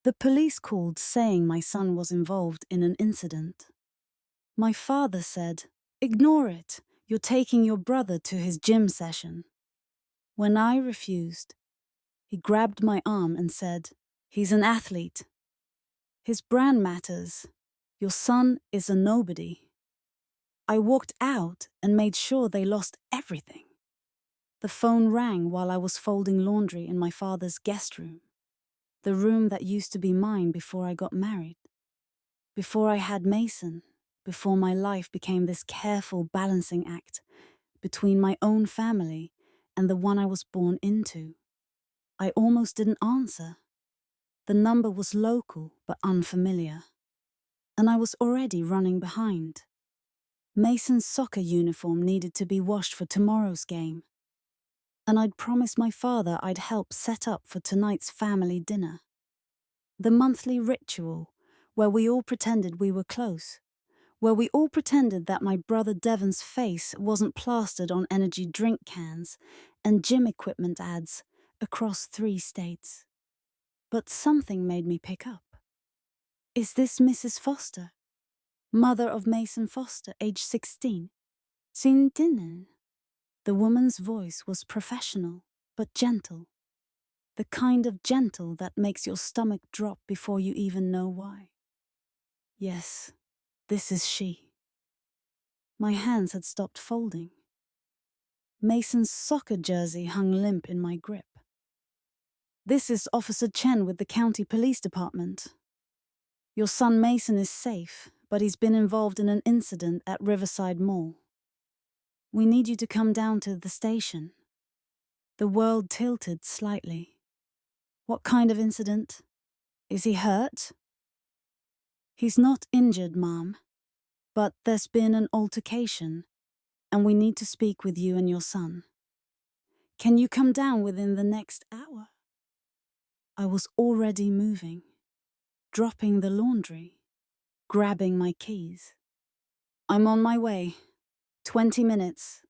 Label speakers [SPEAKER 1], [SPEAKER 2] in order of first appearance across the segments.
[SPEAKER 1] The police called saying my son was involved in an incident. My father said, "Ignore it, you're taking your brother to his gym session." When I refused, he grabbed my arm and said, "He's an athlete. His brand matters. Your son is a nobody." I walked out and made sure they lost everything. The phone rang while I was folding laundry in my father's guest room, the room that used to be mine before I got married, before I had Mason, before my life became this careful balancing act between my own family and the one I was born into. I almost didn't answer. The number was local but unfamiliar, and I was already running behind. Mason's soccer uniform needed to be washed for tomorrow's game, and I'd promised my father I'd help set up for tonight's family dinner. The monthly ritual where we all pretended we were close, where we all pretended that my brother Devon's face wasn't plastered on energy drink cans and gym equipment ads across 3 states. But something made me pick up. "Is this Mrs. Foster, mother of Mason Foster, age 16? Sin dinner?" The woman's voice was professional, but gentle. The kind of gentle that makes your stomach drop before you even know why. Yes, this is she. My hands had stopped folding. Mason's soccer jersey hung limp in my grip. "This is Officer Chen with the County Police Department. Your son Mason is safe, but he's been involved in an incident at Riverside Mall. We need you to come down to the station." The world tilted slightly. "What kind of incident? Is he hurt?" "He's not injured, Mom, but there's been an altercation, and we need to speak with you and your son. Can you come down within the next hour?" I was already moving, dropping the laundry, grabbing my keys. "I'm on my way. 20 minutes.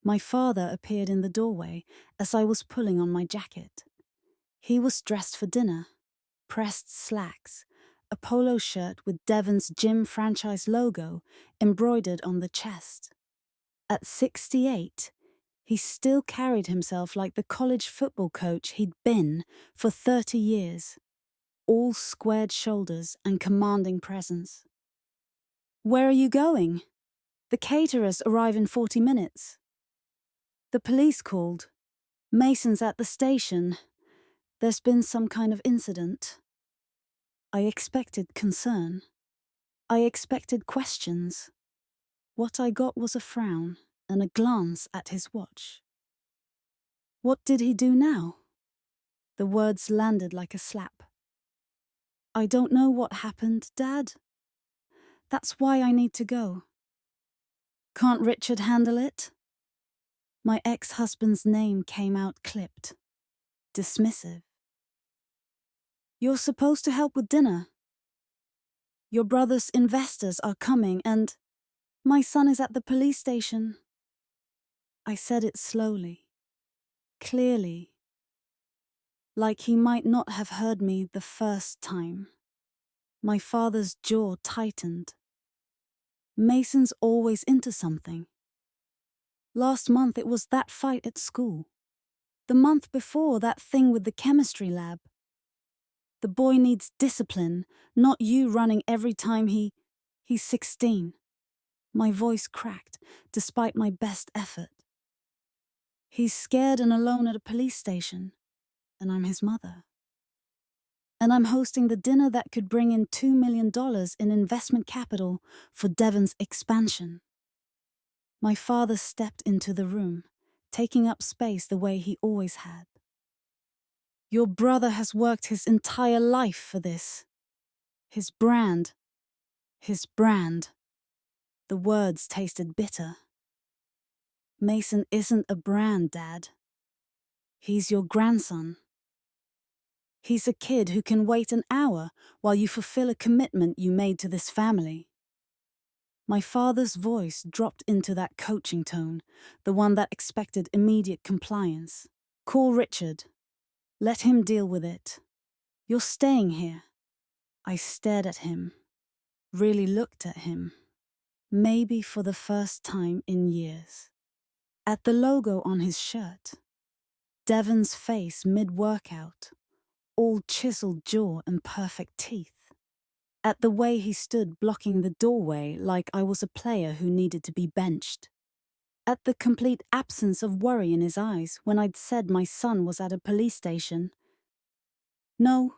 [SPEAKER 1] My father appeared in the doorway as I was pulling on my jacket. He was dressed for dinner, pressed slacks, a polo shirt with Devon's gym franchise logo embroidered on the chest. At 68, he still carried himself like the college football coach he'd been for 30 years, all squared shoulders and commanding presence. "Where are you going? The caterers arrive in 40 minutes. The police called. Mason's at the station. There's been some kind of incident." I expected concern. I expected questions. What I got was a frown and a glance at his watch. "What did he do now?" The words landed like a slap. "I don't know what happened, Dad. That's why I need to go." "Can't Richard handle it?" My ex-husband's name came out clipped, dismissive. "You're supposed to help with dinner. Your brother's investors are coming and my son is at the police station." I said it slowly, clearly, like he might not have heard me the first time. My father's jaw tightened. Mason's always into something. Last month it was that fight at school. The month before, that thing with the chemistry lab. The boy needs discipline, not you running every time he's 16. My voice cracked, despite my best effort. He's scared and alone at a police station, and I'm his mother. And I'm hosting the dinner that could bring in $2 million in investment capital for Devon's expansion. My father stepped into the room, taking up space the way he always had. "Your brother has worked his entire life for this. His brand. His brand." The words tasted bitter. "Mason isn't a brand, Dad. He's your grandson. He's a kid who can wait an hour while you fulfill a commitment you made to this family." My father's voice dropped into that coaching tone, the one that expected immediate compliance. "Call Richard. Let him deal with it. You're staying here. I stared at him, really looked at him, maybe for the first time in years. At the logo on his shirt, Devon's face mid-workout, all chiseled jaw and perfect teeth. At the way he stood blocking the doorway like I was a player who needed to be benched. At the complete absence of worry in his eyes when I'd said my son was at a police station. No.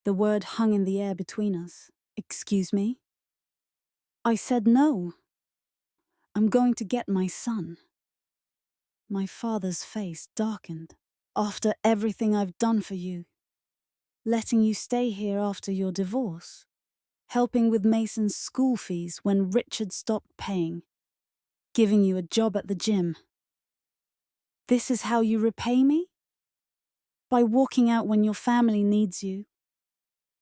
[SPEAKER 1] The word hung in the air between us. Excuse me? I said no. I'm going to get my son. My father's face darkened. After everything I've done for you. Letting you stay here after your divorce. Helping with Mason's school fees when Richard stopped paying. Giving you a job at the gym. This is how you repay me? By walking out when your family needs you.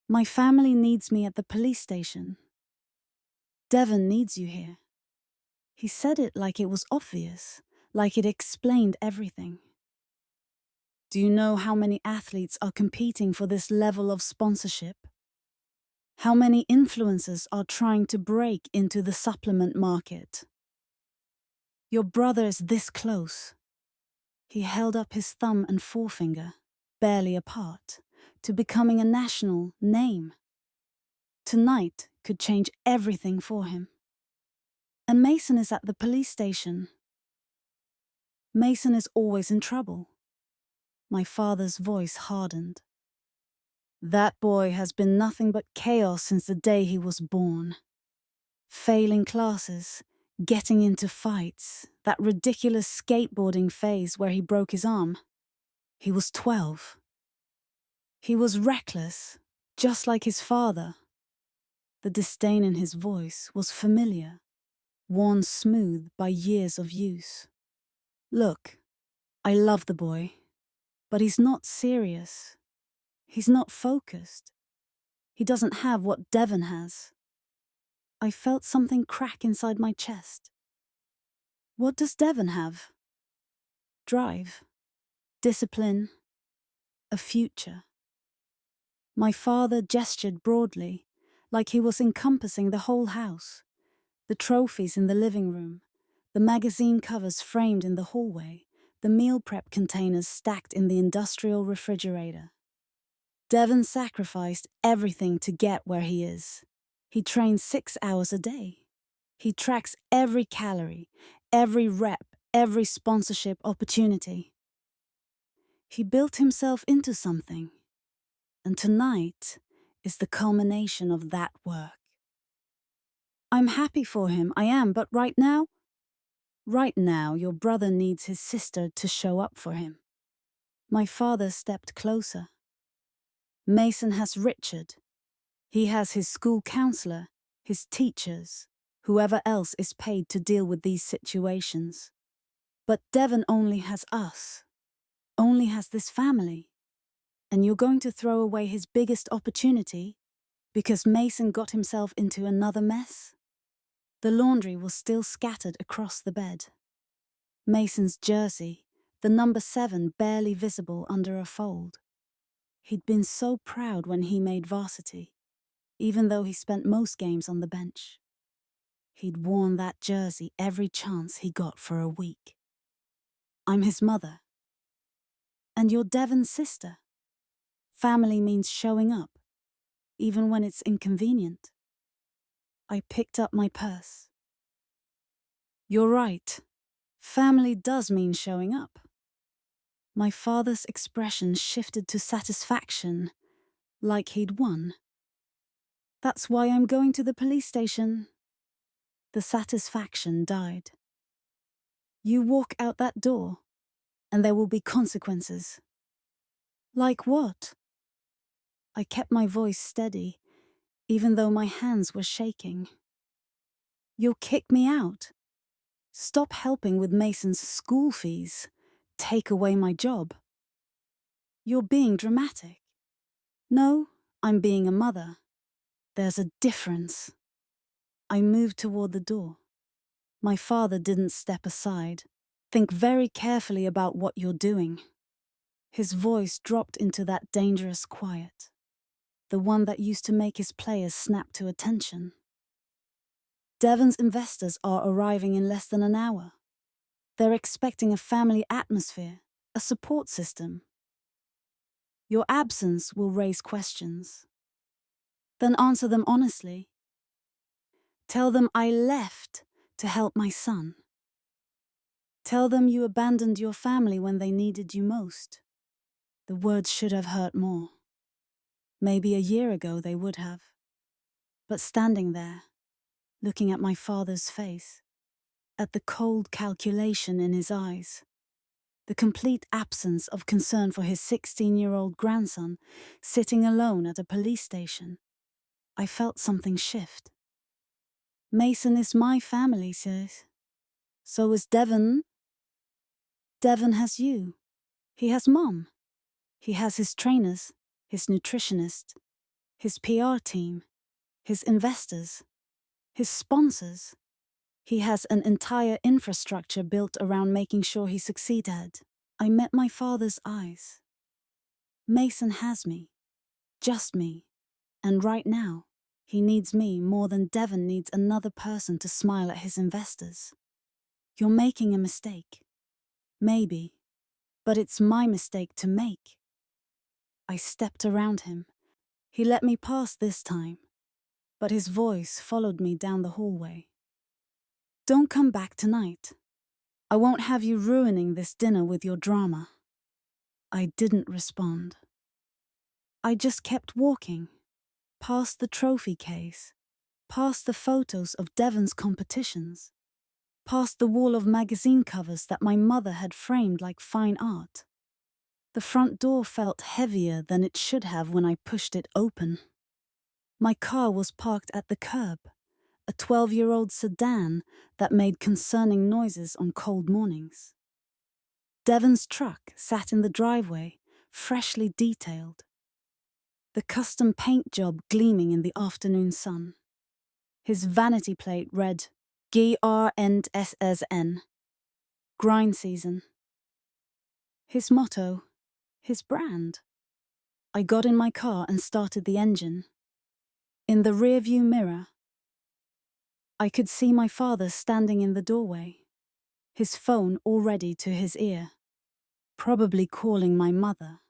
[SPEAKER 1] My family needs me at the police station. Devon needs you here. He said it like it was obvious, like it explained everything. Do you know how many athletes are competing for this level of sponsorship? How many influencers are trying to break into the supplement market? Your brother is this close. He held up his thumb and forefinger, barely apart, to becoming a national name. Tonight could change everything for him. And Mason is at the police station. Mason is always in trouble. My father's voice hardened. That boy has been nothing but chaos since the day he was born. Failing classes, getting into fights, that ridiculous skateboarding phase where he broke his arm. He was 12. He was reckless, just like his father. The disdain in his voice was familiar, worn smooth by years of use. Look, I love the boy, but he's not serious. He's not focused. He doesn't have what Devon has. I felt something crack inside my chest. What does Devon have? Drive, discipline, a future. My father gestured broadly, like he was encompassing the whole house. The trophies in the living room, the magazine covers framed in the hallway, the meal prep containers stacked in the industrial refrigerator. Devon sacrificed everything to get where he is. He trains 6 hours a day. He tracks every calorie, every rep, every sponsorship opportunity. He built himself into something. And tonight is the culmination of that work. I'm happy for him, I am, but right now, your brother needs his sister to show up for him. My father stepped closer. Mason has Richard. He has his school counselor, his teachers, whoever else is paid to deal with these situations. But Devon only has us, only has this family. And you're going to throw away his biggest opportunity because Mason got himself into another mess? The laundry was still scattered across the bed. Mason's jersey, the number 7 barely visible under a fold. He'd been so proud when he made varsity, even though he spent most games on the bench. He'd worn that jersey every chance he got for a week. I'm his mother. And you're Devon's sister. Family means showing up, even when it's inconvenient. I picked up my purse. You're right. Family does mean showing up. My father's expression shifted to satisfaction, like he'd won. That's why I'm going to the police station. The satisfaction died. You walk out that door, and there will be consequences. Like what? I kept my voice steady, even though my hands were shaking. You'll kick me out. Stop helping with Mason's school fees. Take away my job. You're being dramatic. No, I'm being a mother. There's a difference. I moved toward the door. My father didn't step aside. Think very carefully about what you're doing. His voice dropped into that dangerous quiet. the one that used to make his players snap to attention. Devon's investors are arriving in less than an hour. They're expecting a family atmosphere, a support system. Your absence will raise questions. Then answer them honestly. Tell them I left to help my son. Tell them you abandoned your family when they needed you most. The words should have hurt more. Maybe a year ago they would have. But standing there, looking at my father's face, at the cold calculation in his eyes, the complete absence of concern for his 16-year-old grandson sitting alone at a police station, I felt something shift. Mason is my family, sis. So is Devon. Devon has you. He has Mom. He has his trainers, his nutritionist, his PR team, his investors, his sponsors. He has an entire infrastructure built around making sure he succeeded. I met my father's eyes. Mason has me. Just me. And right now, he needs me more than Devon needs another person to smile at his investors. You're making a mistake. Maybe. But it's my mistake to make. I stepped around him. He let me pass this time, but his voice followed me down the hallway. Don't come back tonight. I won't have you ruining this dinner with your drama. I didn't respond. I just kept walking, past the trophy case, past the photos of Devon's competitions, past the wall of magazine covers that my mother had framed like fine art. The front door felt heavier than it should have when I pushed it open. My car was parked at the curb, a 12-year-old sedan that made concerning noises on cold mornings. Devon's truck sat in the driveway, freshly detailed. The custom paint job gleaming in the afternoon sun. His vanity plate read, GRNSSN, grind season. His motto, his brand. I got in my car and started the engine. In the rearview mirror, I could see my father standing in the doorway, his phone already to his ear, probably calling my mother,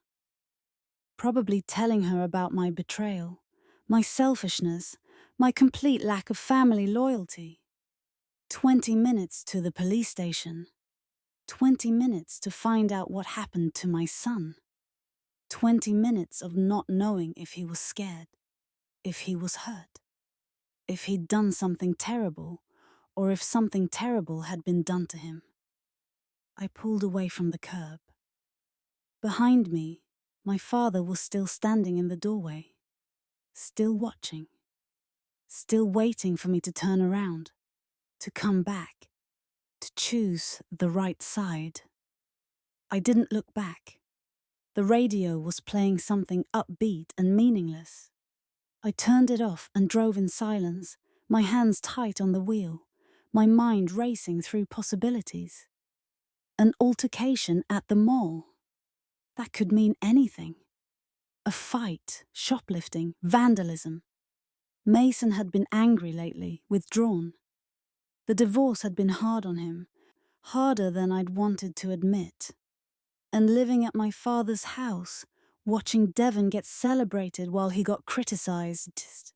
[SPEAKER 1] probably telling her about my betrayal, my selfishness, my complete lack of family loyalty. 20 minutes to the police station. 20 minutes to find out what happened to my son. 20 minutes of not knowing if he was scared, if he was hurt, if he'd done something terrible, or if something terrible had been done to him. I pulled away from the curb. Behind me, my father was still standing in the doorway, still watching, still waiting for me to turn around, to come back, to choose the right side. I didn't look back. The radio was playing something upbeat and meaningless. I turned it off and drove in silence, my hands tight on the wheel, my mind racing through possibilities. An altercation at the mall. That could mean anything. A fight, shoplifting, vandalism. Mason had been angry lately, withdrawn. The divorce had been hard on him, harder than I'd wanted to admit. And living at my father's house, watching Devon get celebrated while he got criticized.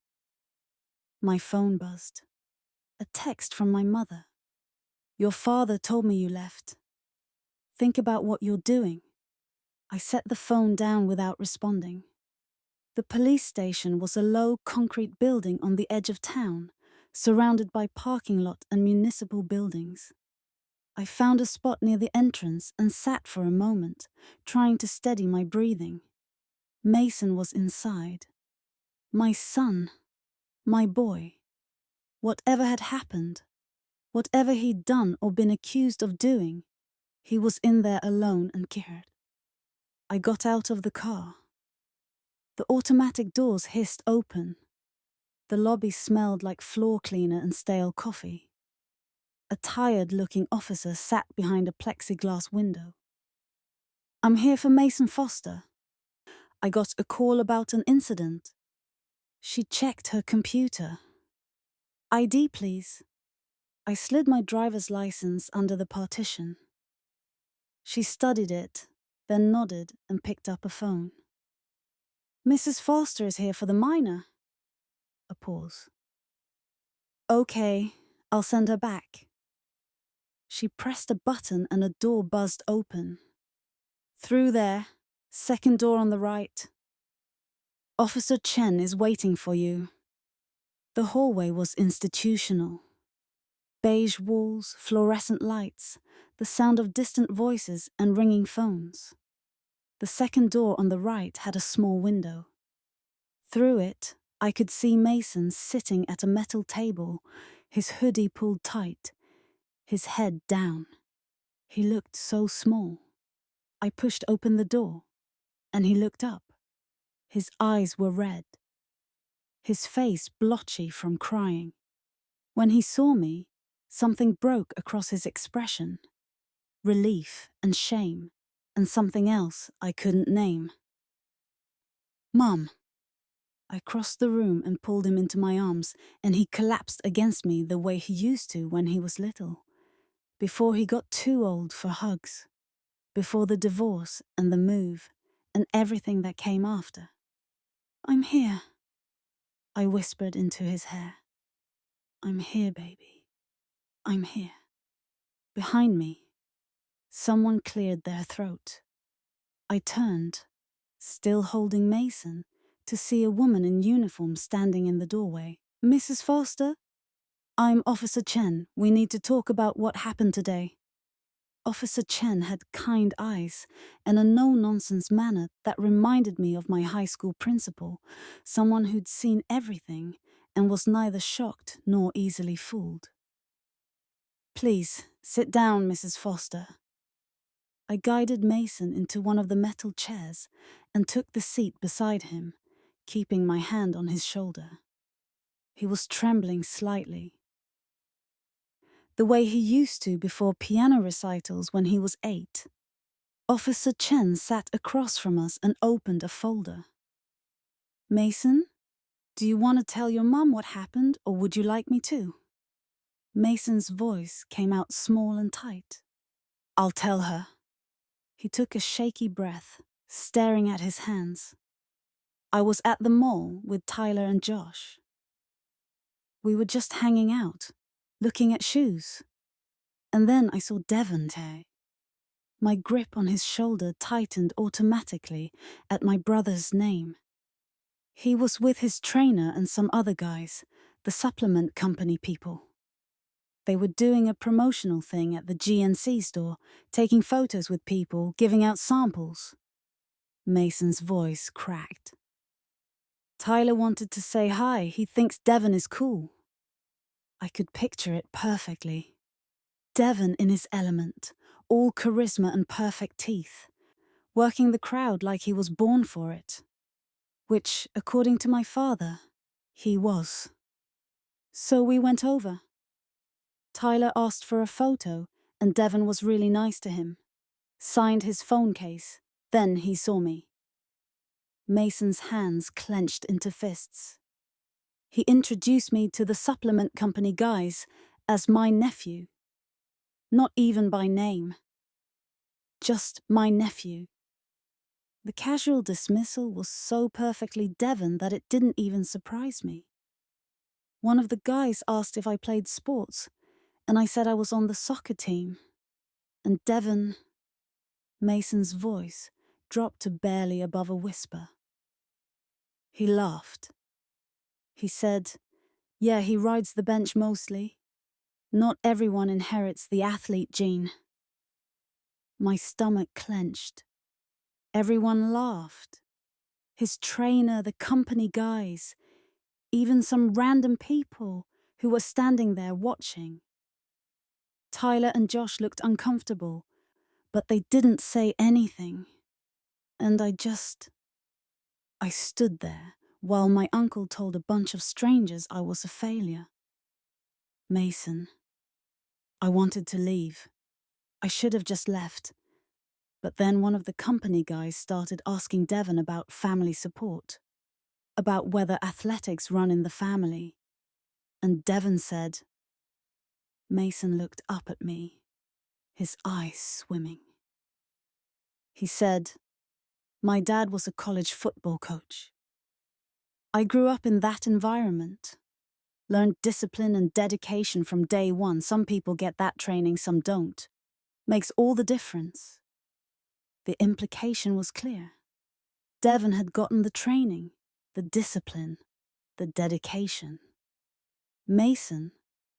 [SPEAKER 1] My phone buzzed. A text from my mother. Your father told me you left. Think about what you're doing. I set the phone down without responding. The police station was a low concrete building on the edge of town, surrounded by parking lot and municipal buildings. I found a spot near the entrance and sat for a moment, trying to steady my breathing. Mason was inside. My son. My boy. Whatever had happened, whatever he'd done or been accused of doing, he was in there alone and scared. I got out of the car. The automatic doors hissed open. The lobby smelled like floor cleaner and stale coffee. A tired-looking officer sat behind a plexiglass window. I'm here for Mason Foster. I got a call about an incident. She checked her computer. ID, please. I slid my driver's license under the partition. She studied it, then nodded and picked up a phone. Mrs. Foster is here for the minor. A pause. Okay, I'll send her back. She pressed a button and a door buzzed open. Through there, second door on the right. Officer Chen is waiting for you. The hallway was institutional. Beige walls, fluorescent lights, the sound of distant voices and ringing phones. The second door on the right had a small window. Through it, I could see Mason sitting at a metal table, his hoodie pulled tight, his head down. He looked so small. I pushed open the door, and he looked up. His eyes were red, his face blotchy from crying. When he saw me, something broke across his expression. Relief and shame, and something else I couldn't name. Mum. I crossed the room and pulled him into my arms, and he collapsed against me the way he used to when he was little, before he got too old for hugs, before the divorce and the move and everything that came after. I'm here, I whispered into his hair. I'm here, baby. I'm here. Behind me, someone cleared their throat. I turned, still holding Mason, to see a woman in uniform standing in the doorway. Mrs. Foster? I'm Officer Chen. We need to talk about what happened today. Officer Chen had kind eyes and a no-nonsense manner that reminded me of my high school principal, someone who'd seen everything and was neither shocked nor easily fooled. Please, sit down, Mrs. Foster. I guided Mason into one of the metal chairs and took the seat beside him, keeping my hand on his shoulder. He was trembling slightly, the way he used to before piano recitals when he was 8. Officer Chen sat across from us and opened a folder. Mason, do you want to tell your mum what happened, or would you like me to? Mason's voice came out small and tight. I'll tell her. He took a shaky breath, staring at his hands. I was at the mall with Tyler and Josh. We were just hanging out, looking at shoes. And then I saw Devon. My grip on his shoulder tightened automatically at my brother's name. He was with his trainer and some other guys, the supplement company people. They were doing a promotional thing at the GNC store, taking photos with people, giving out samples. Mason's voice cracked. Tyler wanted to say hi. He thinks Devon is cool. I could picture it perfectly. Devon in his element, all charisma and perfect teeth, working the crowd like he was born for it. Which, according to my father, he was. So we went over. Tyler asked for a photo, and Devon was really nice to him. Signed his phone case. Then he saw me. Mason's hands clenched into fists. He introduced me to the supplement company guys as my nephew. Not even by name. Just my nephew. The casual dismissal was so perfectly Devon that it didn't even surprise me. One of the guys asked if I played sports, and I said I was on the soccer team. And Devon... Mason's voice dropped to barely above a whisper. He laughed. He said, yeah, he rides the bench mostly. Not everyone inherits the athlete gene. My stomach clenched. Everyone laughed. His trainer, the company guys, even some random people who were standing there watching. Tyler and Josh looked uncomfortable, but they didn't say anything. And I stood there while my uncle told a bunch of strangers I was a failure. Mason. I wanted to leave. I should have just left. But then one of the company guys started asking Devon about family support. about whether athletics run in the family. And Devon said, Mason looked up at me, his eyes swimming. He said, my dad was a college football coach. I grew up in that environment, learned discipline and dedication from day one. Some people get that training, some don't. Makes all the difference. The implication was clear. Devon had gotten the training, the discipline, the dedication. Mason,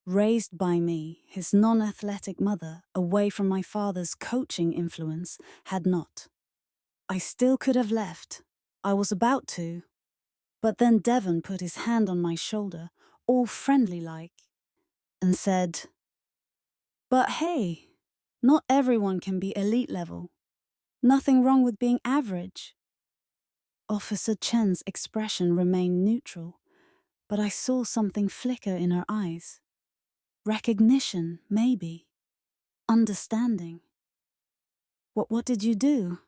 [SPEAKER 1] raised by me, his non-athletic mother, away from my father's coaching influence, had not. I still could have left. I was about to. But then Devon put his hand on my shoulder, all friendly-like, and said, but hey, not everyone can be elite level. Nothing wrong with being average. Officer Chen's expression remained neutral, but I saw something flicker in her eyes. Recognition, maybe. Understanding. What did you do?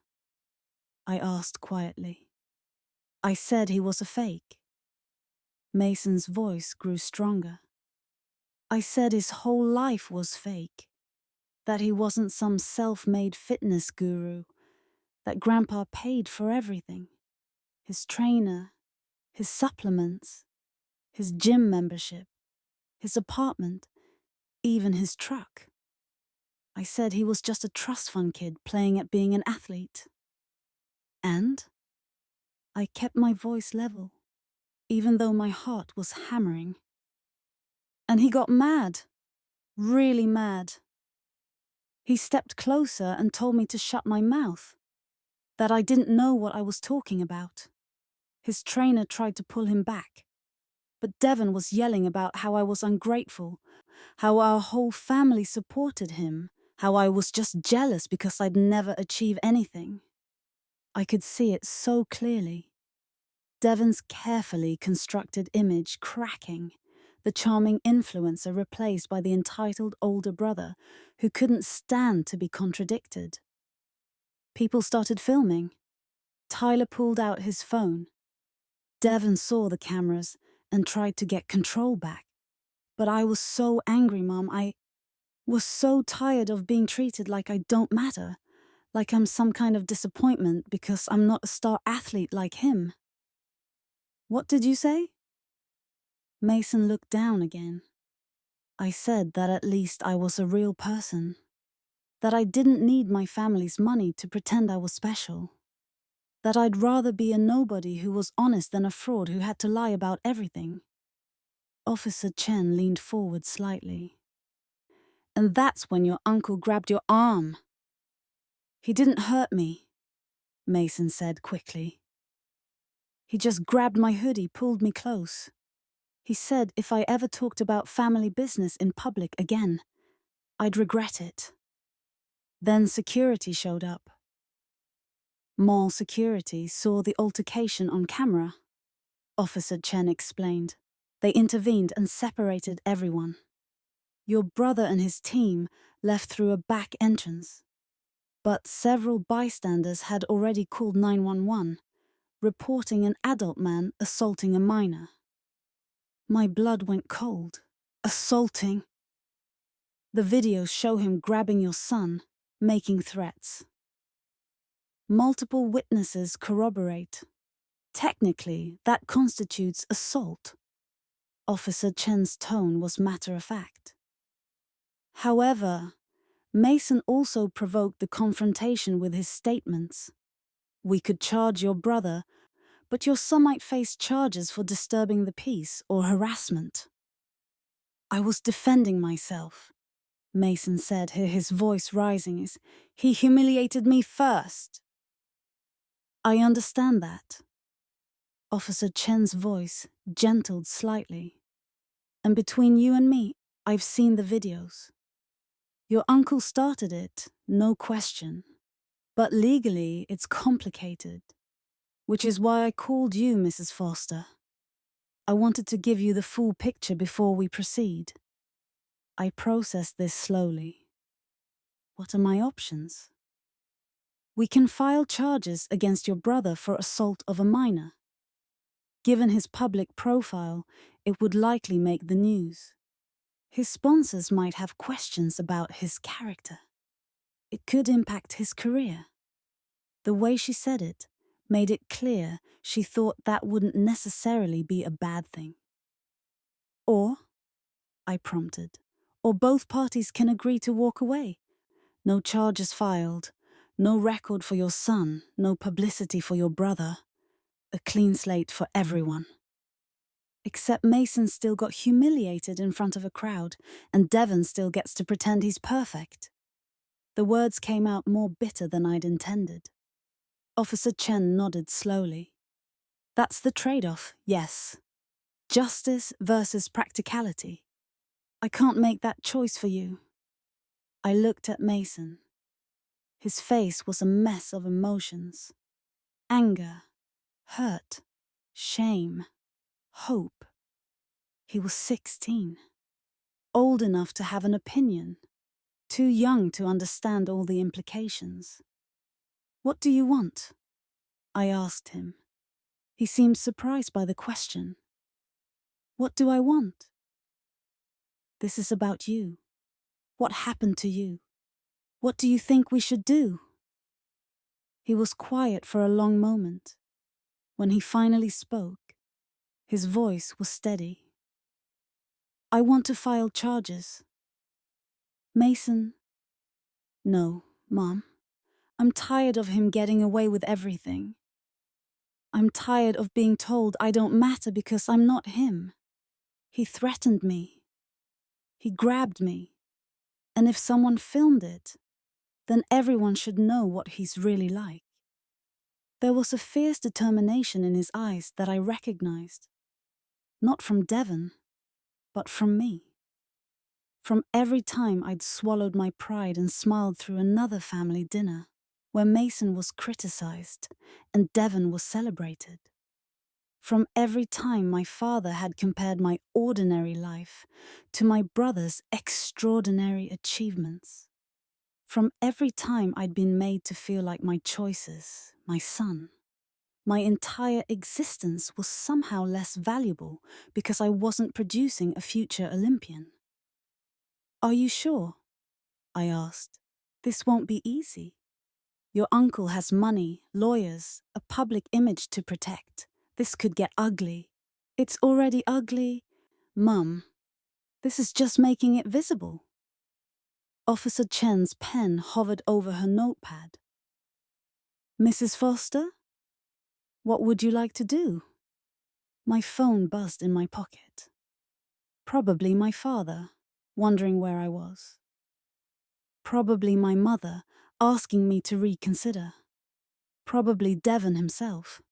[SPEAKER 1] I asked quietly. I said he was a fake. Mason's voice grew stronger. I said his whole life was fake. That he wasn't some self-made fitness guru. That Grandpa paid for everything. His trainer, his supplements, his gym membership, his apartment, even his truck. I said he was just a trust fund kid playing at being an athlete. And I kept my voice level, even though my heart was hammering. And he got mad, really mad. He stepped closer and told me to shut my mouth, that I didn't know what I was talking about. His trainer tried to pull him back, but Devon was yelling about how I was ungrateful, how our whole family supported him, how I was just jealous because I'd never achieve anything. I could see it so clearly. Devon's carefully constructed image cracking, the charming influencer replaced by the entitled older brother who couldn't stand to be contradicted. People started filming. Tyler pulled out his phone. Devon saw the cameras and tried to get control back. But I was so angry, Mom. I was so tired of being treated like I don't matter, like I'm some kind of disappointment because I'm not a star athlete like him. What did you say? Mason looked down again. I said that at least I was a real person, that I didn't need my family's money to pretend I was special, that I'd rather be a nobody who was honest than a fraud who had to lie about everything. Officer Chen leaned forward slightly. And that's when your uncle grabbed your arm. He didn't hurt me, Mason said quickly. He just grabbed my hoodie, pulled me close. He said if I ever talked about family business in public again, I'd regret it. Then security showed up. Mall security saw the altercation on camera. Officer Chen explained. They intervened and separated everyone. Your brother and his team left through a back entrance. But several bystanders had already called 911, reporting an adult man assaulting a minor. My blood went cold. Assaulting. The videos show him grabbing your son, making threats. Multiple witnesses corroborate. Technically, that constitutes assault. Officer Chen's tone was matter-of-fact. However, Mason also provoked the confrontation with his statements. We could charge your brother, but your son might face charges for disturbing the peace or harassment. I was defending myself, Mason said, his voice rising. He humiliated me first. I understand that. Officer Chen's voice gentled slightly. And between you and me, I've seen the videos. Your uncle started it, no question. But legally, it's complicated. Which is why I called you, Mrs. Foster. I wanted to give you the full picture before we proceed. I processed this slowly. What are my options? We can file charges against your brother for assault of a minor. Given his public profile, it would likely make the news. His sponsors might have questions about his character. It could impact his career. The way she said it made it clear she thought that wouldn't necessarily be a bad thing. Or, I prompted, or both parties can agree to walk away. No charges filed, no record for your son, no publicity for your brother. A clean slate for everyone. Except Mason still got humiliated in front of a crowd, and Devon still gets to pretend he's perfect. The words came out more bitter than I'd intended. Officer Chen nodded slowly. That's the trade-off, yes. Justice versus practicality. I can't make that choice for you. I looked at Mason. His face was a mess of emotions. Anger, hurt, shame, hope. He was 16. Old enough to have an opinion. Too young to understand all the implications. What do you want? I asked him. He seemed surprised by the question. What do I want? This is about you. What happened to you? What do you think we should do? He was quiet for a long moment. When he finally spoke, his voice was steady. I want to file charges. Mason. No, Mom. I'm tired of him getting away with everything. I'm tired of being told I don't matter because I'm not him. He threatened me. He grabbed me. And if someone filmed it, then everyone should know what he's really like. There was a fierce determination in his eyes that I recognized. Not from Devon, but from me. From every time I'd swallowed my pride and smiled through another family dinner, where Mason was criticized and Devon was celebrated. From every time my father had compared my ordinary life to my brother's extraordinary achievements. From every time I'd been made to feel like my choices, my son, my entire existence was somehow less valuable because I wasn't producing a future Olympian. Are you sure? I asked. This won't be easy. Your uncle has money, lawyers, a public image to protect. This could get ugly. It's already ugly. Mum, this is just making it visible. Officer Chen's pen hovered over her notepad. Mrs. Foster? What would you like to do? My phone buzzed in my pocket. Probably my father, wondering where I was. Probably my mother, asking me to reconsider. Probably Devon himself,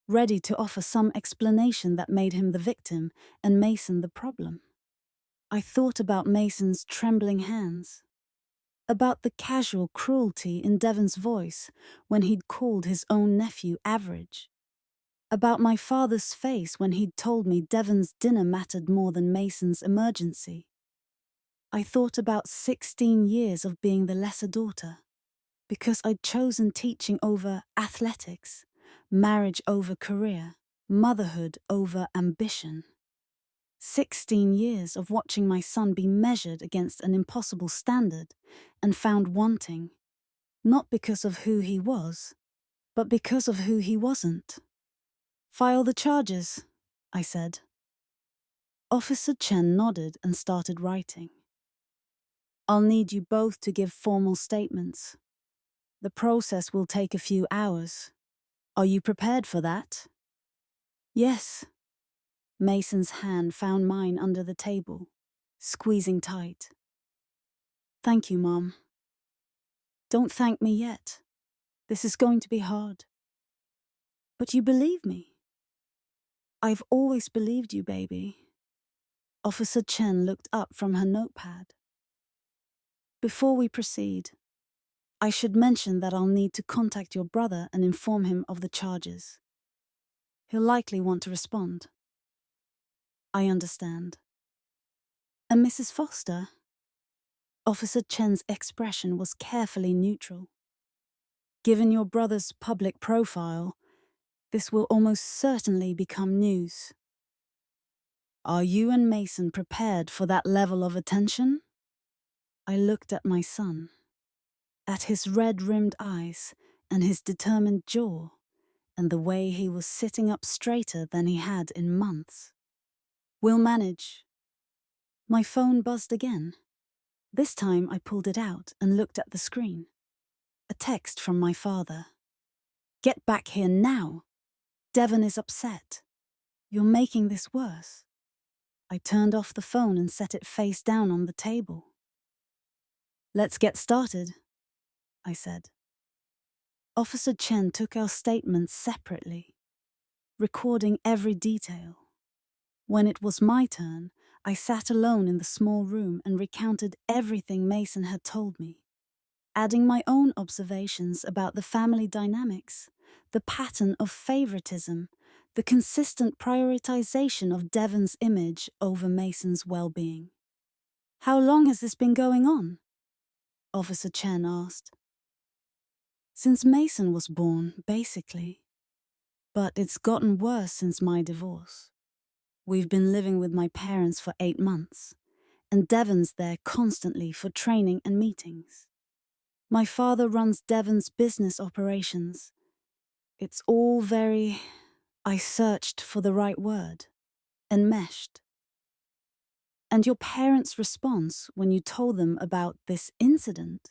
[SPEAKER 1] ready to offer some explanation that made him the victim and Mason the problem. I thought about Mason's trembling hands, about the casual cruelty in Devon's voice when he'd called his own nephew average, about my father's face when he'd told me Devon's dinner mattered more than Mason's emergency. I thought about 16 years of being the lesser daughter, because I'd chosen teaching over athletics, marriage over career, motherhood over ambition. 16 years of watching my son be measured against an impossible standard and found wanting, not because of who he was, but because of who he wasn't. File the charges, I said. Officer Chen nodded and started writing. I'll need you both to give formal statements. The process will take a few hours. Are you prepared for that? Yes. Mason's hand found mine under the table, squeezing tight. Thank you, Mom. Don't thank me yet. This is going to be hard. But you believe me. I've always believed you, baby. Officer Chen looked up from her notepad. Before we proceed, I should mention that I'll need to contact your brother and inform him of the charges. He'll likely want to respond. I understand. And Mrs. Foster? Officer Chen's expression was carefully neutral. Given your brother's public profile, This will almost certainly become news. Are you and Mason prepared for that level of attention? I looked at my son, at his red-rimmed eyes and his determined jaw, and the way he was sitting up straighter than he had in months. We'll manage. My phone buzzed again. This time I pulled it out and looked at the screen. A text from my father. Get back here now. Devon is upset. You're making this worse. I turned off the phone and set it face down on the table. Let's get started, I said. Officer Chen took our statements separately, recording every detail. When it was my turn, I sat alone in the small room and recounted everything Mason had told me, adding my own observations about the family dynamics, the pattern of favoritism, the consistent prioritization of Devon's image over Mason's well-being. How long has this been going on? Officer Chen asked. Since Mason was born, basically. But it's gotten worse since my divorce. We've been living with my parents for 8 months, and Devon's there constantly for training and meetings. My father runs Devon's business operations. It's all very... I searched for the right word. Enmeshed. And your parents' response when you told them about this incident?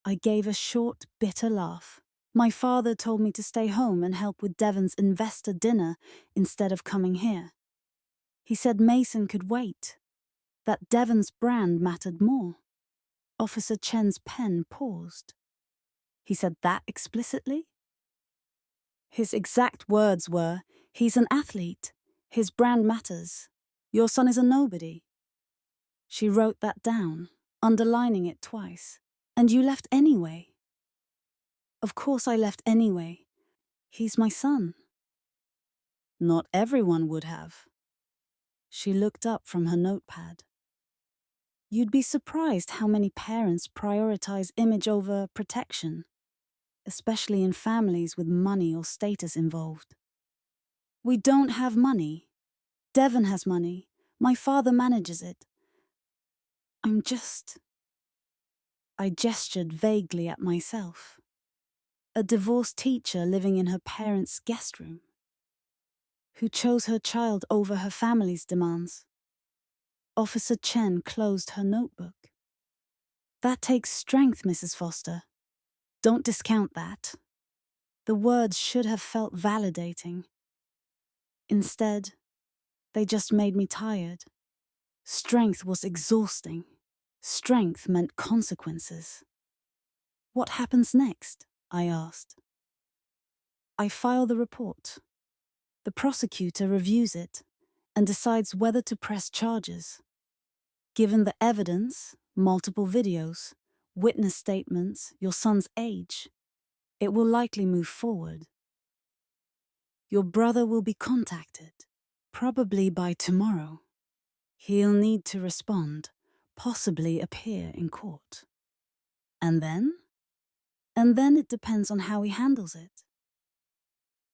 [SPEAKER 1] I gave a short, bitter laugh. My father told me to stay home and help with Devon's investor dinner instead of coming here. He said Mason could wait, that Devon's brand mattered more. Officer Chen's pen paused. He said that explicitly? His exact words were, he's an athlete, his brand matters, your son is a nobody. She wrote that down, underlining it twice. And you left anyway. Of course I left anyway. He's my son. Not everyone would have. She looked up from her notepad. You'd be surprised how many parents prioritize image over protection, especially in families with money or status involved. We don't have money. Devon has money. My father manages it. I gestured vaguely at myself. A divorced teacher living in her parents' guest room, who chose her child over her family's demands. Officer Chen closed her notebook. That takes strength, Mrs. Foster. Don't discount that. The words should have felt validating. Instead, they just made me tired. Strength was exhausting. Strength meant consequences. What happens next? I asked. I file the report. The prosecutor reviews it and decides whether to press charges. Given the evidence, multiple videos, witness statements, your son's age, it will likely move forward. Your brother will be contacted, probably by tomorrow. He'll need to respond, possibly appear in court. And then? And then it depends on how he handles it.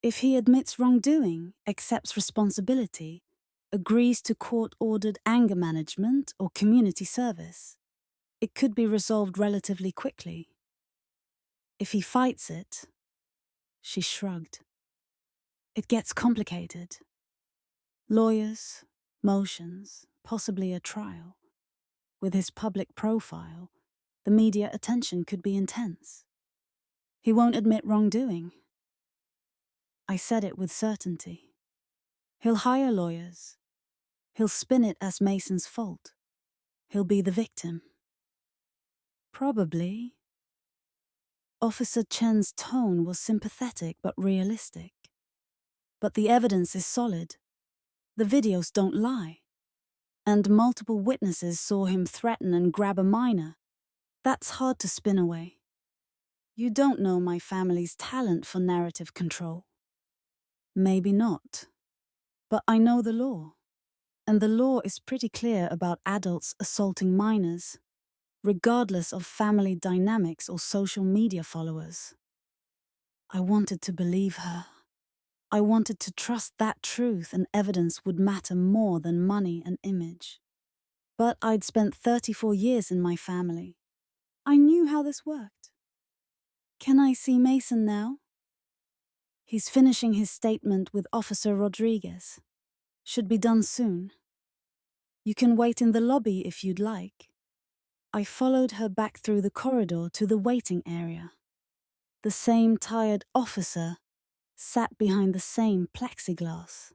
[SPEAKER 1] If he admits wrongdoing, accepts responsibility, agrees to court-ordered anger management or community service, it could be resolved relatively quickly. If he fights it, she shrugged. It gets complicated. Lawyers, motions, possibly a trial. With his public profile, the media attention could be intense. He won't admit wrongdoing. I said it with certainty. He'll hire lawyers. He'll spin it as Mason's fault. He'll be the victim. Probably. Officer Chen's tone was sympathetic but realistic. But the evidence is solid. The videos don't lie. And multiple witnesses saw him threaten and grab a minor. That's hard to spin away. You don't know my family's talent for narrative control. Maybe not. But I know the law. And the law is pretty clear about adults assaulting minors, regardless of family dynamics or social media followers. I wanted to believe her. I wanted to trust that truth and evidence would matter more than money and image. But I'd spent 34 years in my family. I knew how this worked. Can I see Mason now? He's finishing his statement with Officer Rodriguez. Should be done soon. You can wait in the lobby if you'd like. I followed her back through the corridor to the waiting area. The same tired officer sat behind the same plexiglass.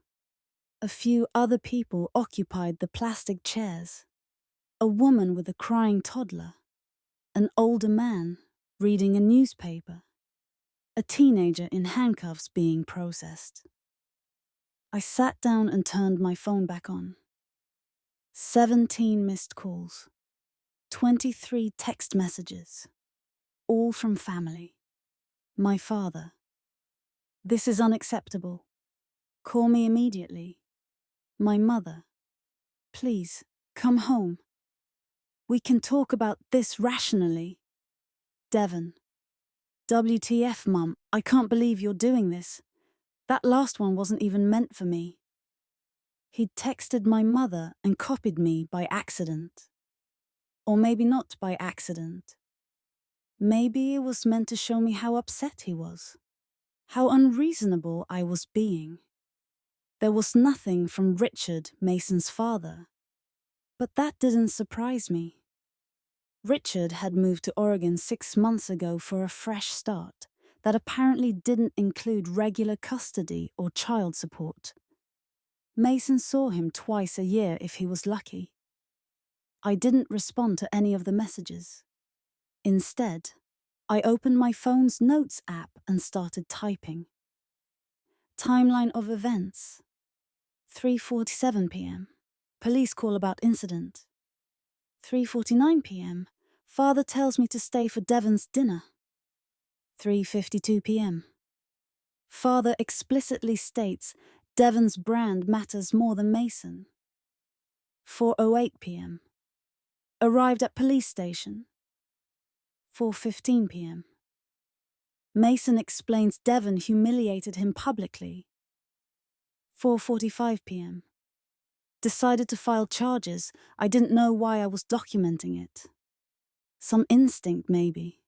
[SPEAKER 1] A few other people occupied the plastic chairs. A woman with a crying toddler. An older man reading a newspaper. A teenager in handcuffs being processed. I sat down and turned my phone back on. 17 missed calls. 23 text messages. All from family. My father. This is unacceptable. Call me immediately. My mother. Please, come home. We can talk about this rationally. Devon. WTF, Mum, I can't believe you're doing this. That last one wasn't even meant for me. He'd texted my mother and copied me by accident. Or maybe not by accident. Maybe it was meant to show me how upset he was. How unreasonable I was being. There was nothing from Richard, Mason's father. But that didn't surprise me. Richard had moved to Oregon 6 months ago for a fresh start that apparently didn't include regular custody or child support. Mason saw him twice a year if he was lucky. I didn't respond to any of the messages. Instead, I opened my phone's notes app and started typing. Timeline of events. 3:47 p.m. Police call about incident. 3:49 p.m. Father tells me to stay for Devon's dinner. 3:52 p.m. Father explicitly states Devon's brand matters more than Mason. 4:08 p.m. Arrived at police station. 4:15 p.m. Mason explains Devon humiliated him publicly. 4:45 p.m. Decided to file charges. I didn't know why I was documenting it. Some instinct, maybe.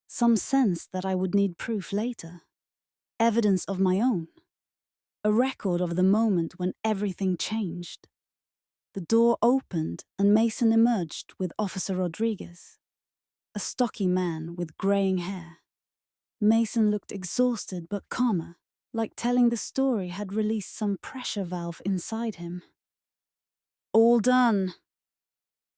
[SPEAKER 1] Some sense that I would need proof later. Evidence of my own. A record of the moment when everything changed. The door opened and Mason emerged with Officer Rodriguez. A stocky man with graying hair. Mason looked exhausted but calmer, like telling the story had released some pressure valve inside him. All done,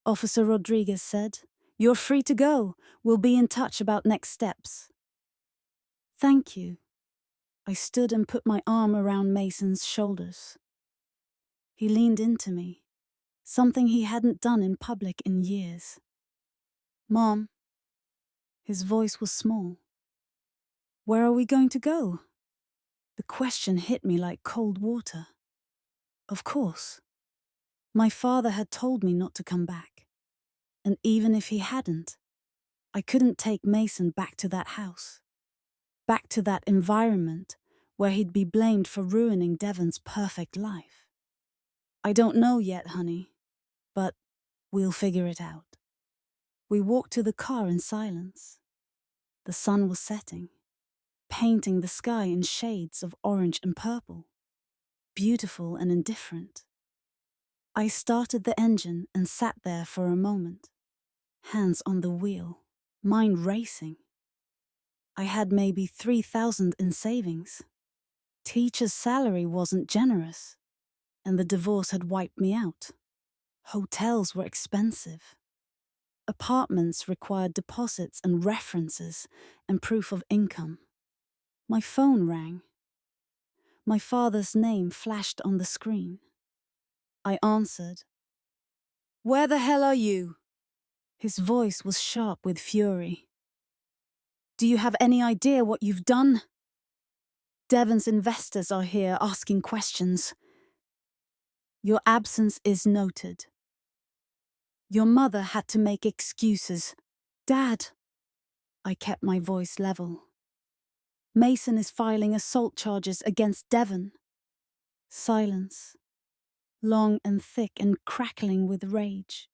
[SPEAKER 1] Officer Rodriguez said. You're free to go. We'll be in touch about next steps. Thank you. I stood and put my arm around Mason's shoulders. He leaned into me, something he hadn't done in public in years. Mom. His voice was small. Where are we going to go? The question hit me like cold water. Of course. My father had told me not to come back. And even if he hadn't, I couldn't take Mason back to that house. Back to that environment where he'd be blamed for ruining Devon's perfect life. I don't know yet, honey, but we'll figure it out. We walked to the car in silence. The sun was setting, painting the sky in shades of orange and purple, beautiful and indifferent. I started the engine and sat there for a moment, hands on the wheel, mind racing. I had maybe 3,000 in savings. Teacher's salary wasn't generous, and the divorce had wiped me out. Hotels were expensive. Apartments required deposits and references and proof of income. My phone rang. My father's name flashed on the screen. I answered. Where the hell are you? His voice was sharp with fury. Do you have any idea what you've done? Devon's investors are here asking questions. Your absence is noted. Your mother had to make excuses. Dad. I kept my voice level. Mason is filing assault charges against Devon. Silence, long and thick and crackling with rage.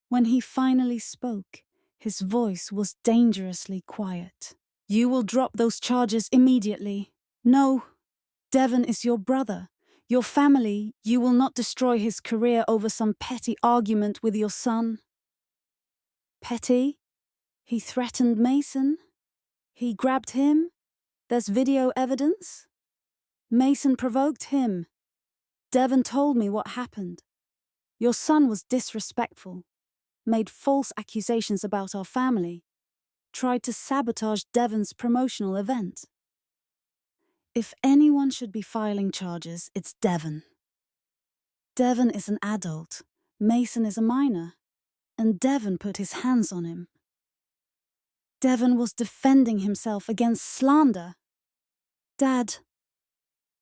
[SPEAKER 1] When he finally spoke, his voice was dangerously quiet. You will drop those charges immediately. No, Devon is your brother, your family. You will not destroy his career over some petty argument with your son. Petty? He threatened Mason? He grabbed him? There's video evidence? Mason provoked him. Devon told me what happened. Your son was disrespectful, made false accusations about our family, tried to sabotage Devon's promotional event. If anyone should be filing charges, it's Devon. Devon is an adult, Mason is a minor, and Devon put his hands on him. Devon was defending himself against slander. Dad,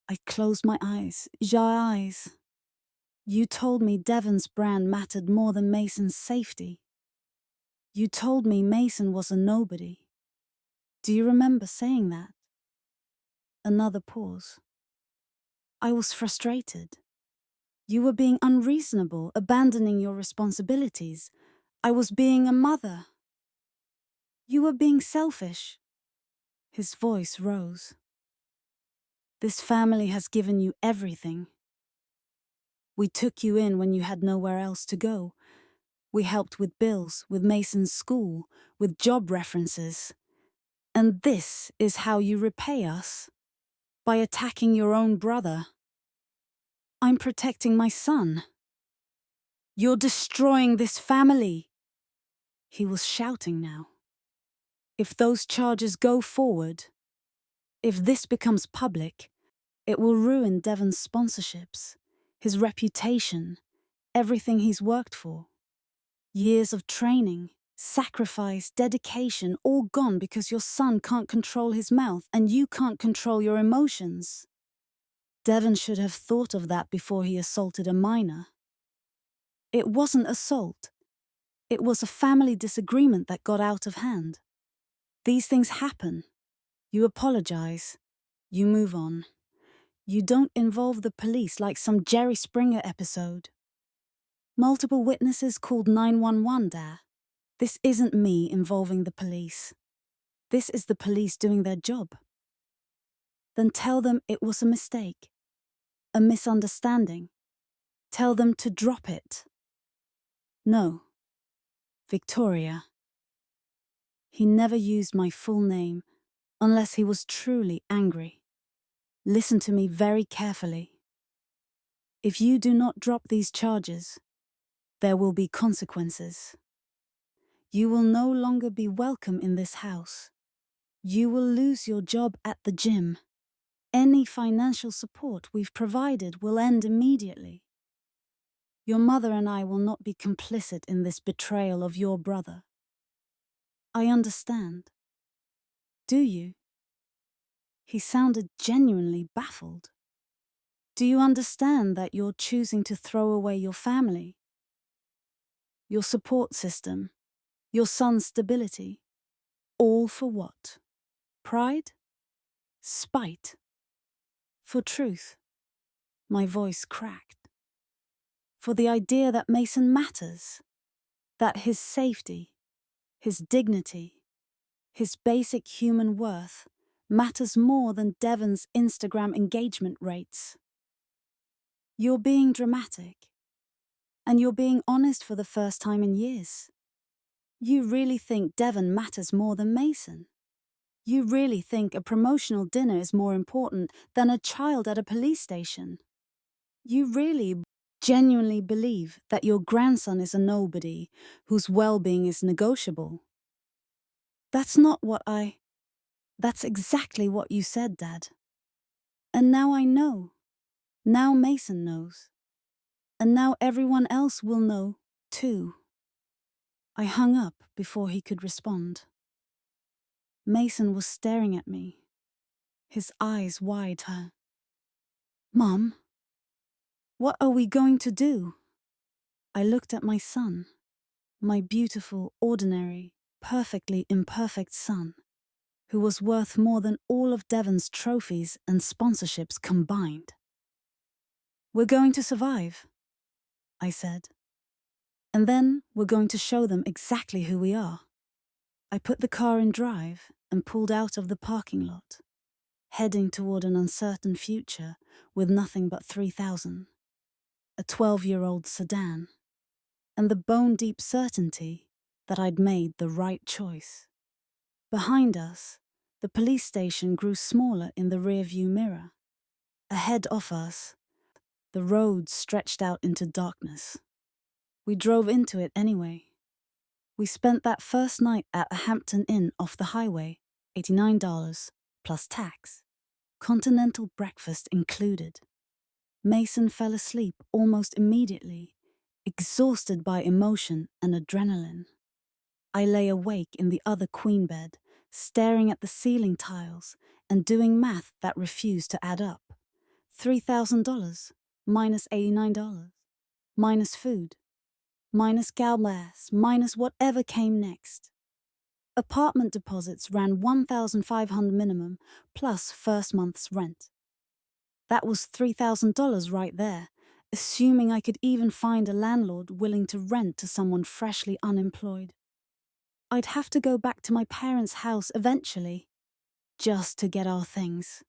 [SPEAKER 1] I closed my eyes, your eyes. You told me Devon's brand mattered more than Mason's safety. You told me Mason was a nobody. Do you remember saying that? Another pause. I was frustrated. You were being unreasonable, abandoning your responsibilities. I was being a mother. You were being selfish. His voice rose. This family has given you everything. We took you in when you had nowhere else to go. We helped with bills, with Mason's school, with job references. And this is how you repay us? By attacking your own brother. I'm protecting my son. You're destroying this family. He was shouting now. If those charges go forward, if this becomes public, it will ruin Devon's sponsorships, his reputation, everything he's worked for. Years of training, sacrifice, dedication, all gone because your son can't control his mouth and you can't control your emotions. Devon should have thought of that before he assaulted a minor. It wasn't assault. It was a family disagreement that got out of hand. These things happen. You apologize. You move on. You don't involve the police like some Jerry Springer episode. Multiple witnesses called 911, Dad. This isn't me involving the police. This is the police doing their job. Then tell them it was a mistake, a misunderstanding. Tell them to drop it. No. Victoria. He never used my full name unless he was truly angry. Listen to me very carefully. If you do not drop these charges, there will be consequences. You will no longer be welcome in this house. You will lose your job at the gym. Any financial support we've provided will end immediately. Your mother and I will not be complicit in this betrayal of your brother. I understand. Do you? He sounded genuinely baffled. Do you understand that you're choosing to throw away your family? Your support system? Your son's stability? All for what? Pride? Spite? For truth? My voice cracked. For the idea that Mason matters, that his safety, his dignity, his basic human worth matters more than Devon's Instagram engagement rates. You're being dramatic, and you're being honest for the first time in years. You really think Devon matters more than Mason? You really think a promotional dinner is more important than a child at a police station? You really genuinely believe that your grandson is a nobody whose well-being is negotiable? That's exactly what you said, Dad. And now I know. Now Mason knows. And now everyone else will know, too. I hung up before he could respond. Mason was staring at me, his eyes wide. Mom, what are we going to do? I looked at my son, my beautiful, ordinary, perfectly imperfect son, who was worth more than all of Devon's trophies and sponsorships combined. "We're going to survive," I said. "And then we're going to show them exactly who we are." I put the car in drive and pulled out of the parking lot, heading toward an uncertain future with nothing but 3,000, a 12-year-old sedan, and the bone-deep certainty that I'd made the right choice. Behind us, the police station grew smaller in the rearview mirror. Ahead of us, the road stretched out into darkness. We drove into it anyway. We spent that first night at a Hampton Inn off the highway, $89 plus tax. Continental breakfast included. Mason fell asleep almost immediately, exhausted by emotion and adrenaline. I lay awake in the other queen bed, staring at the ceiling tiles and doing math that refused to add up. $3,000 minus $89, minus food, minus gas, minus whatever came next. Apartment deposits ran $1,500 minimum plus first month's rent. That was $3,000 right there, assuming I could even find a landlord willing to rent to someone freshly unemployed. I'd have to go back to my parents' house eventually, just to get our things.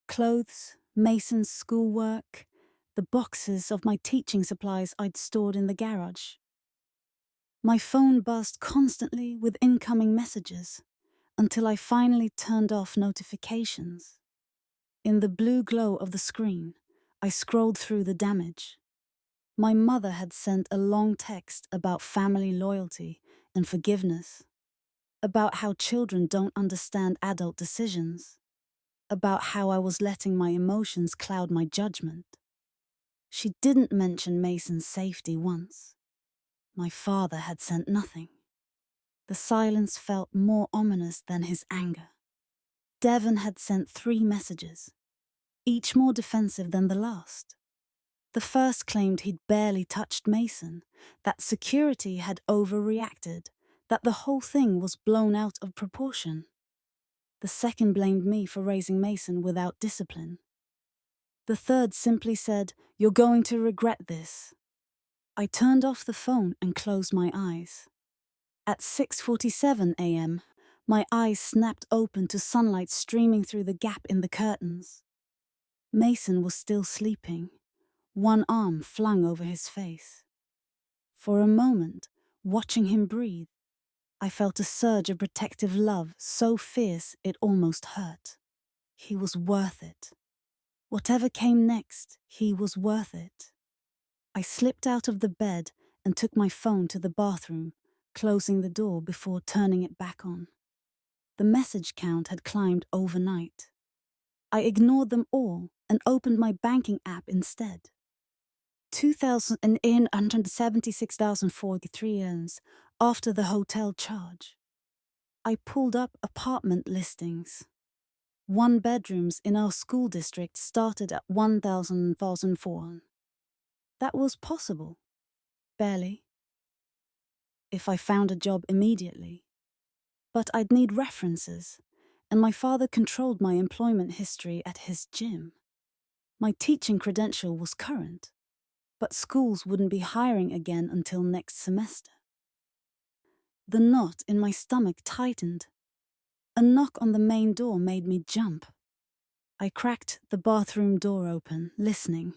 [SPEAKER 1] Clothes, Mason's schoolwork, the boxes of my teaching supplies I'd stored in the garage. My phone buzzed constantly with incoming messages until I finally turned off notifications. In the blue glow of the screen, I scrolled through the damage. My mother had sent a long text about family loyalty and forgiveness, about how children don't understand adult decisions, about how I was letting my emotions cloud my judgment. She didn't mention Mason's safety once. My father had sent nothing. The silence felt more ominous than his anger. Devon had sent 3 messages, each more defensive than the last. The first claimed he'd barely touched Mason, that security had overreacted, that the whole thing was blown out of proportion. The second blamed me for raising Mason without discipline. The third simply said, "You're going to regret this." I turned off the phone and closed my eyes. At 6:47 a.m., my eyes snapped open to sunlight streaming through the gap in the curtains. Mason was still sleeping, one arm flung over his face. For a moment, watching him breathe, I felt a surge of protective love so fierce it almost hurt. He was worth it. Whatever came next, he was worth it. I slipped out of the bed and took my phone to the bathroom, closing the door before turning it back on. The message count had climbed overnight. I ignored them all and opened my banking app instead. 2,876,043 yen after the hotel charge. I pulled up apartment listings. 1-bedrooms in our school district started at 1,004. That was possible. Barely. If I found a job immediately. But I'd need references, and my father controlled my employment history at his gym. My teaching credential was current, but schools wouldn't be hiring again until next semester. The knot in my stomach tightened. A knock on the main door made me jump. I cracked the bathroom door open, listening.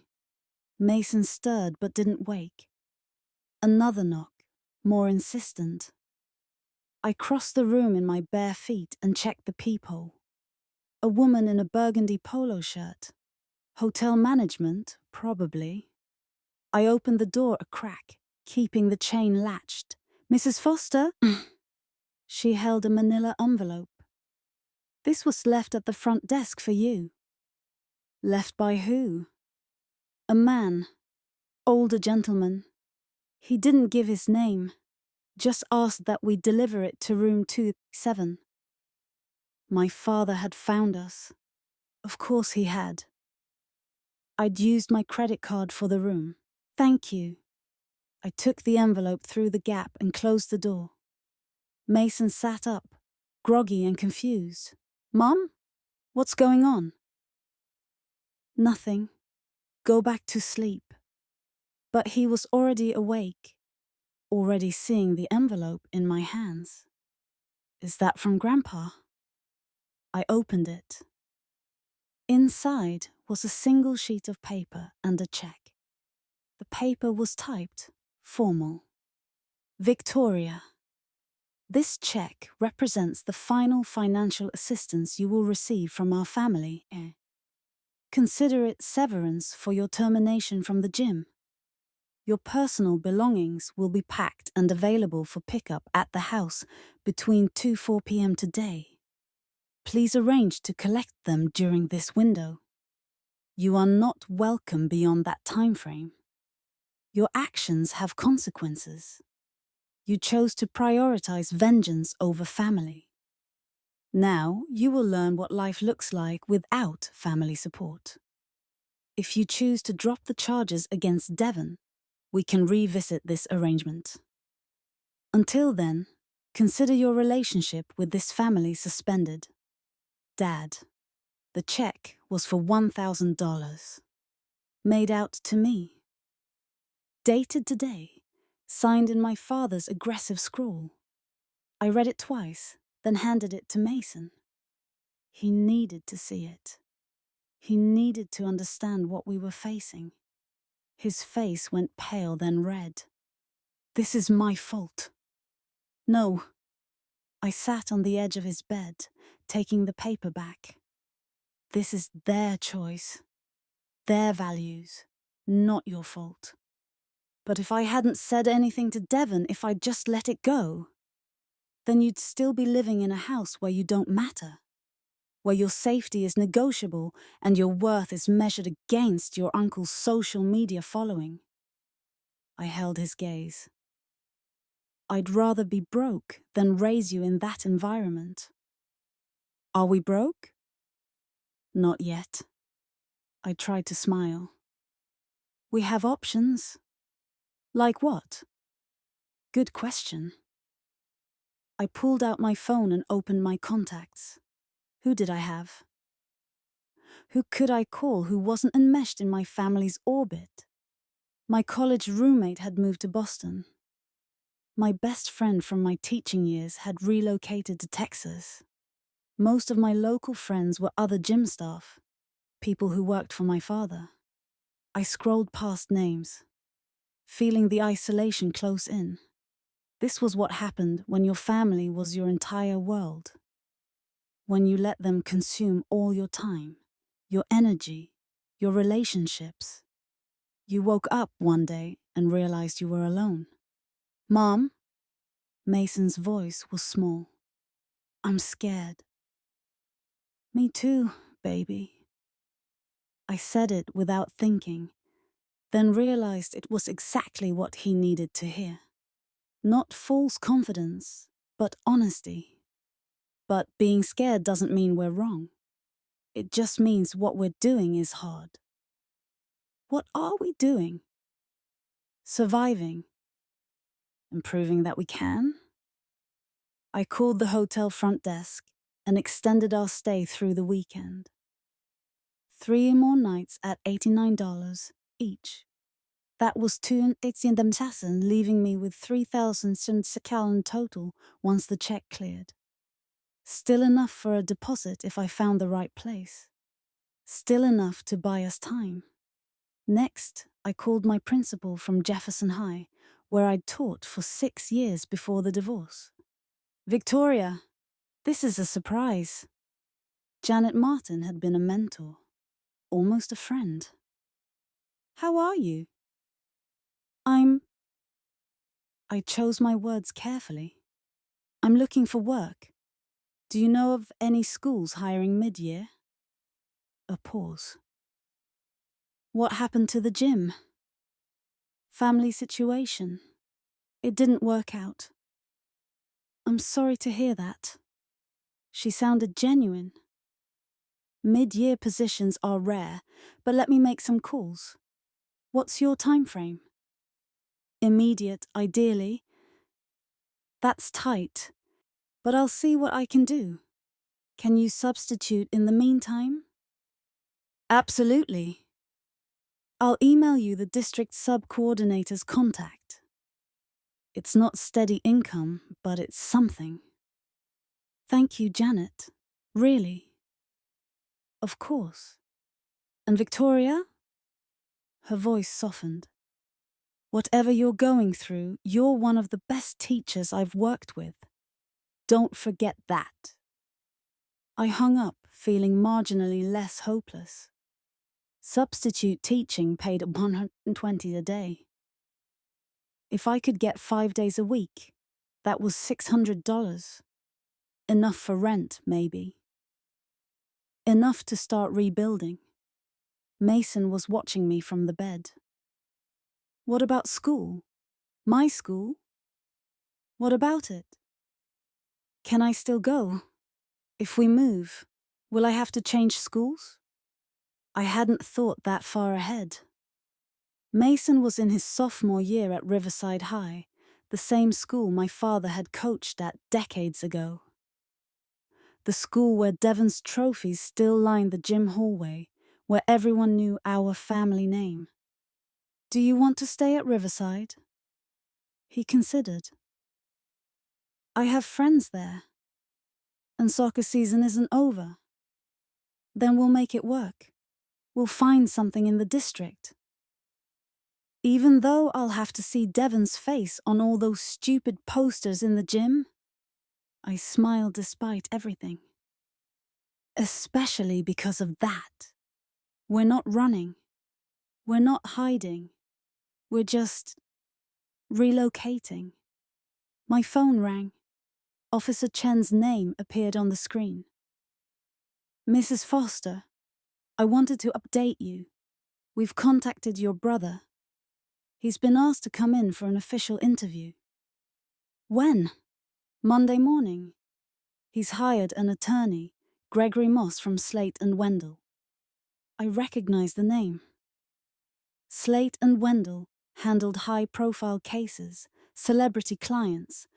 [SPEAKER 1] Mason stirred but didn't wake. Another knock, more insistent. I crossed the room in my bare feet and checked the peephole. A woman in a burgundy polo shirt. Hotel management, probably. I opened the door a crack, keeping the chain latched. "Mrs. Foster?" She held a manila envelope. "This was left at the front desk for you." Left by who? A man. Older gentleman. He didn't give his name. Just asked that we deliver it to room 27. My father had found us. Of course he had. I'd used my credit card for the room. "Thank you." I took the envelope through the gap and closed the door. Mason sat up, groggy and confused. "Mum? What's going on?" "Nothing. Go back to sleep." But he was already awake, already seeing the envelope in my hands. "Is that from Grandpa?" I opened it. Inside was a single sheet of paper and a check. The paper was typed, formal. "Victoria. This check represents the final financial assistance you will receive from our family. Consider it severance for your termination from the gym. Your personal belongings will be packed and available for pickup at the house between 2-4 p.m. today. Please arrange to collect them during this window. You are not welcome beyond that time frame. Your actions have consequences. You chose to prioritize vengeance over family. Now you will learn what life looks like without family support. If you choose to drop the charges against Devon, we can revisit this arrangement. Until then, consider your relationship with this family suspended. Dad." The check was for $1,000. Made out to me. Dated today, signed in my father's aggressive scrawl. I read it twice, then handed it to Mason. He needed to see it. He needed to understand what we were facing. His face went pale, then red. "This is my fault." "No." I sat on the edge of his bed, taking the paper back. "This is their choice, their values, not your fault. But if I hadn't said anything to Devon, if I'd just let it go, then you'd still be living in a house where you don't matter, where your safety is negotiable and your worth is measured against your uncle's social media following." I held his gaze. "I'd rather be broke than raise you in that environment." "Are we broke?" "Not yet." I tried to smile. "We have options." "Like what?" "Good question." I pulled out my phone and opened my contacts. Who did I have? Who could I call who wasn't enmeshed in my family's orbit? My college roommate had moved to Boston. My best friend from my teaching years had relocated to Texas. Most of my local friends were other gym staff, people who worked for my father. I scrolled past names, feeling the isolation close in. This was what happened when your family was your entire world. When you let them consume all your time, your energy, your relationships. You woke up one day and realized you were alone. "Mom?" Mason's voice was small. "I'm scared." "Me too, baby." I said it without thinking, then realized it was exactly what he needed to hear. Not false confidence, but honesty. But being scared doesn't mean we're wrong. It just means what we're doing is hard. What are we doing? Surviving. And proving that we can? I called the hotel front desk and extended our stay through the weekend. 3 more nights at $89 each. That was $2,800, leaving me with $3,000 in total once the check cleared. Still enough for a deposit if I found the right place. Still enough to buy us time. Next, I called my principal from Jefferson High, where I'd taught for 6 years before the divorce. "Victoria, this is a surprise." Janet Martin had been a mentor, almost a friend. "How are you?" I chose my words carefully. "I'm looking for work. Do you know of any schools hiring mid-year?" A pause. "What happened to the gym?" "Family situation. It didn't work out." "I'm sorry to hear that." She sounded genuine. "Mid-year positions are rare, but let me make some calls. What's your time frame?" "Immediate, ideally." "That's tight. But I'll see what I can do. Can you substitute in the meantime? Absolutely. I'll email you the district sub-coordinator's contact. It's not steady income, but it's something. Thank you, Janet. Really? Of course. And Victoria? Her voice softened. Whatever you're going through, you're one of the best teachers I've worked with. Don't forget that. I hung up, feeling marginally less hopeless. Substitute teaching paid $120 a day. If I could get 5 days a week, that was $600. Enough for rent, maybe. Enough to start rebuilding. Mason was watching me from the bed. What about school? My school? What about it? Can I still go? If we move, will I have to change schools? I hadn't thought that far ahead. Mason was in his sophomore year at Riverside High, the same school my father had coached at decades ago. The school where Devon's trophies still lined the gym hallway, where everyone knew our family name. Do you want to stay at Riverside? He considered. I have friends there. And soccer season isn't over. Then we'll make it work. We'll find something in the district. Even though I'll have to see Devon's face on all those stupid posters in the gym, I smiled despite everything. Especially because of that. We're not running. We're not hiding. We're just relocating. My phone rang. Officer Chen's name appeared on the screen. Mrs. Foster, I wanted to update you. We've contacted your brother. He's been asked to come in for an official interview. When? Monday morning. He's hired an attorney, Gregory Moss from Slate and Wendell. I recognize the name. Slate and Wendell handled high-profile cases, celebrity clients,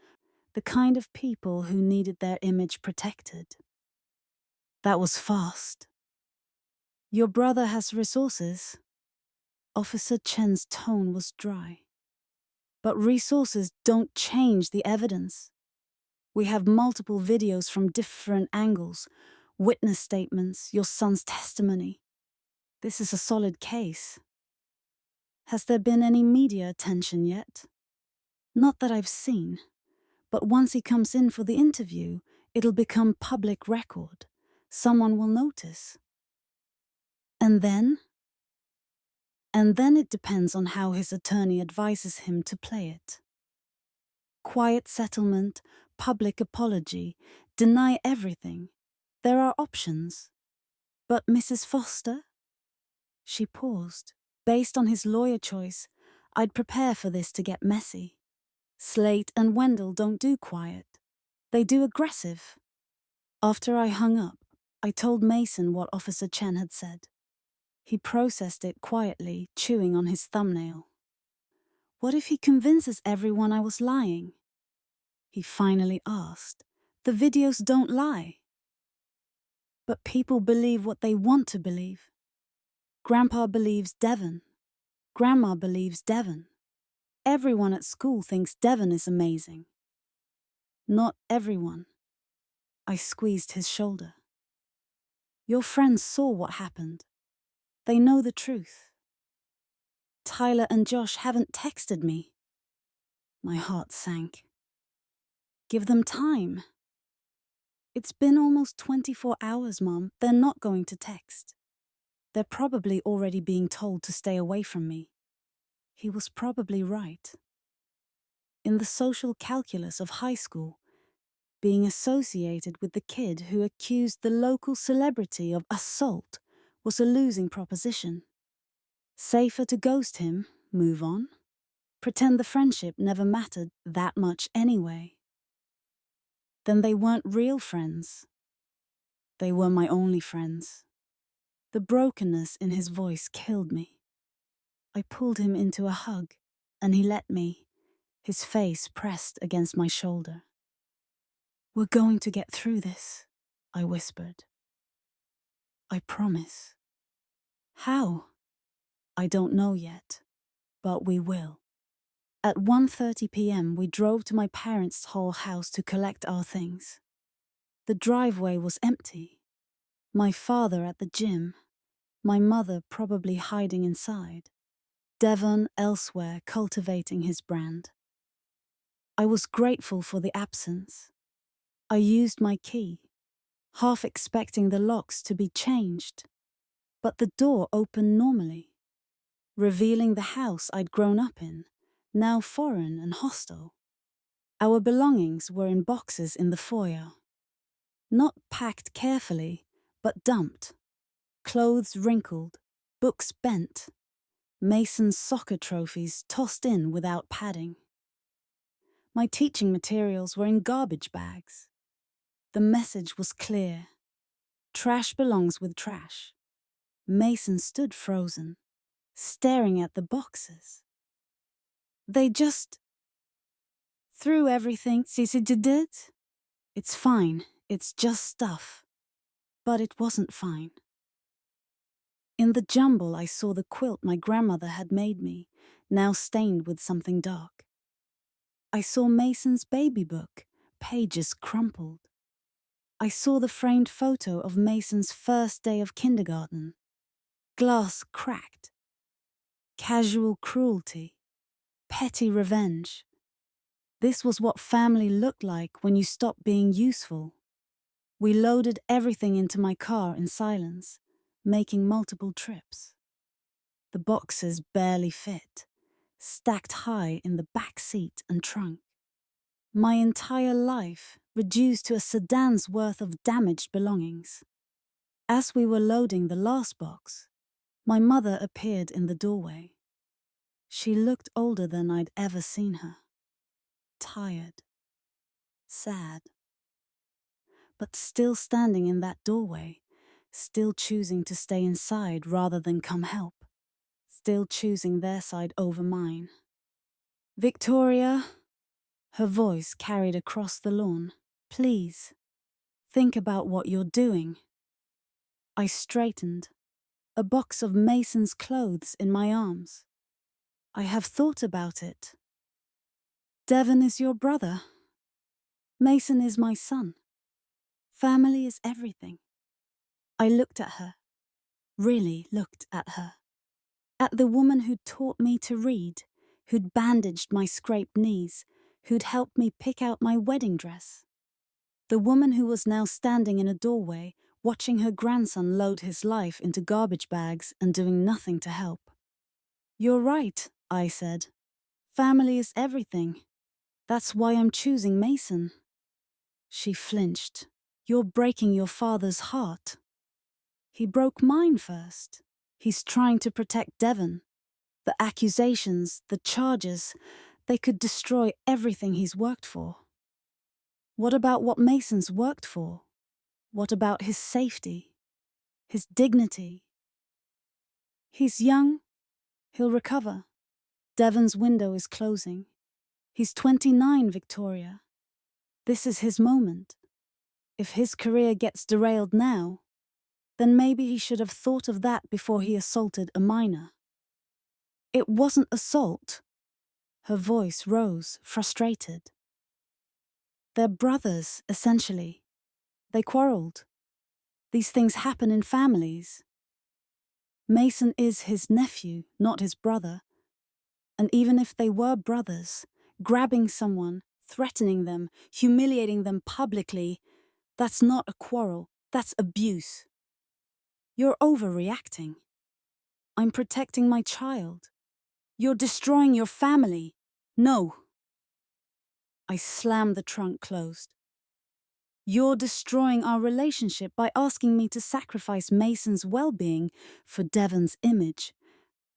[SPEAKER 1] the kind of people who needed their image protected. That was fast. Your brother has resources. Officer Chen's tone was dry. But resources don't change the evidence. We have multiple videos from different angles, witness statements, your son's testimony. This is a solid case. Has there been any media attention yet? Not that I've seen, but once he comes in for the interview, it'll become public record. Someone will notice. And then? And then it depends on how his attorney advises him to play it. Quiet settlement, public apology, deny everything. There are options. But Mrs. Foster? She paused. Based on his lawyer choice, I'd prepare for this to get messy. Slate and Wendell don't do quiet. They do aggressive. After I hung up, I told Mason what Officer Chen had said. He processed it quietly, chewing on his thumbnail. What if he convinces everyone I was lying? He finally asked. The videos don't lie. But people believe what they want to believe. Grandpa believes Devon. Grandma believes Devon. Everyone at school thinks Devon is amazing. Not everyone. I squeezed his shoulder. Your friends saw what happened. They know the truth. Tyler and Josh haven't texted me. My heart sank. Give them time. It's been almost 24 hours, Mom. They're not going to text. They're probably already being told to stay away from me. He was probably right. In the social calculus of high school, being associated with the kid who accused the local celebrity of assault was a losing proposition. Safer to ghost him, move on, pretend the friendship never mattered that much anyway. Then they weren't real friends. They were my only friends. The brokenness in his voice killed me. I pulled him into a hug, and he let me, his face pressed against my shoulder. We're going to get through this, I whispered. I promise. How? I don't know yet, but we will. At 1:30 p.m., we drove to my parents' whole house to collect our things. The driveway was empty. My father at the gym, my mother probably hiding inside, Devon elsewhere cultivating his brand. I was grateful for the absence. I used my key, half expecting the locks to be changed, but the door opened normally, revealing the house I'd grown up in, now foreign and hostile. Our belongings were in boxes in the foyer, not packed carefully, but dumped. Clothes wrinkled, books bent, Mason's soccer trophies tossed in without padding. My teaching materials were in garbage bags. The message was clear. Trash belongs with trash. Mason stood frozen, staring at the boxes. They just threw everything Cici did. It's fine, it's just stuff. But it wasn't fine. In the jumble, I saw the quilt my grandmother had made me, now stained with something dark. I saw Mason's baby book, pages crumpled. I saw the framed photo of Mason's first day of kindergarten. Glass cracked. Casual cruelty. Petty revenge. This was what family looked like when you stopped being useful. We loaded everything into my car in silence, making multiple trips. The boxes barely fit, stacked high in the back seat and trunk. My entire life reduced to a sedan's worth of damaged belongings. As we were loading the last box, my mother appeared in the doorway. She looked older than I'd ever seen her. Tired. Sad. But still standing in that doorway, still choosing to stay inside rather than come help. Still choosing their side over mine. Victoria, her voice carried across the lawn. Please, think about what you're doing. I straightened, a box of Mason's clothes in my arms. I have thought about it. Devon is your brother. Mason is my son. Family is everything. I looked at her, really looked at her. At the woman who'd taught me to read, who'd bandaged my scraped knees, who'd helped me pick out my wedding dress. The woman who was now standing in a doorway, watching her grandson load his life into garbage bags and doing nothing to help. You're right, I said. Family is everything. That's why I'm choosing Mason. She flinched. You're breaking your father's heart. He broke mine first. He's trying to protect Devon. The accusations, the charges, they could destroy everything he's worked for. What about what Mason's worked for? What about his safety? His dignity? He's young. He'll recover. Devon's window is closing. He's 29, Victoria. This is his moment. If his career gets derailed now, then maybe he should have thought of that before he assaulted a minor. It wasn't assault. Her voice rose, frustrated. They're brothers, essentially. They quarreled. These things happen in families. Mason is his nephew, not his brother. And even if they were brothers, grabbing someone, threatening them, humiliating them publicly, that's not a quarrel, that's abuse. You're overreacting. I'm protecting my child. You're destroying your family. No. I slammed the trunk closed. You're destroying our relationship by asking me to sacrifice Mason's well-being for Devon's image.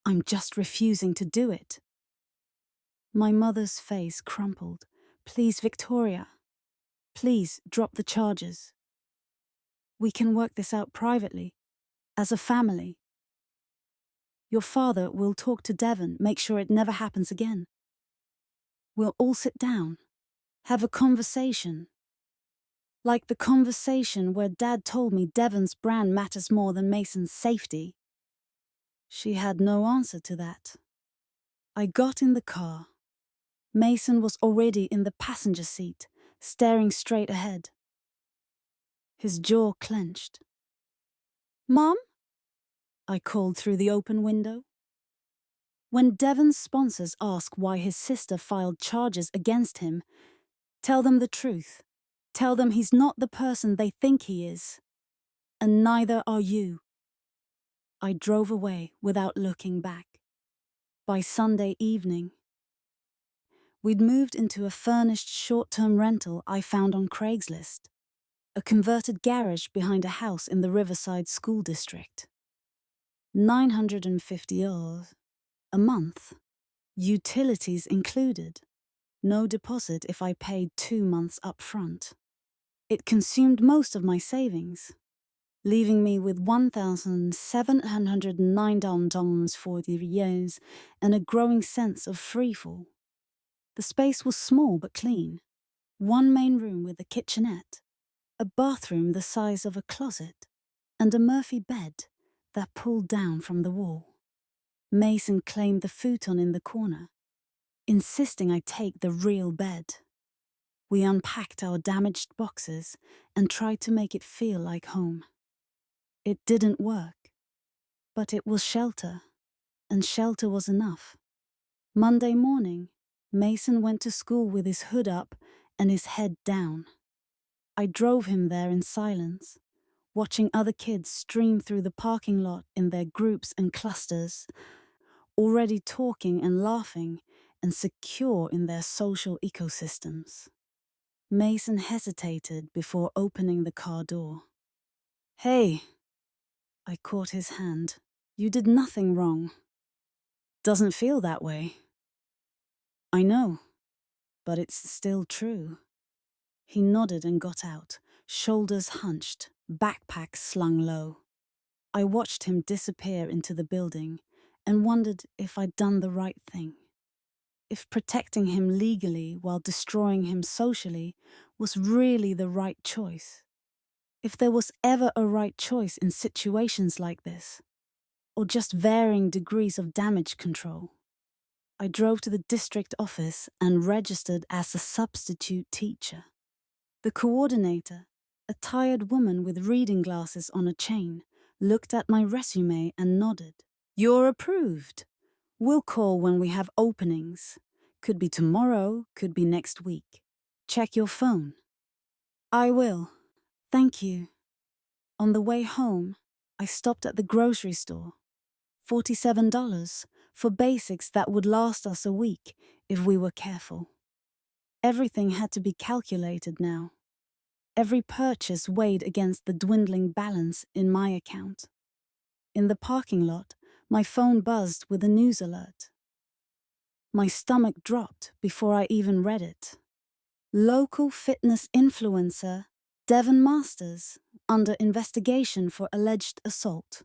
[SPEAKER 1] I'm just refusing to do it. My mother's face crumpled. Please, Victoria. Please drop the charges. We can work this out privately, as a family. Your father will talk to Devon, make sure it never happens again. We'll all sit down, have a conversation. Like the conversation where Dad told me Devon's brand matters more than Mason's safety. She had no answer to that. I got in the car. Mason was already in the passenger seat, staring straight ahead. His jaw clenched. "Mom?" I called through the open window. When Devon's sponsors ask why his sister filed charges against him, tell them the truth. Tell them he's not the person they think he is. And neither are you. I drove away without looking back. By Sunday evening, we'd moved into a furnished short-term rental I found on Craigslist, a converted garage behind a house in the Riverside School District. $950 a month, utilities included, no deposit if I paid 2 months up front. It consumed most of my savings, leaving me with $1,709 for the years and a growing sense of freefall. The space was small but clean. One main room with a kitchenette, a bathroom the size of a closet, and a Murphy bed that pulled down from the wall. Mason claimed the futon in the corner, insisting I take the real bed. We unpacked our damaged boxes and tried to make it feel like home. It didn't work, but it was shelter, and shelter was enough. Monday morning, Mason went to school with his hood up and his head down. I drove him there in silence, watching other kids stream through the parking lot in their groups and clusters, already talking and laughing and secure in their social ecosystems. Mason hesitated before opening the car door. "Hey," I caught his hand. "You did nothing wrong." "Doesn't feel that way." "I know, but it's still true." He nodded and got out, shoulders hunched, backpack slung low. I watched him disappear into the building and wondered if I'd done the right thing. If protecting him legally while destroying him socially was really the right choice. If there was ever a right choice in situations like this, or just varying degrees of damage control. I drove to the district office and registered as a substitute teacher. The coordinator, a tired woman with reading glasses on a chain, looked at my resume and nodded. "You're approved. We'll call when we have openings. Could be tomorrow, could be next week. Check your phone." "I will. Thank you." On the way home, I stopped at the grocery store. $47 for basics that would last us a week if we were careful. Everything had to be calculated now. Every purchase weighed against the dwindling balance in my account. In the parking lot, my phone buzzed with a news alert. My stomach dropped before I even read it. Local fitness influencer Devon Masters under investigation for alleged assault.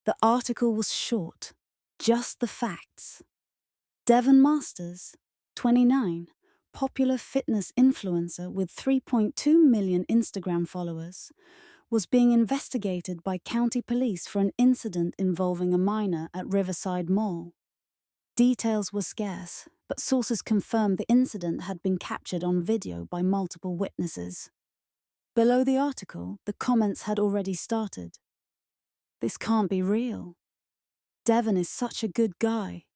[SPEAKER 1] The article was short, just the facts. Devon Masters, 29, popular fitness influencer with 3.2 million Instagram followers, was being investigated by county police for an incident involving a minor at Riverside Mall. Details were scarce, but sources confirmed the incident had been captured on video by multiple witnesses. Below the article, the comments had already started. "This can't be real. Devon is such a good guy.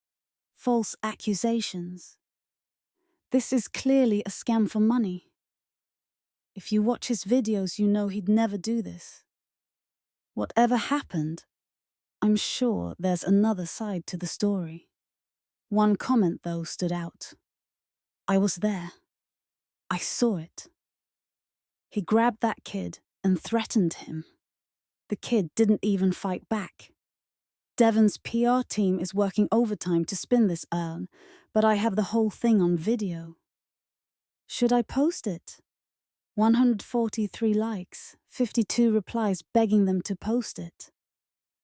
[SPEAKER 1] False accusations. This is clearly a scam for money. If you watch his videos, you know he'd never do this. Whatever happened, I'm sure there's another side to the story." One comment, though, stood out. I was there. I saw it. He grabbed that kid and threatened him. The kid didn't even fight back. Devon's PR team is working overtime to spin this urn, but I have the whole thing on video. Should I post it? 143 likes, 52 replies begging them to post it.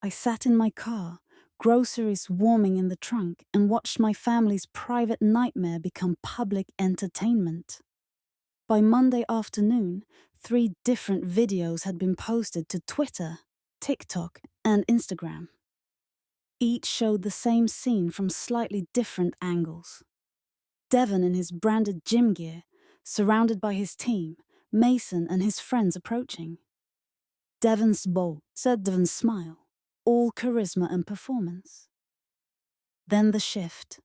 [SPEAKER 1] I sat in my car, groceries warming in the trunk, and watched my family's private nightmare become public entertainment. By Monday afternoon, 3 different videos had been posted to Twitter, TikTok, and Instagram. Each showed the same scene from slightly different angles. Devon in his branded gym gear, surrounded by his team, Mason and his friends approaching. Devon's smile, all charisma and performance. Then the shift,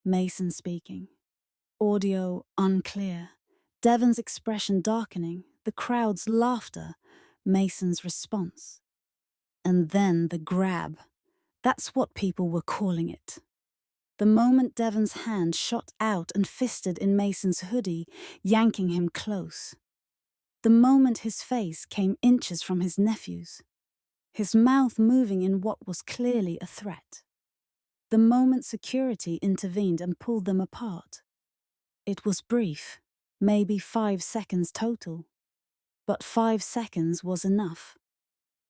[SPEAKER 1] Mason speaking. Audio unclear, Devon's expression darkening, the crowd's laughter, Mason's response. And then the grab. That's what people were calling it. The moment Devon's hand shot out and fisted in Mason's hoodie, yanking him close. The moment his face came inches from his nephew's, his mouth moving in what was clearly a threat. The moment security intervened and pulled them apart. It was brief, maybe 5 seconds total. But 5 seconds was enough.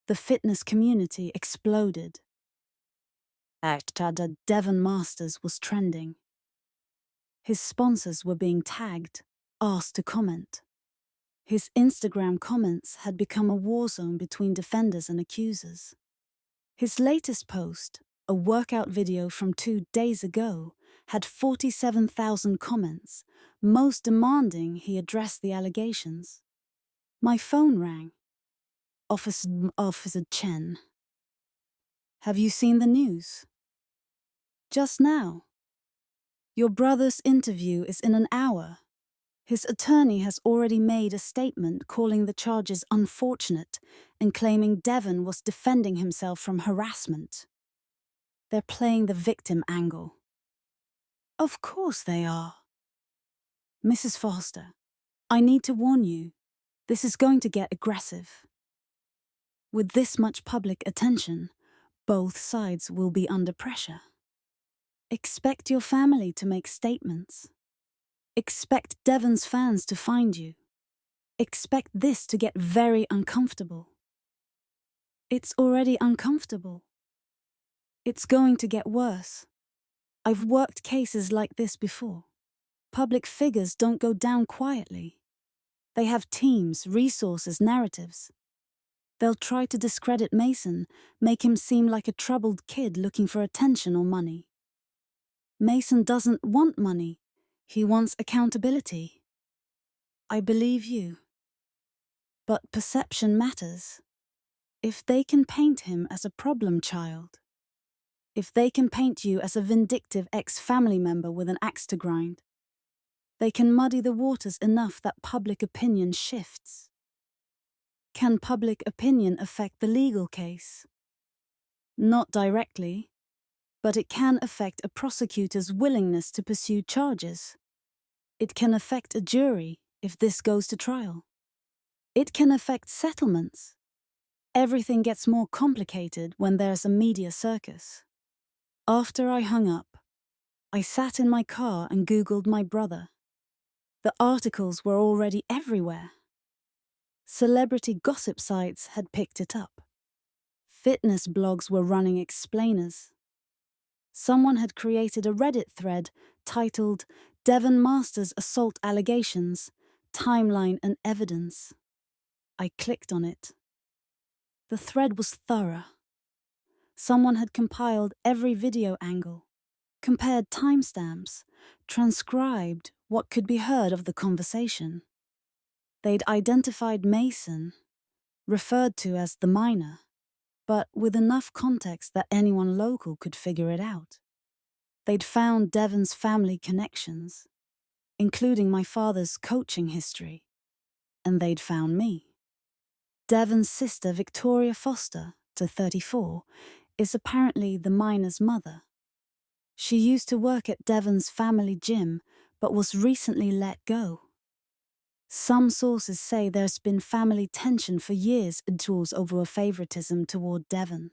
[SPEAKER 1] The fitness community exploded. #Devon Masters was trending. His sponsors were being tagged, asked to comment. His Instagram comments had become a war zone between defenders and accusers. His latest post, a workout video from 2 days ago, had 47,000 comments, most demanding he address the allegations. My phone rang. Officer Chen. Have you seen the news? Just now. Your brother's interview is in an hour. His attorney has already made a statement calling the charges unfortunate and claiming Devon was defending himself from harassment. They're playing the victim angle. Of course they are. Mrs. Foster, I need to warn you, this is going to get aggressive. With this much public attention, both sides will be under pressure. Expect your family to make statements. Expect Devon's fans to find you. Expect this to get very uncomfortable. It's already uncomfortable. It's going to get worse. I've worked cases like this before. Public figures don't go down quietly. They have teams, resources, narratives. They'll try to discredit Mason, make him seem like a troubled kid looking for attention or money. Mason doesn't want money. He wants accountability. I believe you. But perception matters. If they can paint him as a problem child, if they can paint you as a vindictive ex-family member with an axe to grind, they can muddy the waters enough that public opinion shifts. Can public opinion affect the legal case? Not directly, but it can affect a prosecutor's willingness to pursue charges. It can affect a jury if this goes to trial. It can affect settlements. Everything gets more complicated when there's a media circus. After I hung up, I sat in my car and Googled my brother. The articles were already everywhere. Celebrity gossip sites had picked it up. Fitness blogs were running explainers. Someone had created a Reddit thread titled Devon Masters Assault Allegations, Timeline and Evidence. I clicked on it. The thread was thorough. Someone had compiled every video angle, compared timestamps, transcribed what could be heard of the conversation. They'd identified Mason, referred to as the minor, but with enough context that anyone local could figure it out. They'd found Devon's family connections, including my father's coaching history, and they'd found me. Devon's sister, Victoria Foster, to 34, is apparently the minor's mother. She used to work at Devon's family gym, but was recently let go. Some sources say there's been family tension for years over a favoritism toward Devon.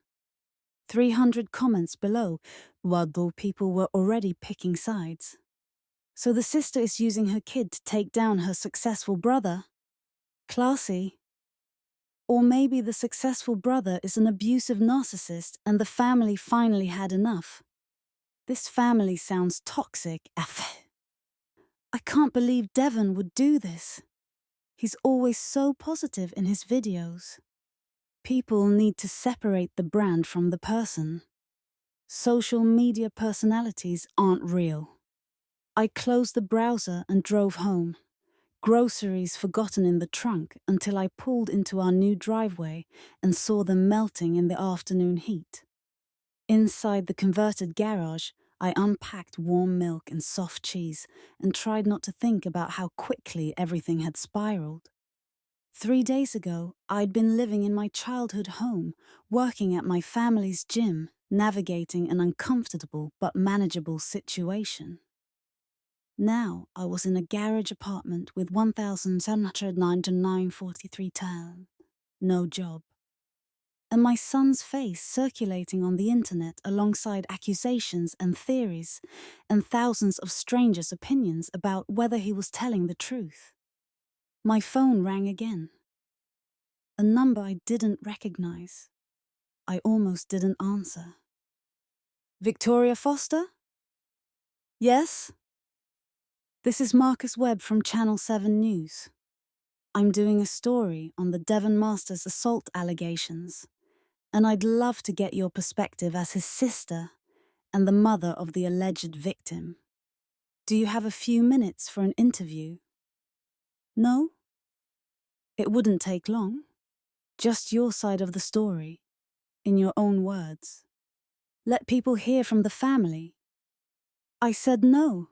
[SPEAKER 1] 300 comments below, although people were already picking sides. So the sister is using her kid to take down her successful brother? Classy. Or maybe the successful brother is an abusive narcissist and the family finally had enough. This family sounds toxic. I can't believe Devon would do this. He's always so positive in his videos. People need to separate the brand from the person. Social media personalities aren't real. I closed the browser and drove home. Groceries forgotten in the trunk until I pulled into our new driveway and saw them melting in the afternoon heat. Inside the converted garage, I unpacked warm milk and soft cheese and tried not to think about how quickly everything had spiraled. 3 days ago, I'd been living in my childhood home, working at my family's gym, navigating an uncomfortable but manageable situation. Now I was in a garage apartment with 1,799.43 pounds, no job. And my son's face circulating on the internet alongside accusations and theories, and thousands of strangers' opinions about whether he was telling the truth. My phone rang again. A number I didn't recognize. I almost didn't answer. Victoria Foster? Yes? This is Marcus Webb from Channel 7 News. I'm doing a story on the Devon Masters assault allegations, and I'd love to get your perspective as his sister and the mother of the alleged victim. Do you have a few minutes for an interview? No? It wouldn't take long. Just your side of the story, in your own words. Let people hear from the family. I said no.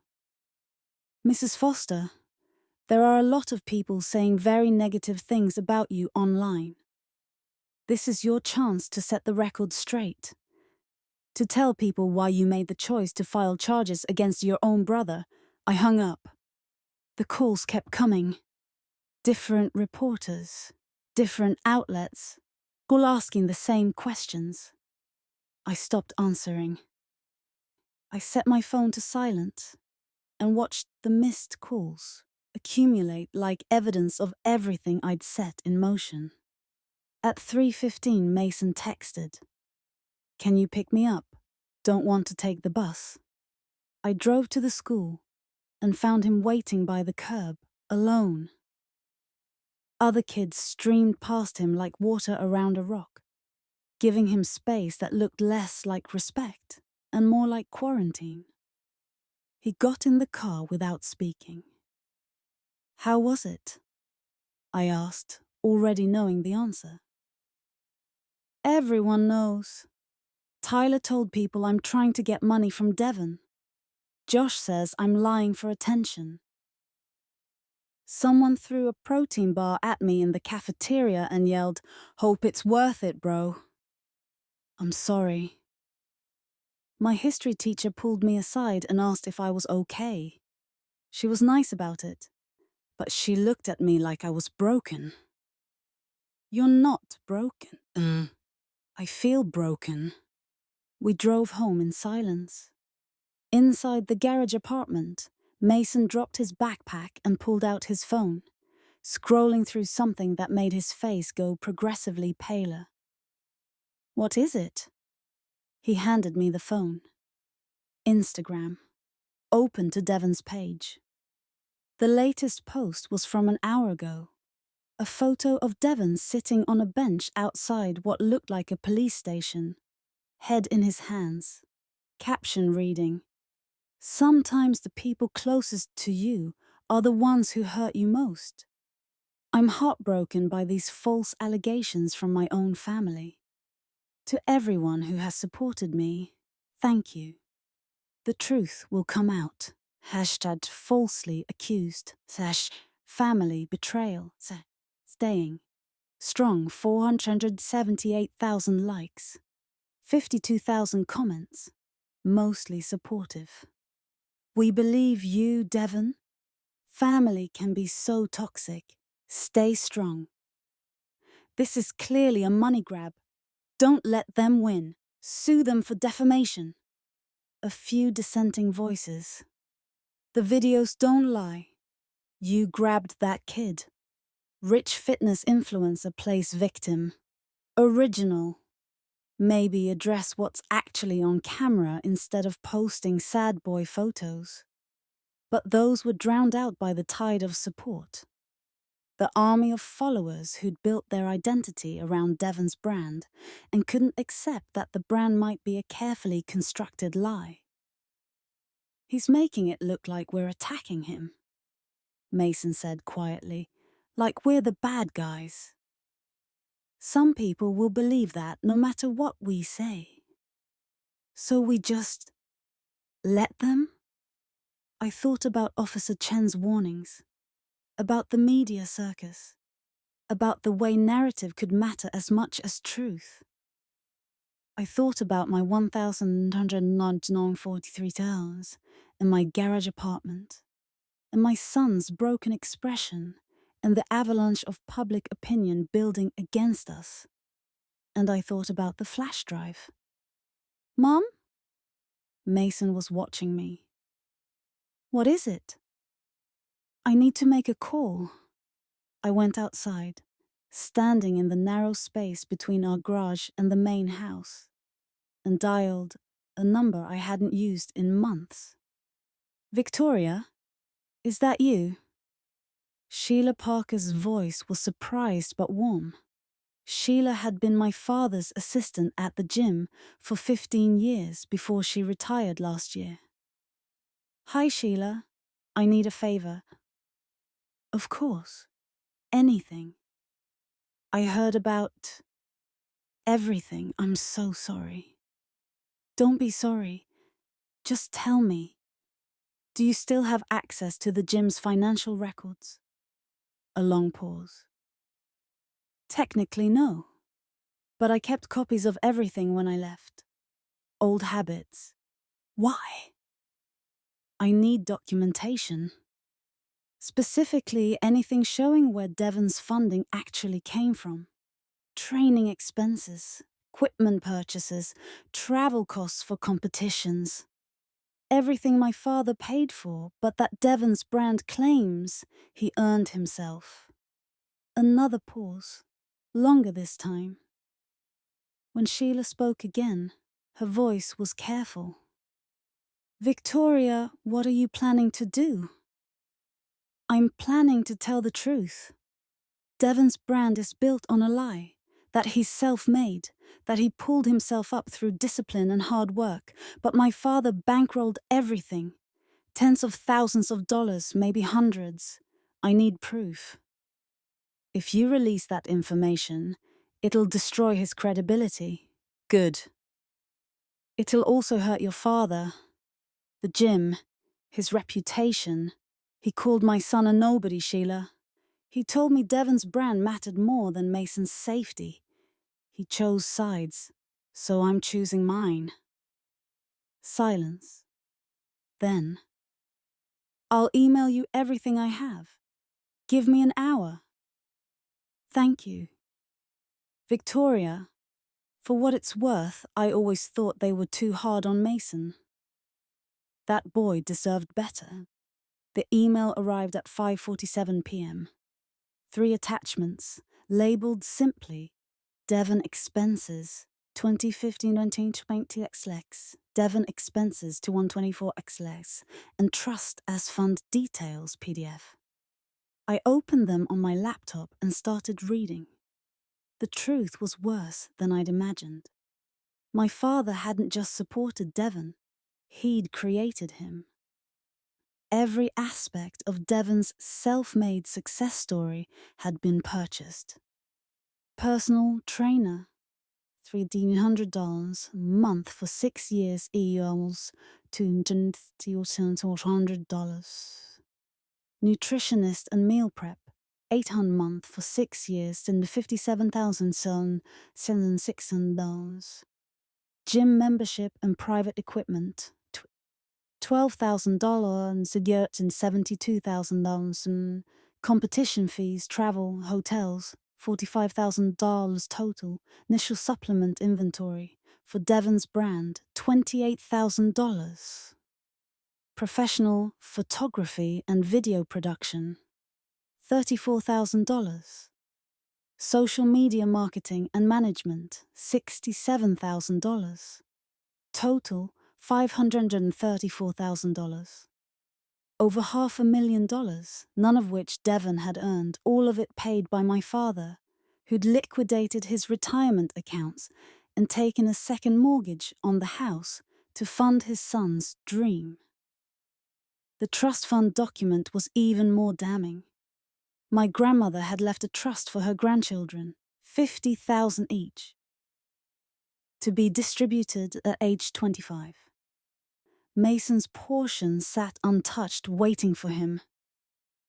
[SPEAKER 1] Mrs. Foster, there are a lot of people saying very negative things about you online. This is your chance to set the record straight. To tell people why you made the choice to file charges against your own brother. I hung up. The calls kept coming. Different reporters, different outlets, all asking the same questions. I stopped answering. I set my phone to silent and watched the missed calls accumulate like evidence of everything I'd set in motion. At 3:15, Mason texted, "Can you pick me up? Don't want to take the bus." I drove to the school and found him waiting by the curb, alone. Other kids streamed past him like water around a rock, giving him space that looked less like respect and more like quarantine. He got in the car without speaking. "How was it?" I asked, already knowing the answer. "Everyone knows. Tyler told people I'm trying to get money from Devon. Josh says I'm lying for attention. Someone threw a protein bar at me in the cafeteria and yelled, 'Hope it's worth it, bro.' I'm sorry." My history teacher pulled me aside and asked if I was okay. She was nice about it, but she looked at me like I was broken. "You're not broken." "I feel broken." We drove home in silence. Inside the garage apartment, Mason dropped his backpack and pulled out his phone, scrolling through something that made his face go progressively paler. "What is it?" He handed me the phone. Instagram. Open to Devon's page. The latest post was from an hour ago. A photo of Devon sitting on a bench outside what looked like a police station, head in his hands. Caption reading, "Sometimes the people closest to you are the ones who hurt you most. I'm heartbroken by these false allegations from my own family. To everyone who has supported me, thank you. The truth will come out. Hashtag falsely accused. Family betrayal. Staying. Strong 478,000 likes. 52,000 comments. Mostly supportive. We believe you, Devon. Family can be so toxic. Stay strong. This is clearly a money grab. Don't let them win. Sue them for defamation." A few dissenting voices. "The videos don't lie. You grabbed that kid. Rich fitness influencer plays victim. Original. Maybe address what's actually on camera instead of posting sad boy photos." But those were drowned out by the tide of support. The army of followers who'd built their identity around Devon's brand and couldn't accept that the brand might be a carefully constructed lie. "He's making it look like we're attacking him," Mason said quietly, "like we're the bad guys. Some people will believe that no matter what we say. So we just let them?" I thought about Officer Chen's warnings, about the media circus, about the way narrative could matter as much as truth. I thought about my $1,199.43 in my garage apartment, and my son's broken expression, and the avalanche of public opinion building against us. And I thought about the flash drive. "Mom?" Mason was watching me. "What is it?" "I need to make a call." I went outside, standing in the narrow space between our garage and the main house, and dialed a number I hadn't used in months. "Victoria, is that you?" Sheila Parker's voice was surprised but warm. Sheila had been my father's assistant at the gym for 15 years before she retired last year. "Hi, Sheila. I need a favor." "Of course. Anything." "I heard about everything. I'm so sorry." "Don't be sorry. Just tell me. Do you still have access to the gym's financial records?" A long pause. "Technically, no. But I kept copies of everything when I left. Old habits." "Why?" "I need documentation. Specifically, anything showing where Devon's funding actually came from. Training expenses, equipment purchases, travel costs for competitions. Everything my father paid for, but that Devon's brand claims he earned himself." Another pause, longer this time. When Sheila spoke again, her voice was careful. "Victoria, what are you planning to do?" "I'm planning to tell the truth. Devon's brand is built on a lie, that he's self-made, that he pulled himself up through discipline and hard work, but my father bankrolled everything. Tens of thousands of dollars, maybe hundreds. I need proof. If you release that information, it'll destroy his credibility." "Good." "It'll also hurt your father, the gym, his reputation. He called my son a nobody, Sheila. He told me Devon's brand mattered more than Mason's safety. He chose sides, so I'm choosing mine." Silence. Then, "I'll email you everything I have. Give me an hour." "Thank you." "Victoria, for what it's worth, I always thought they were too hard on Mason. That boy deserved better." The email arrived at 5:47 p.m. 3 attachments, labeled simply Devon Expenses, 2015-2020 Devon Expenses to 124 and Trust as Fund Details PDF. I opened them on my laptop and started reading. The truth was worse than I'd imagined. My father hadn't just supported Devon, he'd created him. Every aspect of Devon's self-made success story had been purchased. Personal trainer, $300 a month for 6 years equals $200. Nutritionist and meal prep, $800 a month for 6 years $57,600. Gym membership and private equipment, $12,000 a year and $72,000. Competition fees, travel, hotels, $45,000 total. Initial supplement inventory for Devon's brand, $28,000. Professional photography and video production, $34,000. Social media marketing and management, $67,000. Total, $534,000. Over $500,000, none of which Devon had earned, all of it paid by my father, who'd liquidated his retirement accounts and taken a second mortgage on the house to fund his son's dream. The trust fund document was even more damning. My grandmother had left a trust for her grandchildren, $50,000 each, to be distributed at age 25. Mason's portion sat untouched, waiting for him.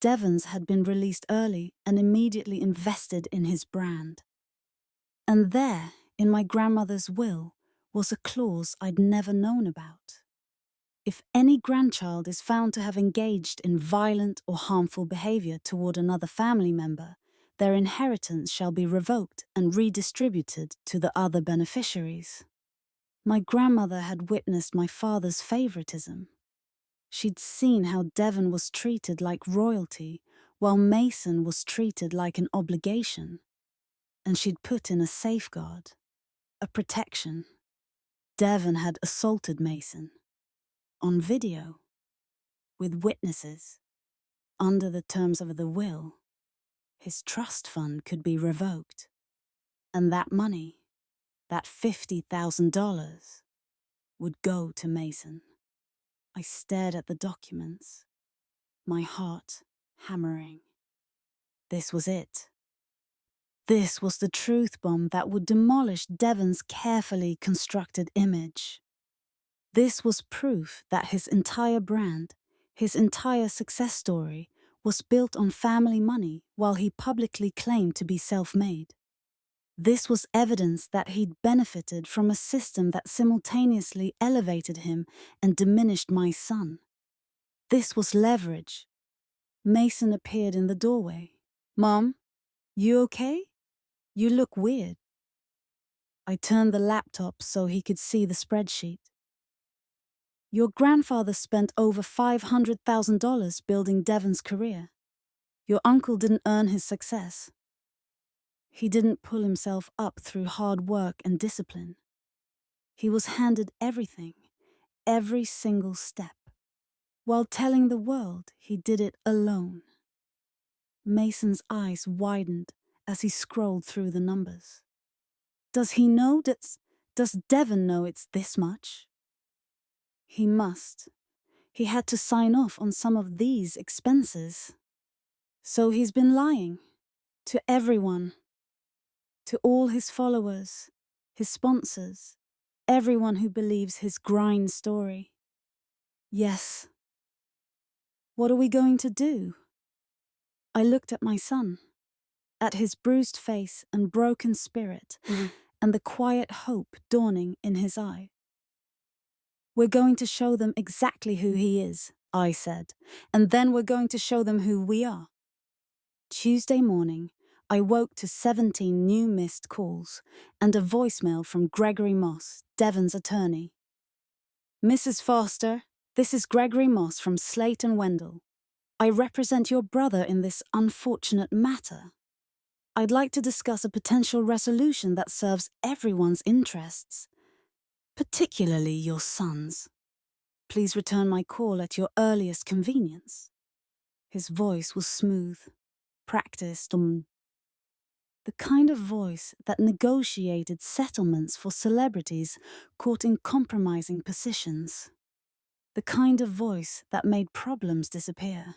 [SPEAKER 1] Devon's had been released early and immediately invested in his brand. And there, in my grandmother's will, was a clause I'd never known about. If any grandchild is found to have engaged in violent or harmful behavior toward another family member, their inheritance shall be revoked and redistributed to the other beneficiaries. My grandmother had witnessed my father's favoritism. She'd seen how Devon was treated like royalty, while Mason was treated like an obligation. And she'd put in a safeguard, a protection. Devon had assaulted Mason. On video, with witnesses, under the terms of the will, his trust fund could be revoked. And that money, that $50,000, would go to Mason. I stared at the documents, my heart hammering. This was it. This was the truth bomb that would demolish Devon's carefully constructed image. This was proof that his entire brand, his entire success story, was built on family money while he publicly claimed to be self-made. This was evidence that he'd benefited from a system that simultaneously elevated him and diminished my son. This was leverage. Mason appeared in the doorway. "Mom, you okay? You look weird." I turned the laptop so he could see the spreadsheet. "Your grandfather spent over $500,000 building Devon's career. Your uncle didn't earn his success. He didn't pull himself up through hard work and discipline. He was handed everything, every single step, while telling the world he did it alone." Mason's eyes widened as he scrolled through the numbers. Does Devon know it's this much? He must. He had to sign off on some of these expenses. So he's been lying. To everyone. To all his followers, his sponsors, everyone who believes his grind story. Yes. What are we going to do? I looked at my son, at his bruised face and broken spirit, and the quiet hope dawning in his eye. "We're going to show them exactly who he is," I said, "and then we're going to show them who we are." Tuesday morning, I woke to 17 new missed calls and a voicemail from Gregory Moss, Devon's attorney. "Mrs. Foster, this is Gregory Moss from Slate and Wendell. I represent your brother in this unfortunate matter. I'd like to discuss a potential resolution that serves everyone's interests, particularly your son's. Please return my call at your earliest convenience." His voice was smooth, practiced, the kind of voice that negotiated settlements for celebrities caught in compromising positions. The kind of voice that made problems disappear.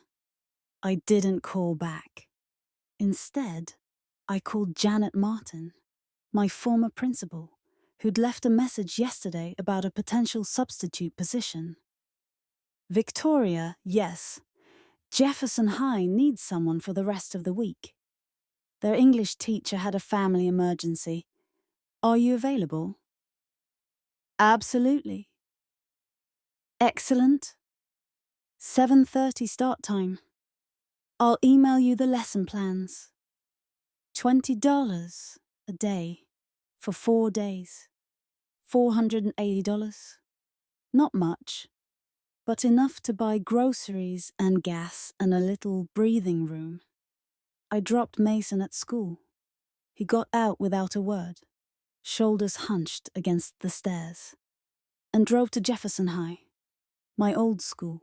[SPEAKER 1] I didn't call back. Instead, I called Janet Martin, my former principal, who'd left a message yesterday about a potential substitute position. "Victoria, yes. Jefferson High needs someone for the rest of the week. Their English teacher had a family emergency. Are you available?" "Absolutely." "Excellent. 7:30 start time. I'll email you the lesson plans. $20 a day for 4 days. $480. Not much, but enough to buy groceries and gas and a little breathing room." I dropped Mason at school. He got out without a word, shoulders hunched against the stairs, and drove to Jefferson High, my old school.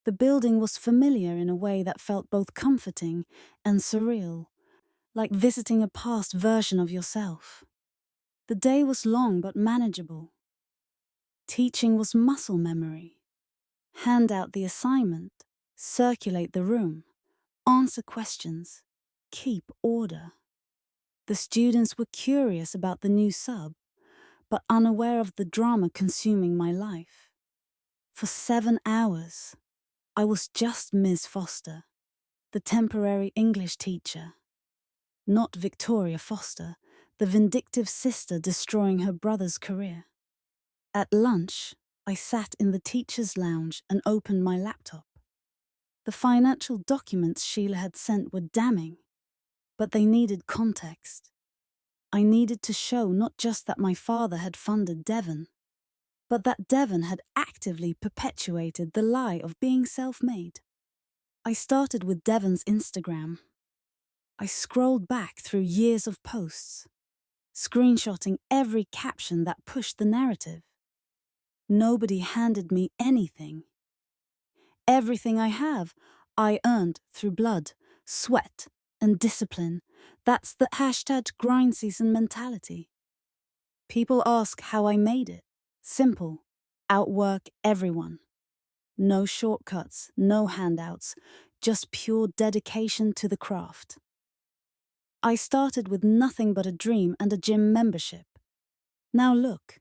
[SPEAKER 1] The building was familiar in a way that felt both comforting and surreal, like visiting a past version of yourself. The day was long but manageable. Teaching was muscle memory. Hand out the assignment, circulate the room, answer questions, keep order. The students were curious about the new sub, but unaware of the drama consuming my life. For 7 hours, I was just Ms. Foster, the temporary English teacher. Not Victoria Foster, the vindictive sister destroying her brother's career. At lunch, I sat in the teacher's lounge and opened my laptop. The financial documents Sheila had sent were damning, but they needed context. I needed to show not just that my father had funded Devon, but that Devon had actively perpetuated the lie of being self-made. I started with Devon's Instagram. I scrolled back through years of posts, screenshotting every caption that pushed the narrative. Nobody handed me anything. Everything I have, I earned through blood, sweat, and discipline. That's the #grind season mentality. People ask how I made it. Simple. Outwork everyone. No shortcuts, no handouts, just pure dedication to the craft. I started with nothing but a dream and a gym membership. Now look,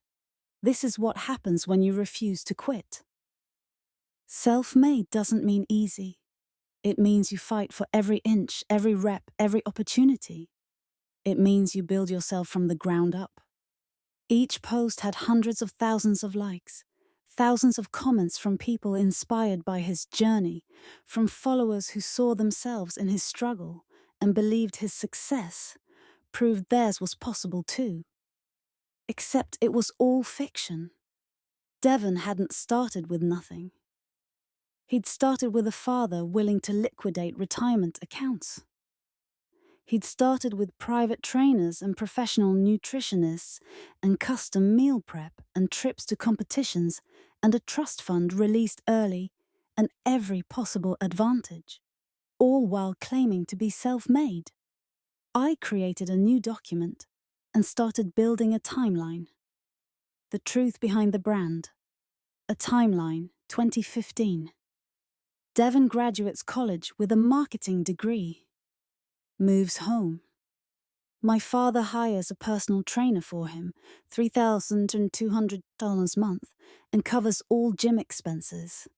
[SPEAKER 1] this is what happens when you refuse to quit. Self-made doesn't mean easy. It means you fight for every inch, every rep, every opportunity. It means you build yourself from the ground up. Each post had hundreds of thousands of likes, thousands of comments from people inspired by his journey, from followers who saw themselves in his struggle and believed his success proved theirs was possible too. Except it was all fiction. Devon hadn't started with nothing. He'd started with a father willing to liquidate retirement accounts. He'd started with private trainers and professional nutritionists and custom meal prep and trips to competitions and a trust fund released early and every possible advantage, all while claiming to be self-made. I created a new document and started building a timeline. The truth behind the brand. A timeline, 2015. Devon graduates college with a marketing degree. Moves home. My father hires a personal trainer for him, $3,200 a month, and covers all gym expenses.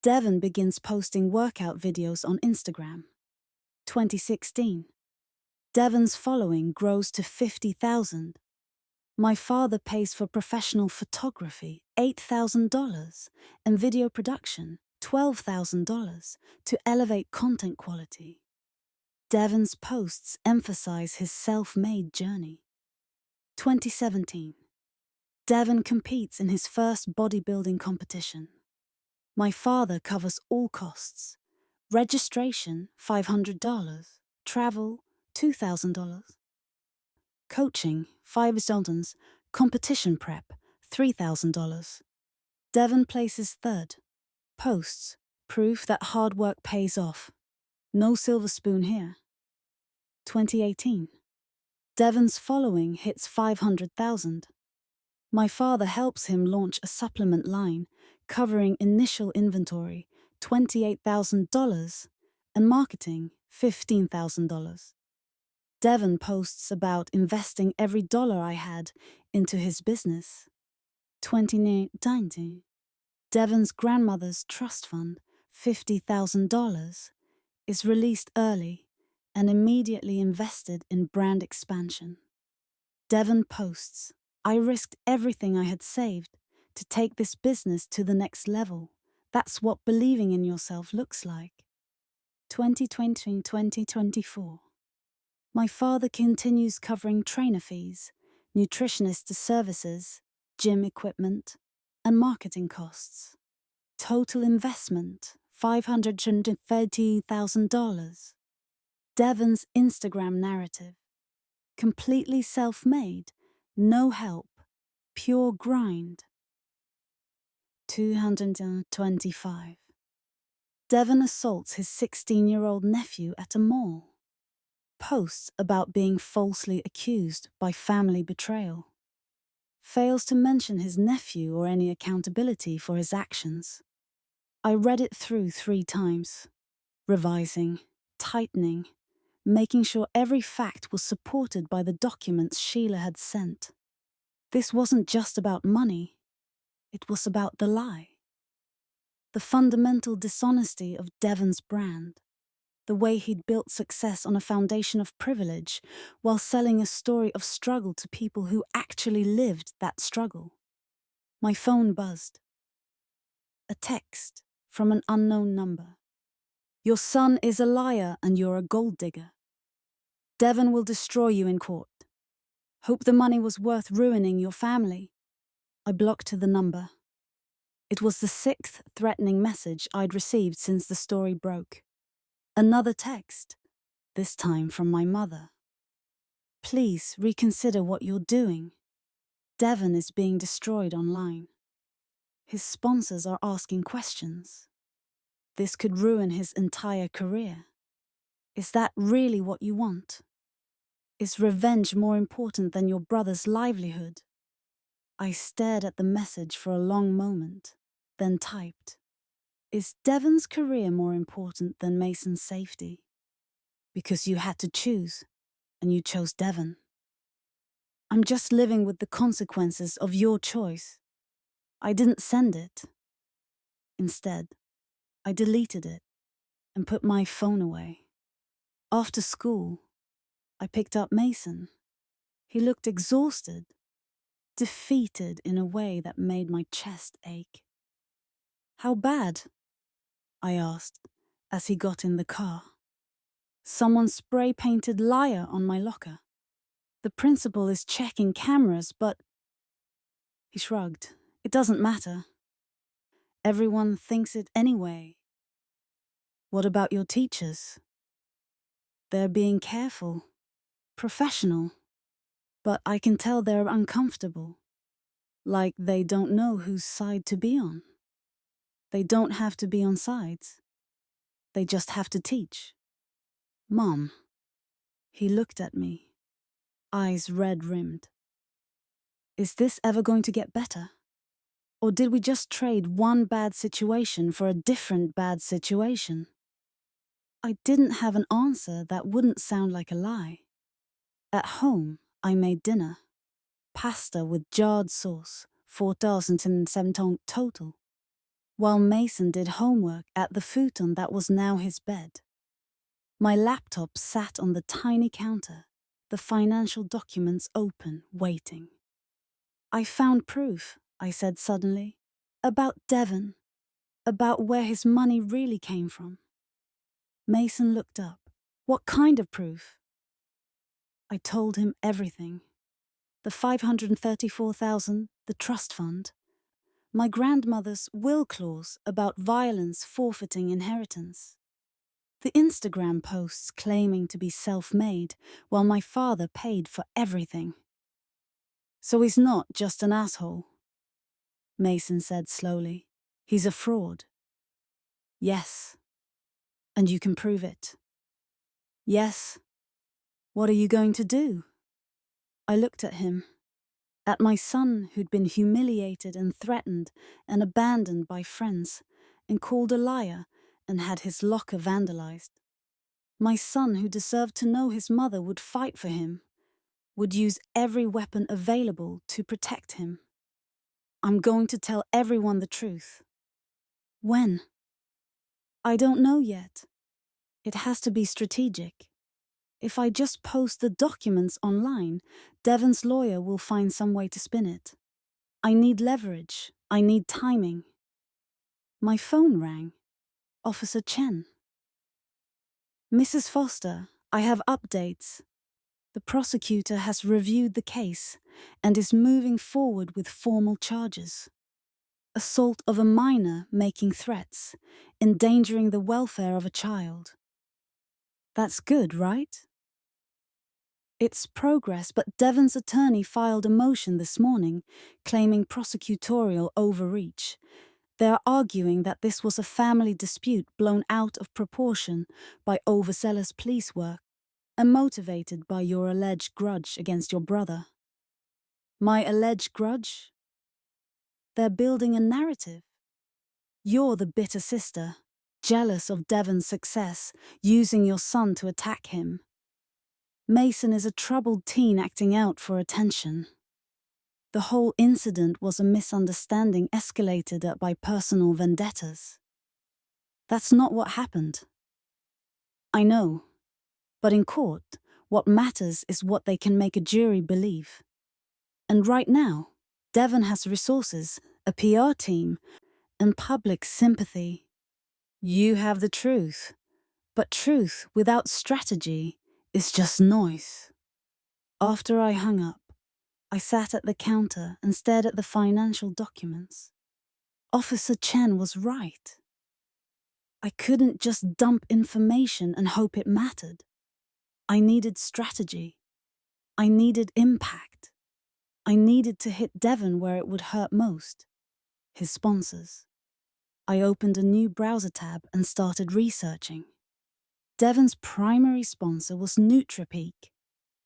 [SPEAKER 1] Devon begins posting workout videos on Instagram. 2016. Devon's following grows to 50,000. My father pays for professional photography, $8,000, and video production, $12,000, to elevate content quality. Devon's posts emphasize his self-made journey. 2017. Devon competes in his first bodybuilding competition. My father covers all costs. Registration, $500. Travel, $2,000. Coaching, $5,000. Competition prep, $3,000. Devon places third. Posts, proof that hard work pays off. No silver spoon here. 2018. Devon's following hits 500,000. My father helps him launch a supplement line covering initial inventory, $28,000, and marketing, $15,000. Devon posts about investing every dollar I had into his business. 2019. Devon's grandmother's trust fund, $50,000, is released early and immediately invested in brand expansion. Devon posts, I risked everything I had saved to take this business to the next level. That's what believing in yourself looks like. 2020 and 2024. My father continues covering trainer fees, nutritionist services, gym equipment, and marketing costs. Total investment, $530,000. Devon's Instagram narrative. Completely self-made, no help, pure grind. 225. Devon assaults his 16-year-old nephew at a mall. Posts about being falsely accused by family betrayal. Fails to mention his nephew or any accountability for his actions. I read it through 3 times, revising, tightening, making sure every fact was supported by the documents Sheila had sent. This wasn't just about money, it was about the lie. The fundamental dishonesty of Devon's brand. The way he'd built success on a foundation of privilege while selling a story of struggle to people who actually lived that struggle. My phone buzzed. A text from an unknown number. Your son is a liar and you're a gold digger. Devon will destroy you in court. Hope the money was worth ruining your family. I blocked the number. It was the 6th threatening message I'd received since the story broke. Another text, this time from my mother. Please reconsider what you're doing. Devon is being destroyed online. His sponsors are asking questions. This could ruin his entire career. Is that really what you want? Is revenge more important than your brother's livelihood? I stared at the message for a long moment, then typed, Is Devon's career more important than Mason's safety? Because you had to choose, and you chose Devon. I'm just living with the consequences of your choice. I didn't send it. Instead, I deleted it and put my phone away. After school, I picked up Mason. He looked exhausted, defeated in a way that made my chest ache. How bad? I asked as he got in the car. Someone spray-painted liar on my locker. The principal is checking cameras, but... He shrugged. It doesn't matter. Everyone thinks it anyway. What about your teachers? They're being careful, professional, but I can tell they're uncomfortable. Like they don't know whose side to be on. They don't have to be on sides. They just have to teach. Mom. He looked at me, eyes red-rimmed. Is this ever going to get better? Or did we just trade one bad situation for a different bad situation? I didn't have an answer that wouldn't sound like a lie. At home, I made dinner. Pasta with jarred sauce, 4,700 total. While Mason did homework at the futon that was now his bed. My laptop sat on the tiny counter, the financial documents open, waiting. I found proof, I said suddenly, about Devon, about where his money really came from. Mason looked up. What kind of proof? I told him everything. The 534,000, the trust fund. My grandmother's will clause about violence forfeiting inheritance. The Instagram posts claiming to be self-made while my father paid for everything. So he's not just an asshole, Mason said slowly. He's a fraud. Yes. And you can prove it. Yes. What are you going to do? I looked at him, at my son who'd been humiliated and threatened and abandoned by friends and called a liar and had his locker vandalized. My son who deserved to know his mother would fight for him, would use every weapon available to protect him. I'm going to tell everyone the truth. When? I don't know yet. It has to be strategic. If I just post the documents online, Devon's lawyer will find some way to spin it. I need leverage. I need timing. My phone rang. Officer Chen. Mrs. Foster, I have updates. The prosecutor has reviewed the case and is moving forward with formal charges. Assault of a minor making threats, endangering the welfare of a child. That's good, right? It's progress, but Devon's attorney filed a motion this morning claiming prosecutorial overreach, They are arguing that this was a family dispute blown out of proportion by overzealous police work and motivated by your alleged grudge against your brother. My alleged grudge? They're building a narrative. You're the bitter sister, jealous of Devon's success, using your son to attack him. Mason is a troubled teen acting out for attention. The whole incident was a misunderstanding escalated by personal vendettas. That's not what happened. I know, but in court, what matters is what they can make a jury believe. And right now, Devon has resources, a PR team, and public sympathy. You have the truth, but truth without strategy is just noise. After I hung up, I sat at the counter and stared at the financial documents. Officer Chen was right. I couldn't just dump information and hope it mattered. I needed strategy. I needed impact. I needed to hit Devon where it would hurt most, his sponsors. I opened a new browser tab and started researching. Devon's primary sponsor was NutriPeak,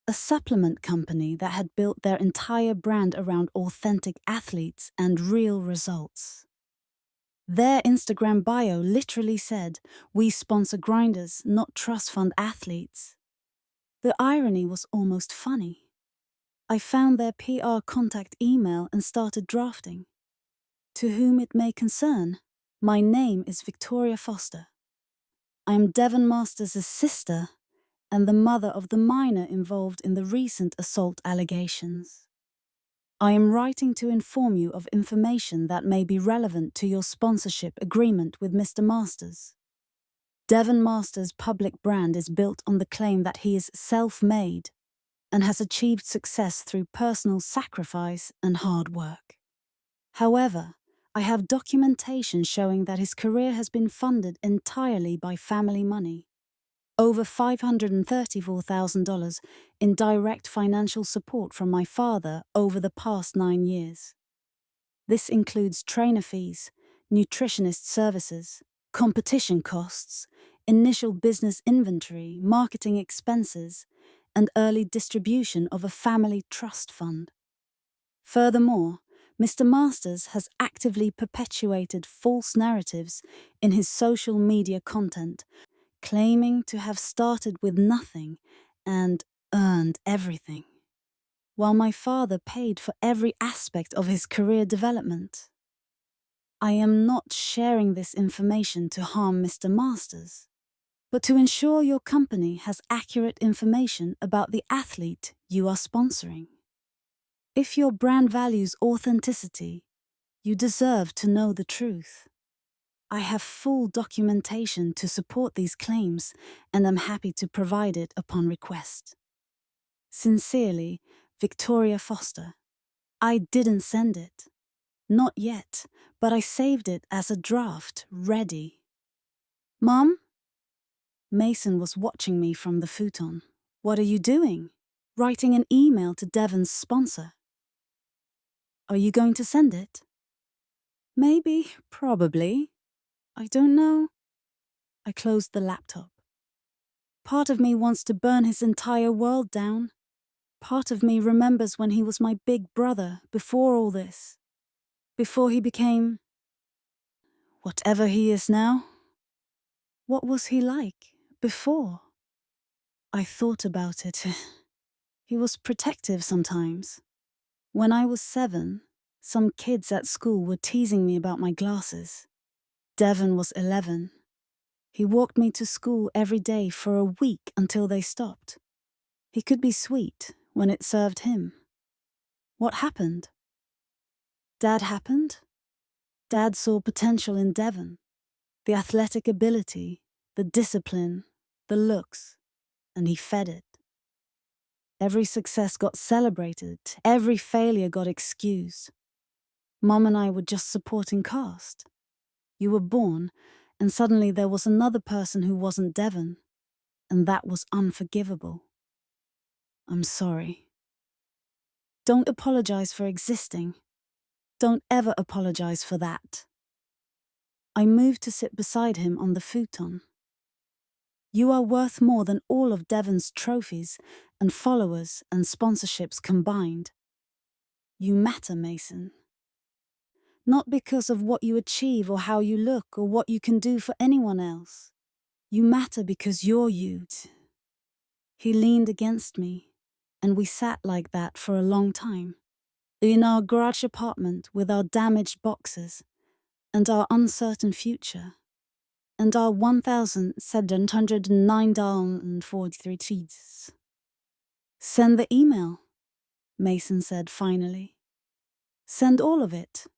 [SPEAKER 1] a supplement company that had built their entire brand around authentic athletes and real results. Their Instagram bio literally said, "We sponsor grinders, not trust fund athletes." The irony was almost funny. I found their PR contact email and started drafting. To whom it may concern, my name is Victoria Foster. I am Devon Masters' sister and the mother of the minor involved in the recent assault allegations. I am writing to inform you of information that may be relevant to your sponsorship agreement with Mr. Masters. Devon Masters' public brand is built on the claim that he is self-made and has achieved success through personal sacrifice and hard work. However, I have documentation showing that his career has been funded entirely by family money. Over $534,000 in direct financial support from my father over the past 9 years. This includes trainer fees, nutritionist services, competition costs, initial business inventory, marketing expenses, and early distribution of a family trust fund. Furthermore, Mr. Masters has actively perpetuated false narratives in his social media content, claiming to have started with nothing and earned everything, while my father paid for every aspect of his career development. I am not sharing this information to harm Mr. Masters, but to ensure your company has accurate information about the athlete you are sponsoring. If your brand values authenticity, you deserve to know the truth. I have full documentation to support these claims, and I'm happy to provide it upon request. Sincerely, Victoria Foster. I didn't send it. Not yet, but I saved it as a draft, ready. Mom? Mason was watching me from the futon. What are you doing? Writing an email to Devon's sponsor. Are you going to send it? Maybe, probably. I don't know. I closed the laptop. Part of me wants to burn his entire world down. Part of me remembers when he was my big brother before all this. Before he became whatever he is now. What was he like before? I thought about it. He was protective sometimes. When I was 7, some kids at school were teasing me about my glasses. Devon was 11. He walked me to school every day for a week until they stopped. He could be sweet when it served him. What happened? Dad happened? Dad saw potential in Devon. The athletic ability, the discipline, the looks, and he fed it. Every success got celebrated, every failure got excused. Mom and I were just supporting cast. You were born, and suddenly there was another person who wasn't Devon, and that was unforgivable. I'm sorry. Don't apologize for existing. Don't ever apologize for that. I moved to sit beside him on the futon. You are worth more than all of Devon's trophies and followers and sponsorships combined. You matter, Mason. Not because of what you achieve or how you look or what you can do for anyone else. You matter because you're you. He leaned against me, and we sat like that for a long time. In our garage apartment with our damaged boxes, and our uncertain future, and our 1,709 cheats. Send the email, Mason said finally. Send all of it.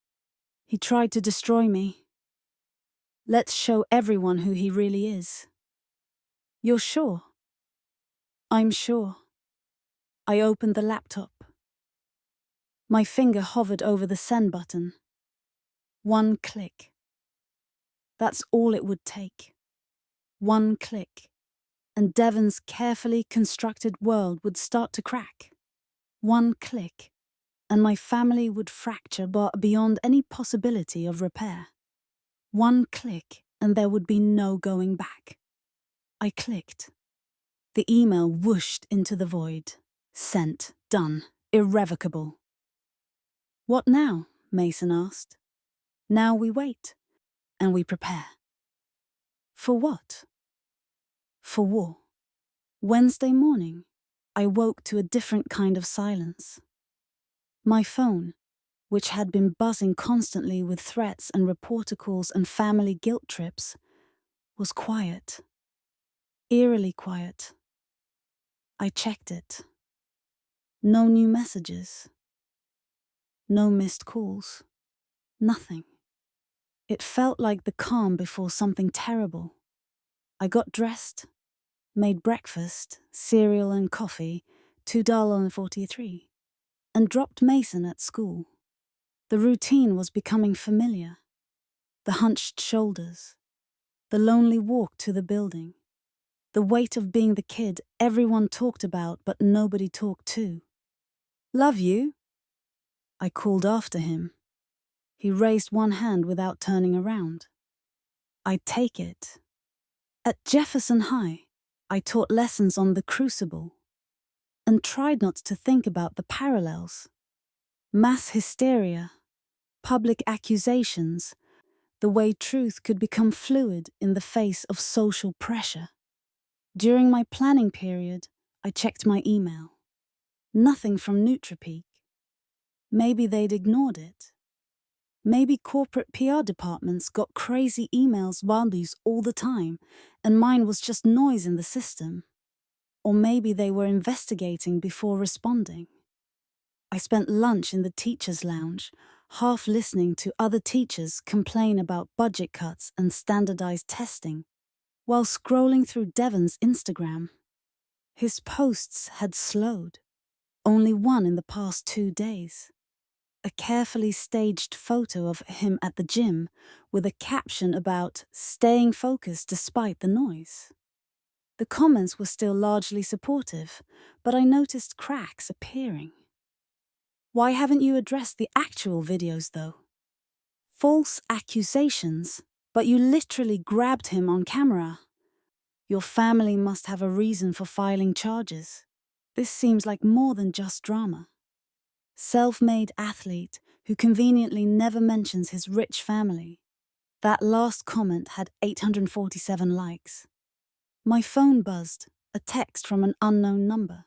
[SPEAKER 1] He tried to destroy me. Let's show everyone who he really is. You're sure? I'm sure. I opened the laptop. My finger hovered over the send button. One click. That's all it would take. One click, and Devon's carefully constructed world would start to crack. One click, and my family would fracture beyond any possibility of repair. One click, and there would be no going back. I clicked. The email whooshed into the void. Sent. Done. Irrevocable. What now? Mason asked. Now we wait, and we prepare. For what? For war. Wednesday morning, I woke to a different kind of silence. My phone, which had been buzzing constantly with threats and reporter calls and family guilt trips, was quiet. Eerily quiet. I checked it. No new messages. No missed calls. Nothing. It felt like the calm before something terrible. I got dressed, made breakfast, cereal and coffee, $2.43, and dropped Mason at school. The routine was becoming familiar. The hunched shoulders, the lonely walk to the building, the weight of being the kid everyone talked about but nobody talked to. Love you? I called after him. He raised one hand without turning around. I'd take it. At Jefferson High, I taught lessons on the crucible and tried not to think about the parallels. Mass hysteria, public accusations, the way truth could become fluid in the face of social pressure. During my planning period, I checked my email. Nothing from NutriPeak. Maybe they'd ignored it. Maybe corporate PR departments got crazy emails Wandus all the time, and mine was just noise in the system. Or maybe they were investigating before responding. I spent lunch in the teacher's lounge, half listening to other teachers complain about budget cuts and standardized testing, while scrolling through Devon's Instagram. His posts had slowed, only one in the past 2 days. A carefully staged photo of him at the gym with a caption about staying focused despite the noise. The comments were still largely supportive, but I noticed cracks appearing. Why haven't you addressed the actual videos, though? False accusations, but you literally grabbed him on camera. Your family must have a reason for filing charges. This seems like more than just drama. Self-made athlete who conveniently never mentions his rich family. That last comment had 847 likes. My phone buzzed, a text from an unknown number.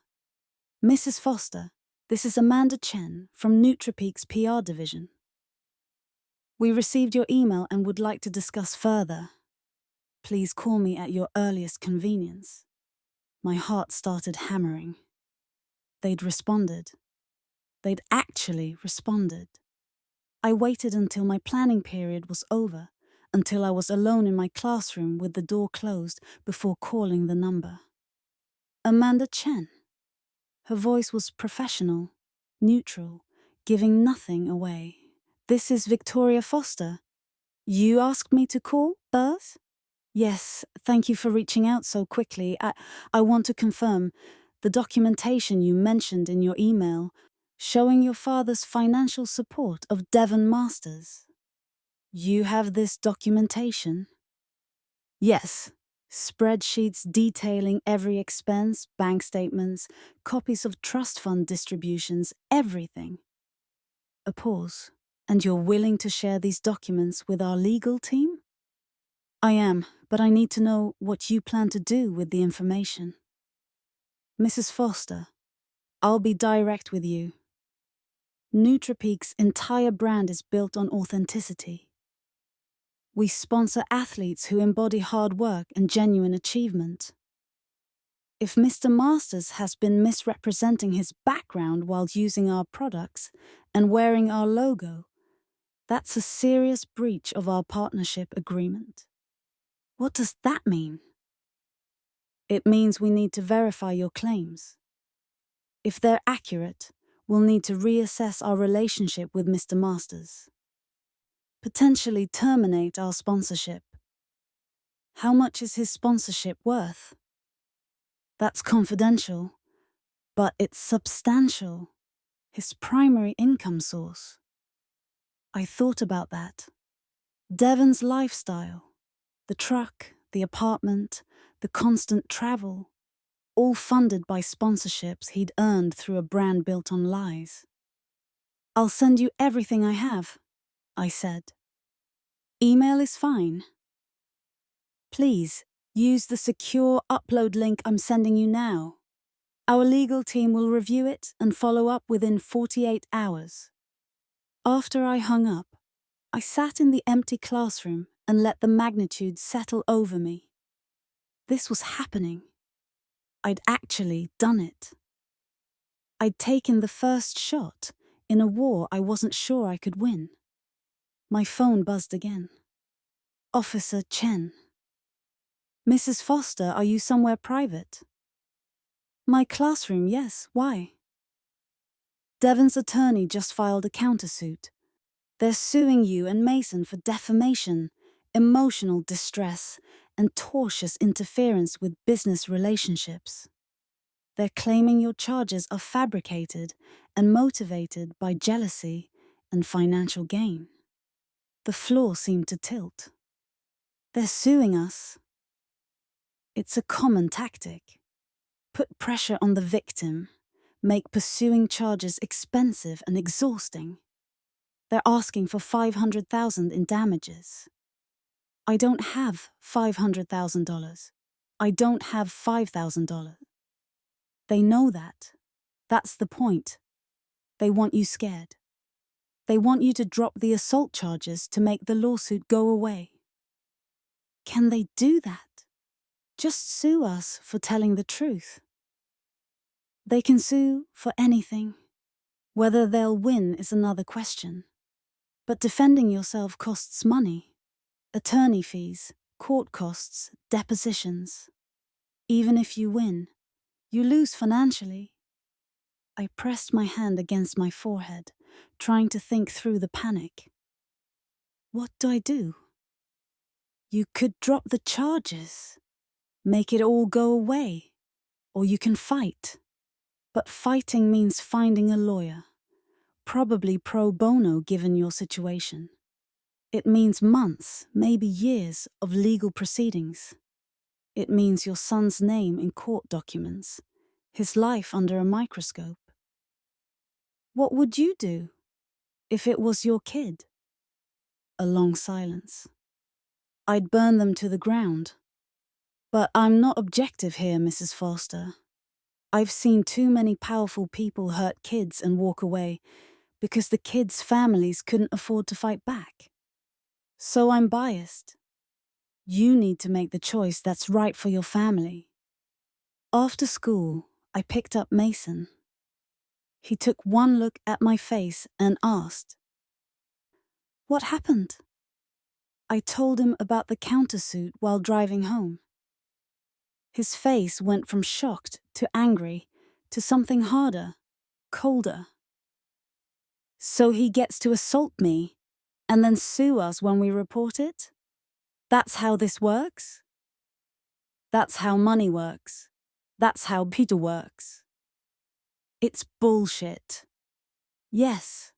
[SPEAKER 1] Mrs. Foster, this is Amanda Chen from NutriPeak's PR division. We received your email and would like to discuss further. Please call me at your earliest convenience. My heart started hammering. They'd responded. They'd actually responded. I waited until my planning period was over, until I was alone in my classroom with the door closed before calling the number. Amanda Chen. Her voice was professional, neutral, giving nothing away. This is Victoria Foster. You asked me to call, Bert? Yes, thank you for reaching out so quickly. I want to confirm the documentation you mentioned in your email showing your father's financial support of Devon Masters. You have this documentation? Yes. Spreadsheets detailing every expense, bank statements, copies of trust fund distributions, everything. A pause. And you're willing to share these documents with our legal team? I am, but I need to know what you plan to do with the information. Mrs. Foster, I'll be direct with you. Nutrapeak's entire brand is built on authenticity. We sponsor athletes who embody hard work and genuine achievement. If Mr. Masters has been misrepresenting his background while using our products and wearing our logo, that's a serious breach of our partnership agreement. What does that mean? It means we need to verify your claims. If they're accurate, we'll need to reassess our relationship with Mr. Masters. Potentially terminate our sponsorship. How much is his sponsorship worth? That's confidential, but it's substantial. His primary income source. I thought about that. Devon's lifestyle, the truck, the apartment, the constant travel, all funded by sponsorships he'd earned through a brand built on lies. I'll send you everything I have, I said. Email is fine. Please, use the secure upload link I'm sending you now. Our legal team will review it and follow up within 48 hours. After I hung up, I sat in the empty classroom and let the magnitude settle over me. This was happening. I'd actually done it. I'd taken the first shot in a war I wasn't sure I could win. My phone buzzed again. Officer Chen. Mrs. Foster, are you somewhere private? My classroom, yes. Why? Devon's attorney just filed a countersuit. They're suing you and Mason for defamation, emotional distress, and tortious interference with business relationships. They're claiming your charges are fabricated and motivated by jealousy and financial gain. The floor seemed to tilt. They're suing us. It's a common tactic. Put pressure on the victim, make pursuing charges expensive and exhausting. They're asking for $500,000 in damages. I don't have $500,000. I don't have $5,000. They know that. That's the point. They want you scared. They want you to drop the assault charges to make the lawsuit go away. Can they do that? Just sue us for telling the truth. They can sue for anything. Whether they'll win is another question. But defending yourself costs money. Attorney fees, court costs, depositions. Even if you win, you lose financially. I pressed my hand against my forehead, trying to think through the panic. What do I do? You could drop the charges, make it all go away, or you can fight. But fighting means finding a lawyer, probably pro bono given your situation. It means months, maybe years, of legal proceedings. It means your son's name in court documents, his life under a microscope. What would you do if it was your kid? A long silence. I'd burn them to the ground. But I'm not objective here, Mrs. Foster. I've seen too many powerful people hurt kids and walk away because the kids' families couldn't afford to fight back. So I'm biased. You need to make the choice that's right for your family. After school, I picked up Mason. He took one look at my face and asked, "What happened?" I told him about the countersuit while driving home. His face went from shocked to angry to something harder, colder. So he gets to assault me and then sue us when we report it? That's how this works? That's how money works. That's how Peter works. It's bullshit. Yes.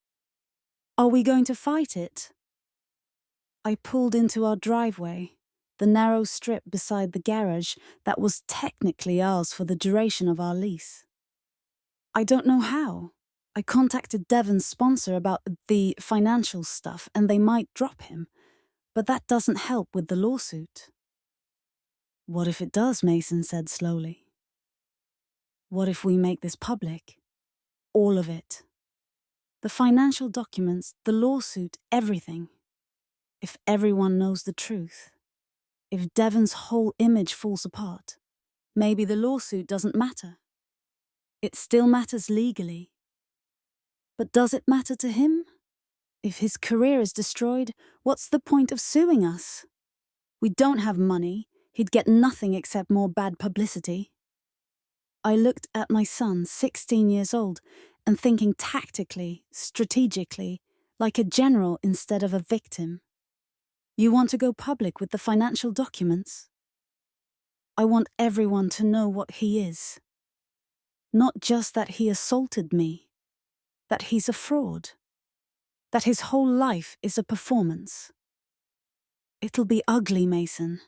[SPEAKER 1] Are we going to fight it? I pulled into our driveway, the narrow strip beside the garage that was technically ours for the duration of our lease. I don't know how. I contacted Devon's sponsor about the financial stuff and they might drop him, but that doesn't help with the lawsuit. What if it does? Mason said slowly. What if we make this public? All of it. The financial documents, the lawsuit, everything. If everyone knows the truth, if Devon's whole image falls apart, maybe the lawsuit doesn't matter. It still matters legally. But does it matter to him? If his career is destroyed, what's the point of suing us? We don't have money. He'd get nothing except more bad publicity. I looked at my son, 16 years old, and thinking tactically, strategically, like a general instead of a victim. You want to go public with the financial documents? I want everyone to know what he is. Not just that he assaulted me, that he's a fraud, that his whole life is a performance. It'll be ugly, Mason.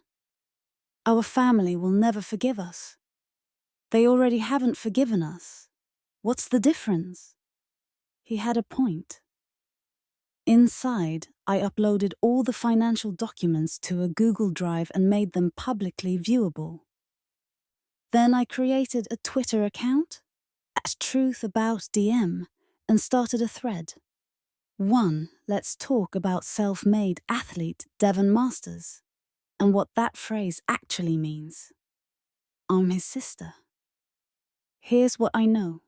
[SPEAKER 1] Our family will never forgive us. They already haven't forgiven us. What's the difference? He had a point. Inside, I uploaded all the financial documents to a Google Drive and made them publicly viewable. Then I created a Twitter account, @TruthAboutDM, and started a thread. 1. Let's talk about self-made athlete Devon Masters and what that phrase actually means. I'm his sister. Here's what I know.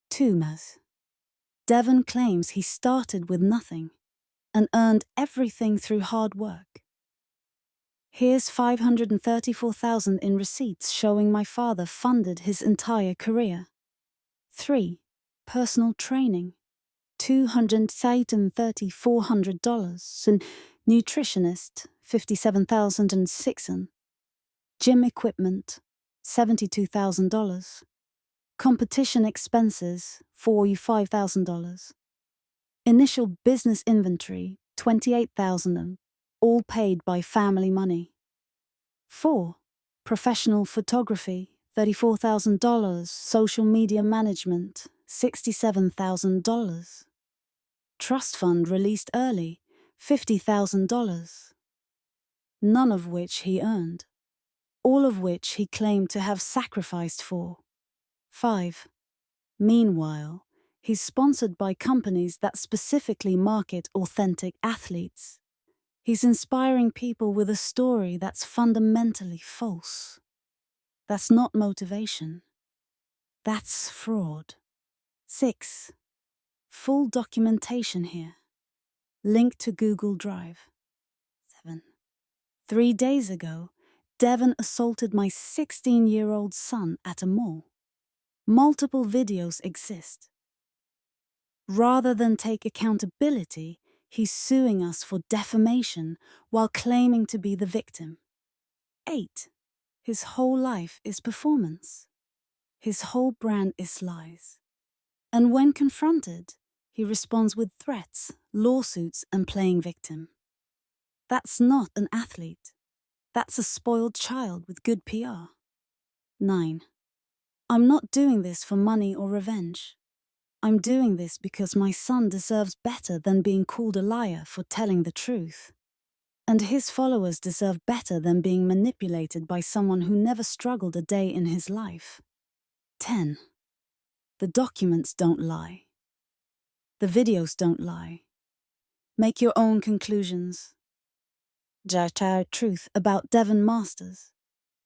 [SPEAKER 1] 2. Devon claims he started with nothing and earned everything through hard work. Here's $534,000 in receipts showing my father funded his entire career. 3. Personal training, $234,400, and nutritionist, $57,006, gym equipment, $72,000, competition expenses, $45,000, initial business inventory, $28,000, all paid by family money. 4. Professional photography, $34,000, social media management, $67,000. Trust fund released early, $50,000. None of which he earned, all of which he claimed to have sacrificed for. 5. Meanwhile, he's sponsored by companies that specifically market authentic athletes. He's inspiring people with a story that's fundamentally false. That's not motivation. That's fraud. 6. Full documentation here. Link to Google Drive. 7. 3 days ago, Devon assaulted my 16-year-old son at a mall. Multiple videos exist. Rather than take accountability, he's suing us for defamation while claiming to be the victim. 8. His whole life is performance. His whole brand is lies. And when confronted, he responds with threats, lawsuits, and playing victim. That's not an athlete. That's a spoiled child with good PR. 9. I'm not doing this for money or revenge. I'm doing this because my son deserves better than being called a liar for telling the truth. And his followers deserve better than being manipulated by someone who never struggled a day in his life. 10. The documents don't lie. The videos don't lie. Make your own conclusions. Truth about Devon Masters.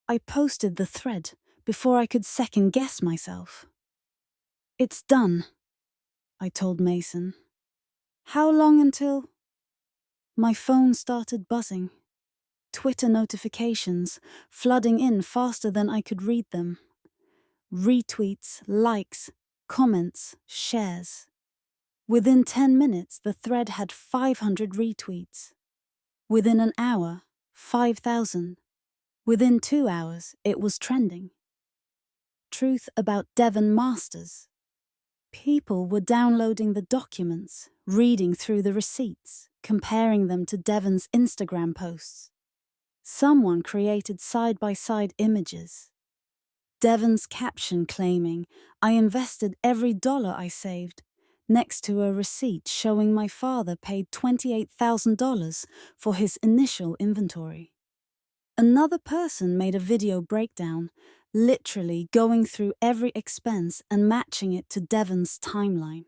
[SPEAKER 1] I posted the thread before I could second-guess myself. It's done, I told Mason. How long until? My phone started buzzing. Twitter notifications flooding in faster than I could read them. Retweets, likes, comments, shares. Within 10 minutes, the thread had 500 retweets. Within an hour, 5,000. Within 2 hours, it was trending. Truth about Devon Masters. People were downloading the documents, reading through the receipts, comparing them to Devon's Instagram posts. Someone created side-by-side images. Devon's caption claiming, "I invested every dollar I saved," next to a receipt showing my father paid $28,000 for his initial inventory. Another person made a video breakdown, literally going through every expense and matching it to Devon's timeline.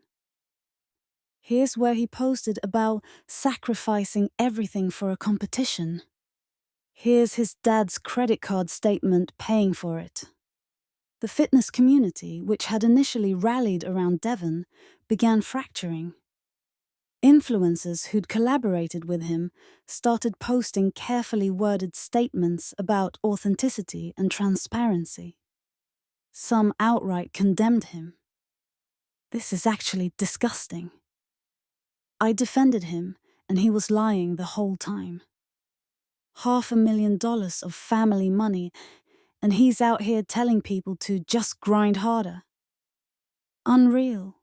[SPEAKER 1] Here's where he posted about sacrificing everything for a competition. Here's his dad's credit card statement paying for it. The fitness community, which had initially rallied around Devon, began fracturing. Influencers who'd collaborated with him started posting carefully worded statements about authenticity and transparency. Some outright condemned him. "This is actually disgusting. I defended him, and he was lying the whole time. $500,000 of family money, and he's out here telling people to just grind harder. Unreal.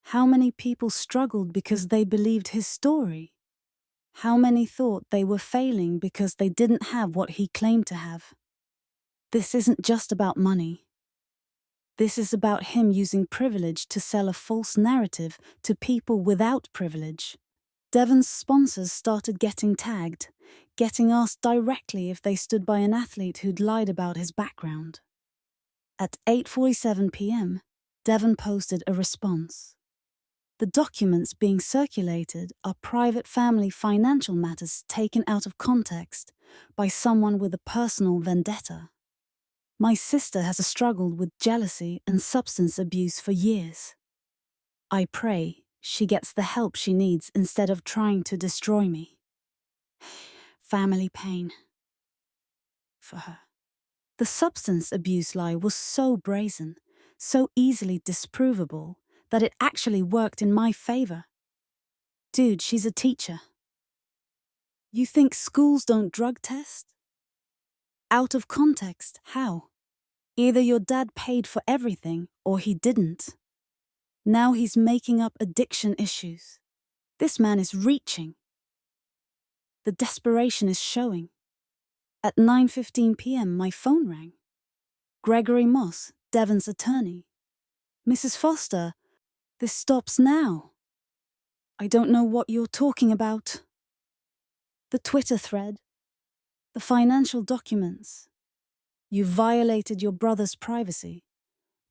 [SPEAKER 1] How many people struggled because they believed his story? How many thought they were failing because they didn't have what he claimed to have? This isn't just about money. This is about him using privilege to sell a false narrative to people without privilege." Devon's sponsors started getting tagged, getting asked directly if they stood by an athlete who'd lied about his background. At 8:47 p.m., Devon posted a response. "The documents being circulated are private family financial matters taken out of context by someone with a personal vendetta. My sister has struggled with jealousy and substance abuse for years. I pray she gets the help she needs instead of trying to destroy me. Family pain for her." The substance abuse lie was so brazen, so easily disprovable, that it actually worked in my favor. "Dude, she's a teacher. You think schools don't drug test? Out of context, how? Either your dad paid for everything or he didn't. Now he's making up addiction issues. This man is reaching. The desperation is showing." At 9:15 p.m., my phone rang. Gregory Moss, Devon's attorney. "Mrs. Foster, this stops now." "I don't know what you're talking about." The Twitter thread. The financial documents. You violated your brother's privacy,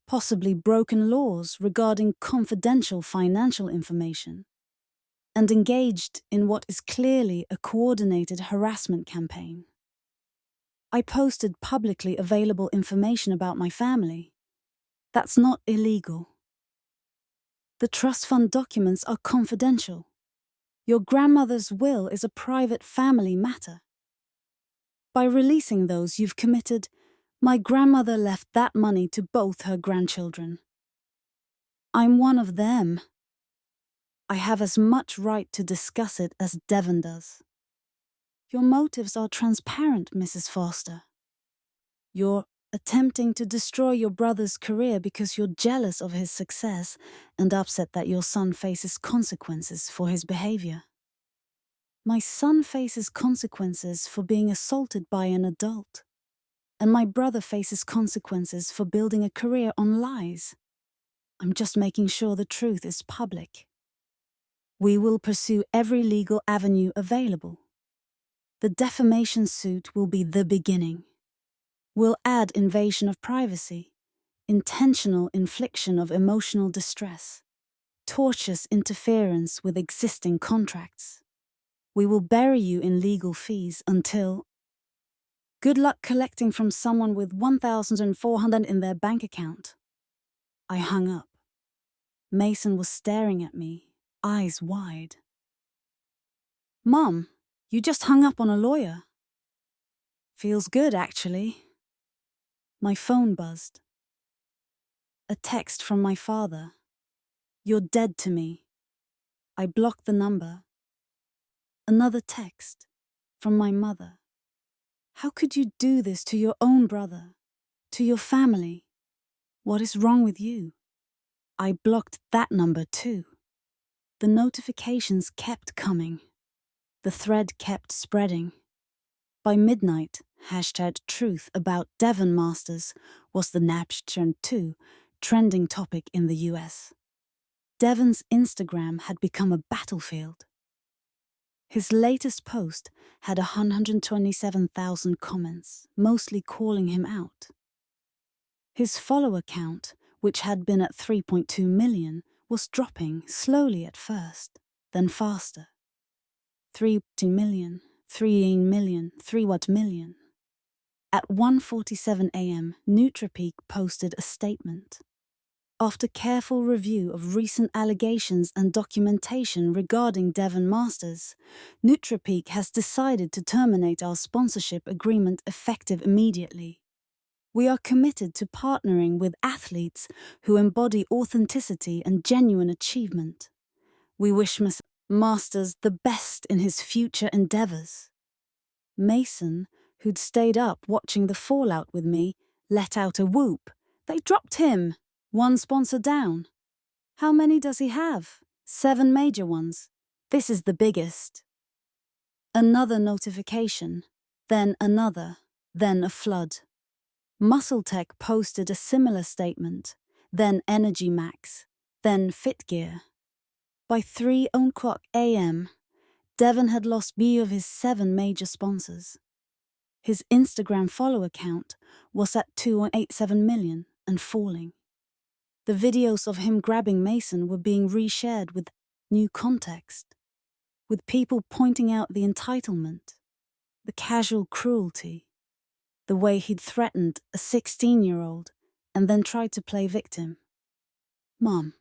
[SPEAKER 1] possibly broken laws regarding confidential financial information, and engaged in what is clearly a coordinated harassment campaign. I posted publicly available information about my family. That's not illegal. The trust fund documents are confidential. Your grandmother's will is a private family matter. By releasing those, you've committed, "My grandmother left that money to both her grandchildren. I'm one of them. I have as much right to discuss it as Devon does." Your motives are transparent, Mrs. Foster. You're attempting to destroy your brother's career because you're jealous of his success and upset that your son faces consequences for his behavior. My son faces consequences for being assaulted by an adult, and my brother faces consequences for building a career on lies. I'm just making sure the truth is public. We will pursue every legal avenue available. The defamation suit will be the beginning. We'll add invasion of privacy, intentional infliction of emotional distress, tortious interference with existing contracts. We will bury you in legal fees until... Good luck collecting from someone with $1,400 in their bank account. I hung up. Mason was staring at me, eyes wide. "Mom, you just hung up on a lawyer." "Feels good, actually." My phone buzzed. A text from my father. "You're dead to me." I blocked the number. Another text from my mother. "How could you do this to your own brother, to your family? What is wrong with you?" I blocked that number too. The notifications kept coming. The thread kept spreading. By midnight, #truth about Devon Masters was the #2 trending topic in the US. Devon's Instagram had become a battlefield. His latest post had 127,000 comments, mostly calling him out. His follower count, which had been at 3.2 million, was dropping slowly at first, then faster. 3 million, 3 million, 3 million. At 1:47 a.m., NutraPeak posted a statement. After careful review of recent allegations and documentation regarding Devon Masters, NutraPeak has decided to terminate our sponsorship agreement effective immediately. We are committed to partnering with athletes who embody authenticity and genuine achievement. We wish Mr. Masters the best in his future endeavors. Mason, who'd stayed up watching the fallout with me, let out a whoop. They dropped him! One sponsor down. How many does he have? 7 major ones. This is the biggest. Another notification, then another, then a flood. MuscleTech posted a similar statement, then Energy Max, then FitGear. By 3:00 a.m., Devon had lost view of his 7 major sponsors. His Instagram follower count was at 2.87 million and falling. The videos of him grabbing Mason were being reshared with new context, with people pointing out the entitlement, the casual cruelty, the way he'd threatened a 16-year-old and then tried to play victim. "Mom."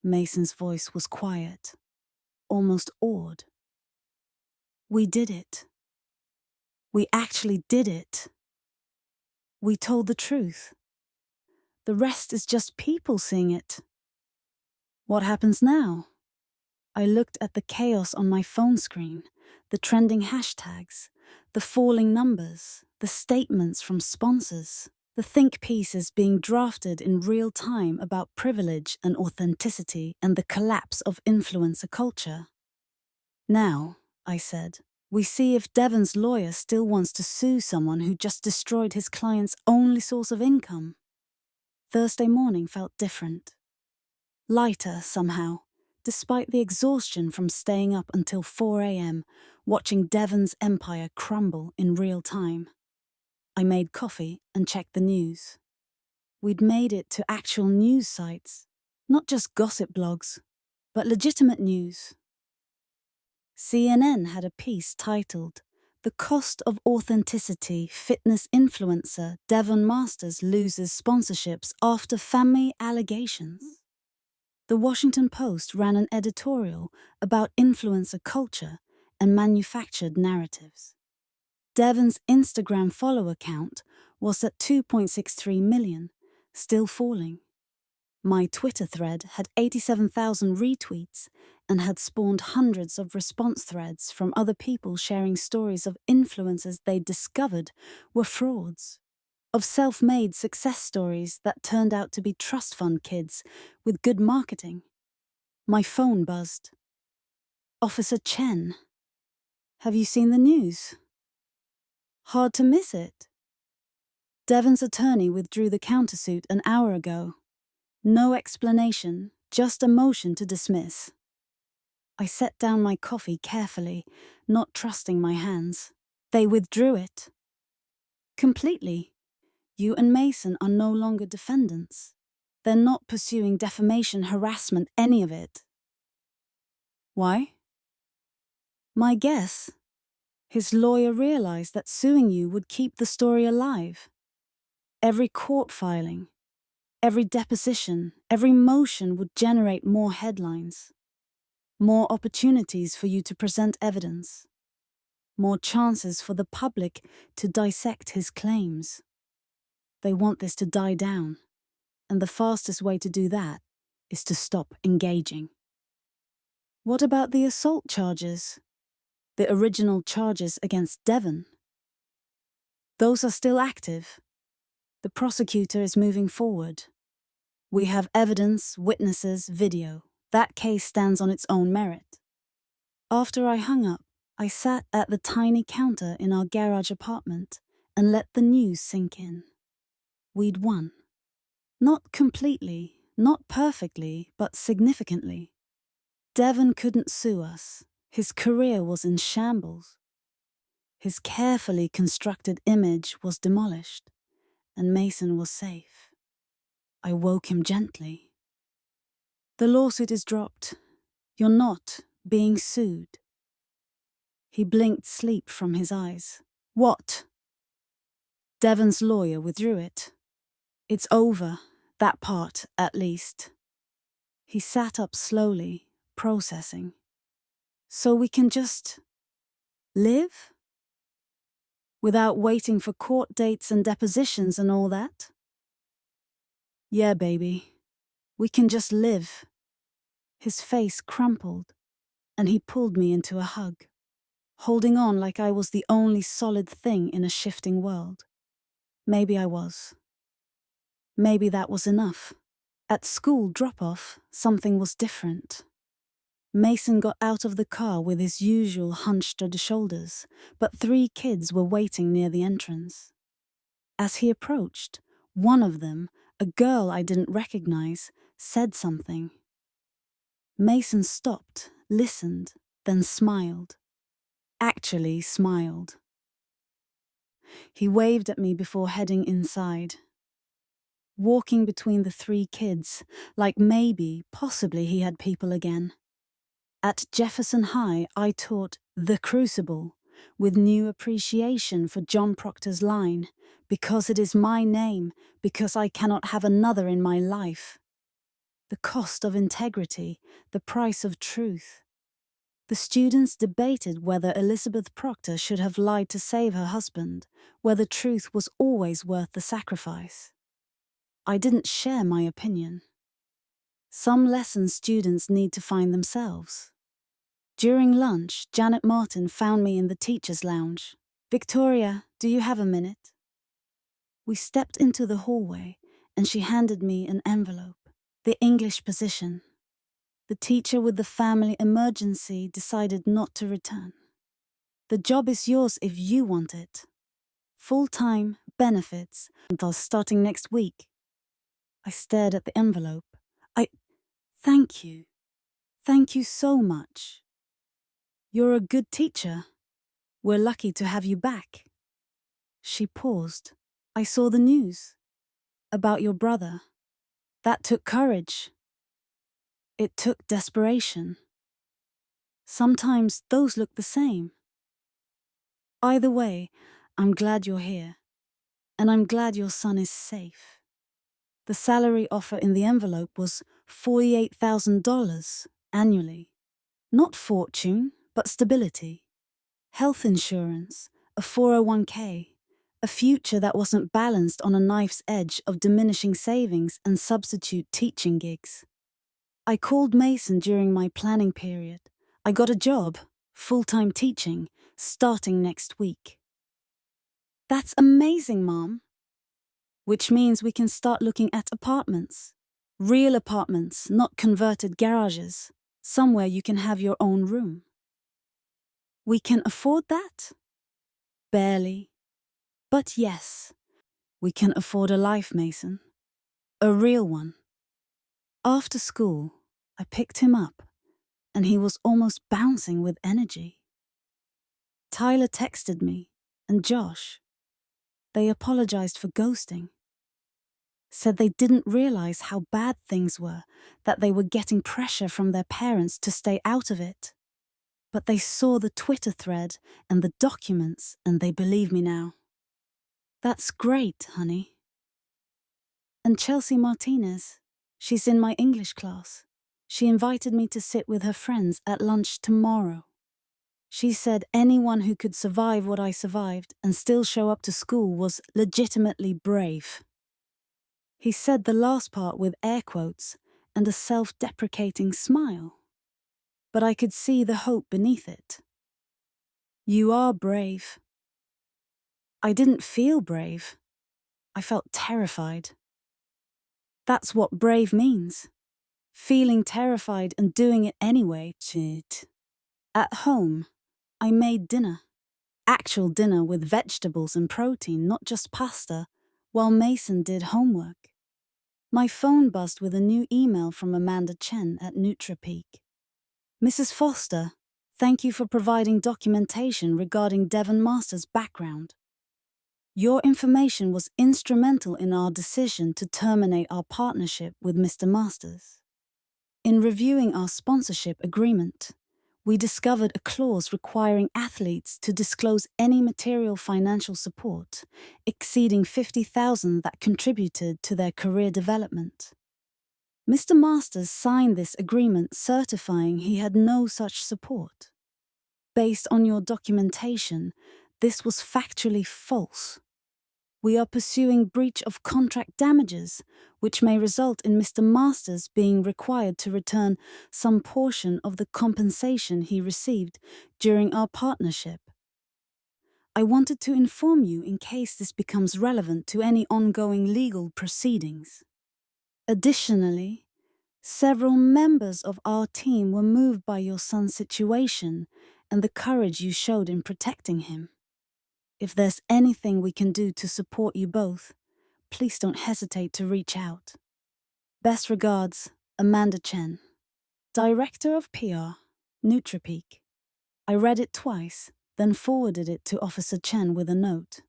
[SPEAKER 1] Mason's voice was quiet, almost awed. "We did it. We actually did it. We told the truth. The rest is just people seeing it. What happens now?" I looked at the chaos on my phone screen, the trending hashtags, the falling numbers, the statements from sponsors, the think pieces being drafted in real time about privilege and authenticity and the collapse of influencer culture. "Now," I said, "we see if Devon's lawyer still wants to sue someone who just destroyed his client's only source of income." Thursday morning felt different. Lighter, somehow, despite the exhaustion from staying up until 4 a.m., watching Devon's empire crumble in real time. I made coffee and checked the news. We'd made it to actual news sites, not just gossip blogs, but legitimate news. CNN had a piece titled, "The Cost of Authenticity, Fitness Influencer Devon Masters Loses Sponsorships After Family Allegations." The Washington Post ran an editorial about influencer culture and manufactured narratives. Devon's Instagram follower count was at 2.63 million, still falling. My Twitter thread had 87,000 retweets and had spawned hundreds of response threads from other people sharing stories of influencers they'd discovered were frauds, of self-made success stories that turned out to be trust fund kids with good marketing. My phone buzzed. "Officer Chen. Have you seen the news?" "Hard to miss it." Devon's attorney withdrew the countersuit an hour ago. No explanation, just a motion to dismiss. I set down my coffee carefully, not trusting my hands. They withdrew it. Completely. You and Mason are no longer defendants. They're not pursuing defamation, harassment, any of it. Why? My guess. His lawyer realized that suing you would keep the story alive. Every court filing, every deposition, every motion would generate more headlines. More opportunities for you to present evidence. More chances for the public to dissect his claims. They want this to die down, and the fastest way to do that is to stop engaging. What about the assault charges? The original charges against Devon? Those are still active. The prosecutor is moving forward. We have evidence, witnesses, video. That case stands on its own merit. After I hung up, I sat at the tiny counter in our garage apartment and let the news sink in. We'd won. Not completely, not perfectly, but significantly. Devon couldn't sue us. His career was in shambles. His carefully constructed image was demolished, and Mason was safe. I woke him gently. The lawsuit is dropped. You're not being sued. He blinked sleep from his eyes. What? Devon's lawyer withdrew it. It's over, that part, at least. He sat up slowly, processing. So we can just live? Without waiting for court dates and depositions and all that? Yeah, baby. We can just live. His face crumpled, and he pulled me into a hug, holding on like I was the only solid thing in a shifting world. Maybe I was. Maybe that was enough. At school drop-off, something was different. Mason got out of the car with his usual hunched shoulders, but 3 kids were waiting near the entrance. As he approached, one of them, a girl I didn't recognize, said something. Mason stopped, listened, then smiled. Actually smiled. He waved at me before heading inside. Walking between the 3 kids, like maybe, possibly he had people again. At Jefferson High, I taught The Crucible, with new appreciation for John Proctor's line, because it is my name, because I cannot have another in my life. The cost of integrity, the price of truth. The students debated whether Elizabeth Proctor should have lied to save her husband, whether truth was always worth the sacrifice. I didn't share my opinion. Some lessons students need to find themselves. During lunch, Janet Martin found me in the teacher's lounge. Victoria, do you have a minute? We stepped into the hallway, and she handed me an envelope. The English position. The teacher with the family emergency decided not to return. The job is yours if you want it. Full-time, benefits, until starting next week. I stared at the envelope. Thank you. Thank you so much. You're a good teacher. We're lucky to have you back. She paused. I saw the news. About your brother. That took courage. It took desperation. Sometimes those look the same. Either way, I'm glad you're here. And I'm glad your son is safe. The salary offer in the envelope was $48,000 annually. Not fortune, but stability. Health insurance, a 401k, a future that wasn't balanced on a knife's edge of diminishing savings and substitute teaching gigs. I called Mason during my planning period. I got a job, full-time teaching, starting next week. That's amazing, Mom. Which means we can start looking at apartments. Real apartments, not converted garages. Somewhere you can have your own room. We can afford that? Barely. But yes, we can afford a life, Mason. A real one. After school, I picked him up, and he was almost bouncing with energy. Tyler texted me, and Josh. They apologized for ghosting. Said they didn't realize how bad things were, that they were getting pressure from their parents to stay out of it. But they saw the Twitter thread and the documents, and they believe me now. That's great, honey. And Chelsea Martinez, she's in my English class. She invited me to sit with her friends at lunch tomorrow. She said anyone who could survive what I survived and still show up to school was legitimately brave. He said the last part with air quotes and a self-deprecating smile. But I could see the hope beneath it. You are brave. I didn't feel brave. I felt terrified. That's what brave means. feeling terrified and doing it anyway. At home, I made dinner. Actual dinner with vegetables and protein, not just pasta, while Mason did homework. My phone buzzed with a new email from Amanda Chen at NutraPeak. Mrs. Foster, thank you for providing documentation regarding Devon Masters' background. Your information was instrumental in our decision to terminate our partnership with Mr. Masters. In reviewing our sponsorship agreement, we discovered a clause requiring athletes to disclose any material financial support exceeding $50,000 that contributed to their career development. Mr. Masters signed this agreement certifying he had no such support. Based on your documentation, this was factually false. We are pursuing breach of contract damages, which may result in Mr. Masters being required to return some portion of the compensation he received during our partnership. I wanted to inform you in case this becomes relevant to any ongoing legal proceedings. Additionally, several members of our team were moved by your son's situation and the courage you showed in protecting him. If there's anything we can do to support you both, please don't hesitate to reach out. Best regards, Amanda Chen, Director of PR, NutraPeak. I read it twice, then forwarded it to Officer Chen with a note.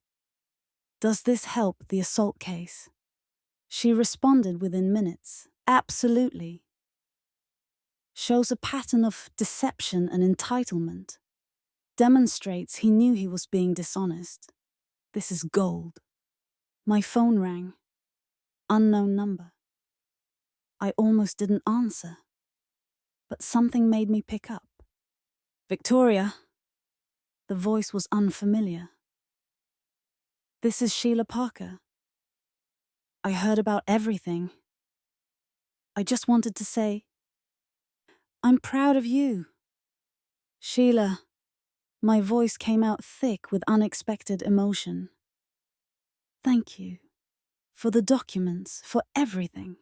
[SPEAKER 1] Does this help the assault case? She responded within minutes. Absolutely. Shows a pattern of deception and entitlement. Demonstrates he knew he was being dishonest. This is gold. My phone rang. Unknown number. I almost didn't answer, but something made me pick up. Victoria. The voice was unfamiliar. This is Sheila Parker. I heard about everything. I just wanted to say, I'm proud of you. Sheila. My voice came out thick with unexpected emotion. Thank you. For the documents, for everything.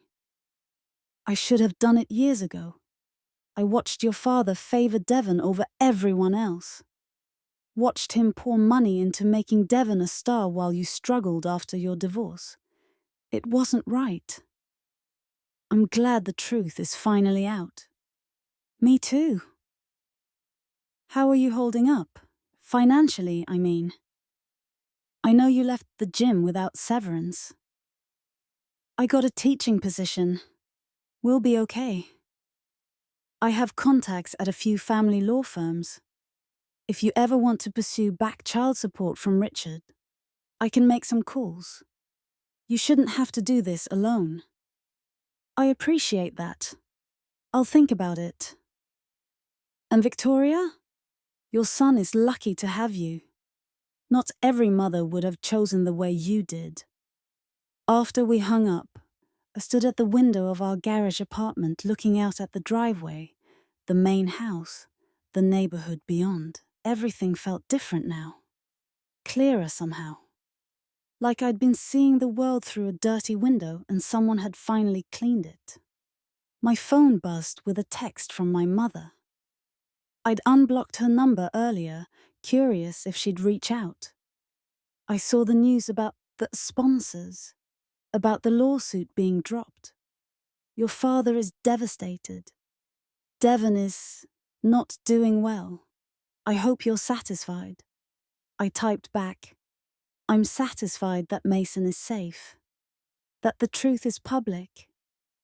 [SPEAKER 1] I should have done it years ago. I watched your father favor Devon over everyone else. Watched him pour money into making Devon a star while you struggled after your divorce. It wasn't right. I'm glad the truth is finally out. Me too. How are you holding up? Financially, I mean. I know you left the gym without severance. I got a teaching position. We'll be okay. I have contacts at a few family law firms. If you ever want to pursue back child support from Richard, I can make some calls. You shouldn't have to do this alone. I appreciate that. I'll think about it. And Victoria? Your son is lucky to have you. Not every mother would have chosen the way you did. After we hung up, I stood at the window of our garage apartment looking out at the driveway, the main house, the neighborhood beyond. Everything felt different now. Clearer somehow. Like I'd been seeing the world through a dirty window and someone had finally cleaned it. My phone buzzed with a text from my mother. I'd unblocked her number earlier, curious if she'd reach out. I saw the news about the sponsors, about the lawsuit being dropped. Your father is devastated. Devon is not doing well. I hope you're satisfied. I typed back, I'm satisfied that Mason is safe, that the truth is public,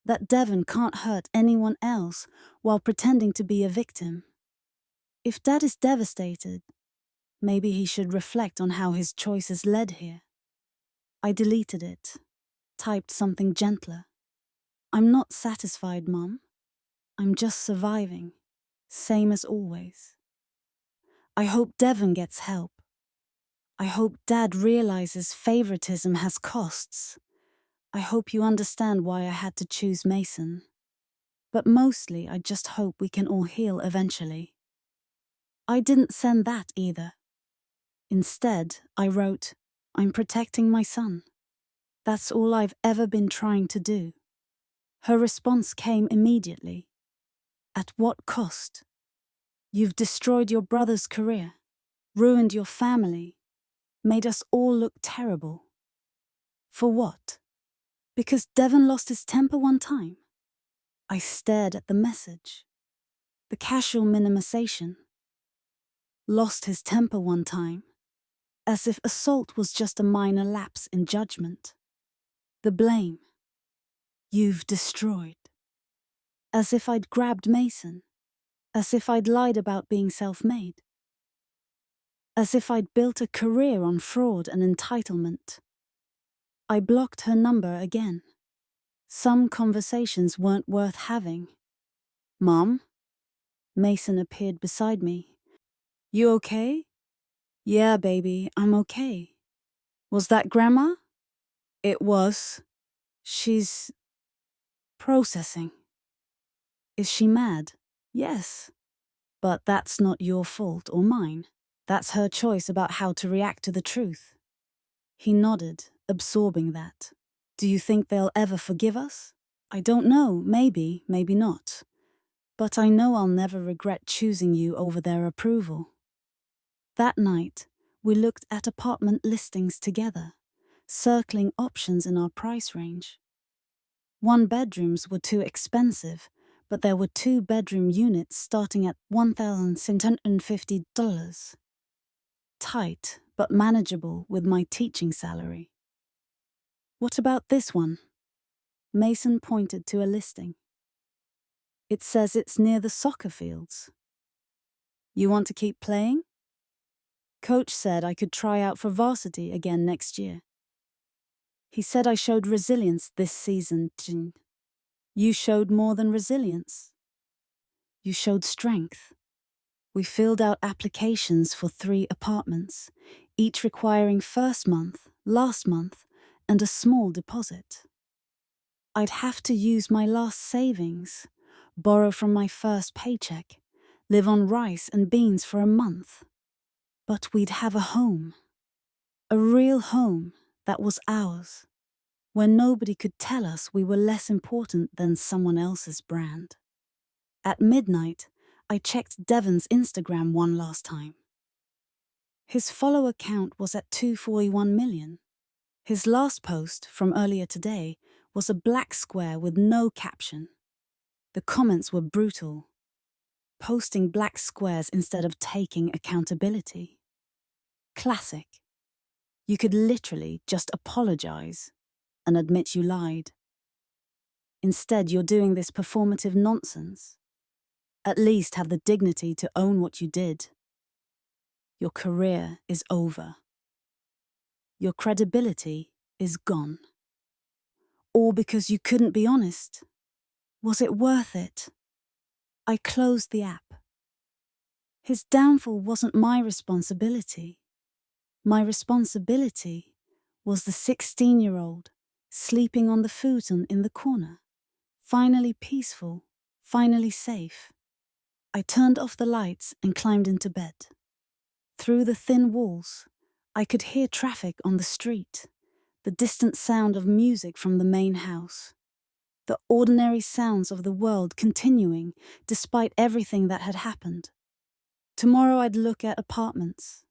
[SPEAKER 1] that Devon can't hurt anyone else while pretending to be a victim. If Dad is devastated, maybe he should reflect on how his choices led here. I deleted it, typed something gentler. I'm not satisfied, Mom. I'm just surviving, same as always. I hope Devon gets help. I hope Dad realizes favoritism has costs. I hope you understand why I had to choose Mason. But mostly, I just hope we can all heal eventually. I didn't send that either. Instead, I wrote, I'm protecting my son. That's all I've ever been trying to do. Her response came immediately. At what cost? You've destroyed your brother's career, ruined your family, made us all look terrible. For what? Because Devon lost his temper one time? I stared at the message. The casual minimization. Lost his temper one time, as if assault was just a minor lapse in judgment. The blame. You've destroyed. As if I'd grabbed Mason. As if I'd lied about being self-made. As if I'd built a career on fraud and entitlement. I blocked her number again. Some conversations weren't worth having. Mom? Mason appeared beside me. You okay? Yeah, baby, I'm okay. Was that Grandma? It was. She's processing. Is she mad? Yes. But that's not your fault or mine. That's her choice about how to react to the truth. He nodded, absorbing that. Do you think they'll ever forgive us? I don't know, maybe, maybe not. But I know I'll never regret choosing you over their approval. That night, we looked at apartment listings together, circling options in our price range. 1-bedrooms were too expensive, but there were 2-bedroom units starting at $1,650. Tight, but manageable with my teaching salary. What about this one? Mason pointed to a listing. It says it's near the soccer fields. You want to keep playing? Coach said I could try out for varsity again next year. He said I showed resilience this season. You showed more than resilience. You showed strength. We filled out applications for 3 apartments, each requiring first month, last month, and a small deposit. I'd have to use my last savings, borrow from my first paycheck, live on rice and beans for a month. But we'd have a home. A real home that was ours, where nobody could tell us we were less important than someone else's brand. At midnight, I checked Devon's Instagram one last time. His follower count was at 241 million. His last post from earlier today was a black square with no caption. The comments were brutal. Posting black squares instead of taking accountability. Classic. You could literally just apologize and admit you lied. Instead, you're doing this performative nonsense. At least have the dignity to own what you did. Your career is over. Your credibility is gone. All because you couldn't be honest. Was it worth it? I closed the app. His downfall wasn't my responsibility. My responsibility was the 16-year-old sleeping on the futon in the corner, finally peaceful, finally safe. I turned off the lights and climbed into bed. Through the thin walls, I could hear traffic on the street, the distant sound of music from the main house, the ordinary sounds of the world continuing despite everything that had happened. Tomorrow I'd look at apartments.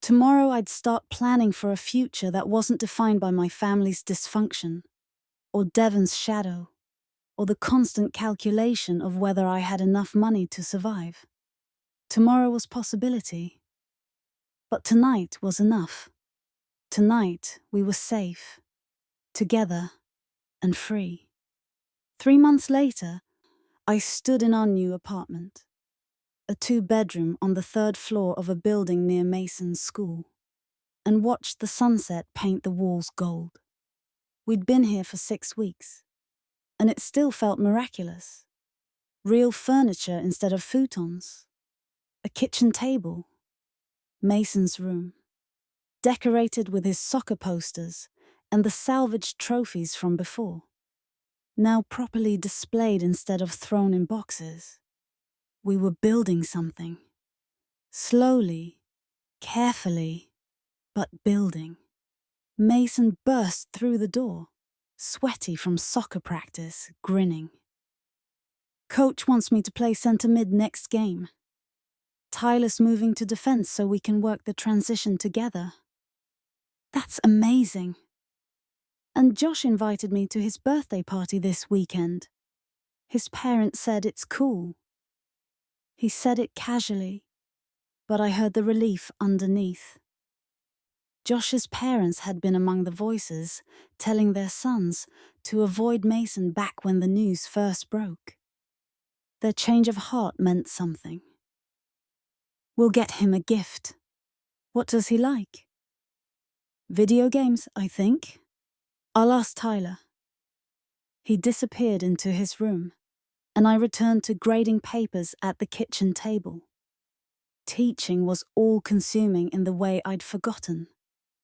[SPEAKER 1] Tomorrow I'd start planning for a future that wasn't defined by my family's dysfunction, or Devon's shadow, or the constant calculation of whether I had enough money to survive. Tomorrow was possibility. But tonight was enough. Tonight we were safe, together, and free. 3 months later, I stood in our new apartment, a 2-bedroom on the 3rd floor of a building near Mason's school, and watched the sunset paint the walls gold. We'd been here for 6 weeks, and it still felt miraculous. Real furniture instead of futons, a kitchen table, Mason's room, decorated with his soccer posters and the salvaged trophies from before, now properly displayed instead of thrown in boxes. We were building something. Slowly, carefully, but building. Mason burst through the door. sweaty from soccer practice, grinning. Coach wants me to play centre mid next game. Tyler's moving to defense so we can work the transition together. That's amazing. And Josh invited me to his birthday party this weekend. His parents said it's cool. He said it casually, but I heard the relief underneath. Josh's parents had been among the voices telling their sons to avoid Mason back when the news first broke. Their change of heart meant something. We'll get him a gift. What does he like? Video games, I think. I'll ask Tyler. He disappeared into his room, and I returned to grading papers at the kitchen table. Teaching was all-consuming in the way I'd forgotten.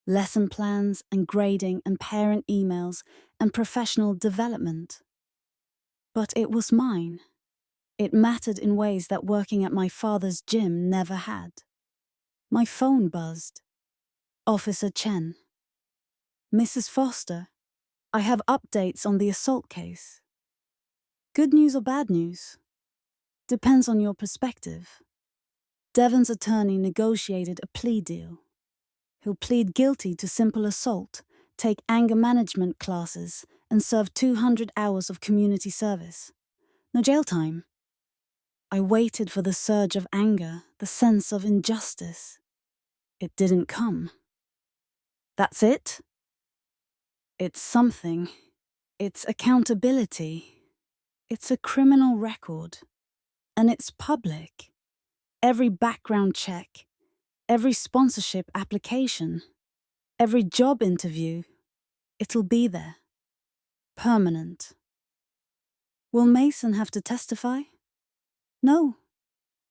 [SPEAKER 1] Lesson plans and grading and parent emails and professional development. But it was mine. It mattered in ways that working at my father's gym never had. My phone buzzed. Officer Chen. Mrs. Foster, I have updates on the assault case. Good news or bad news? Depends on your perspective. Devon's attorney negotiated a plea deal. He'll plead guilty to simple assault, take anger management classes, and serve 200 hours of community service. No jail time. I waited for the surge of anger, the sense of injustice. It didn't come. That's it? It's something. It's accountability. It's a criminal record. And it's public. Every background check, every sponsorship application, every job interview, it'll be there. Permanent. Will Mason have to testify? No.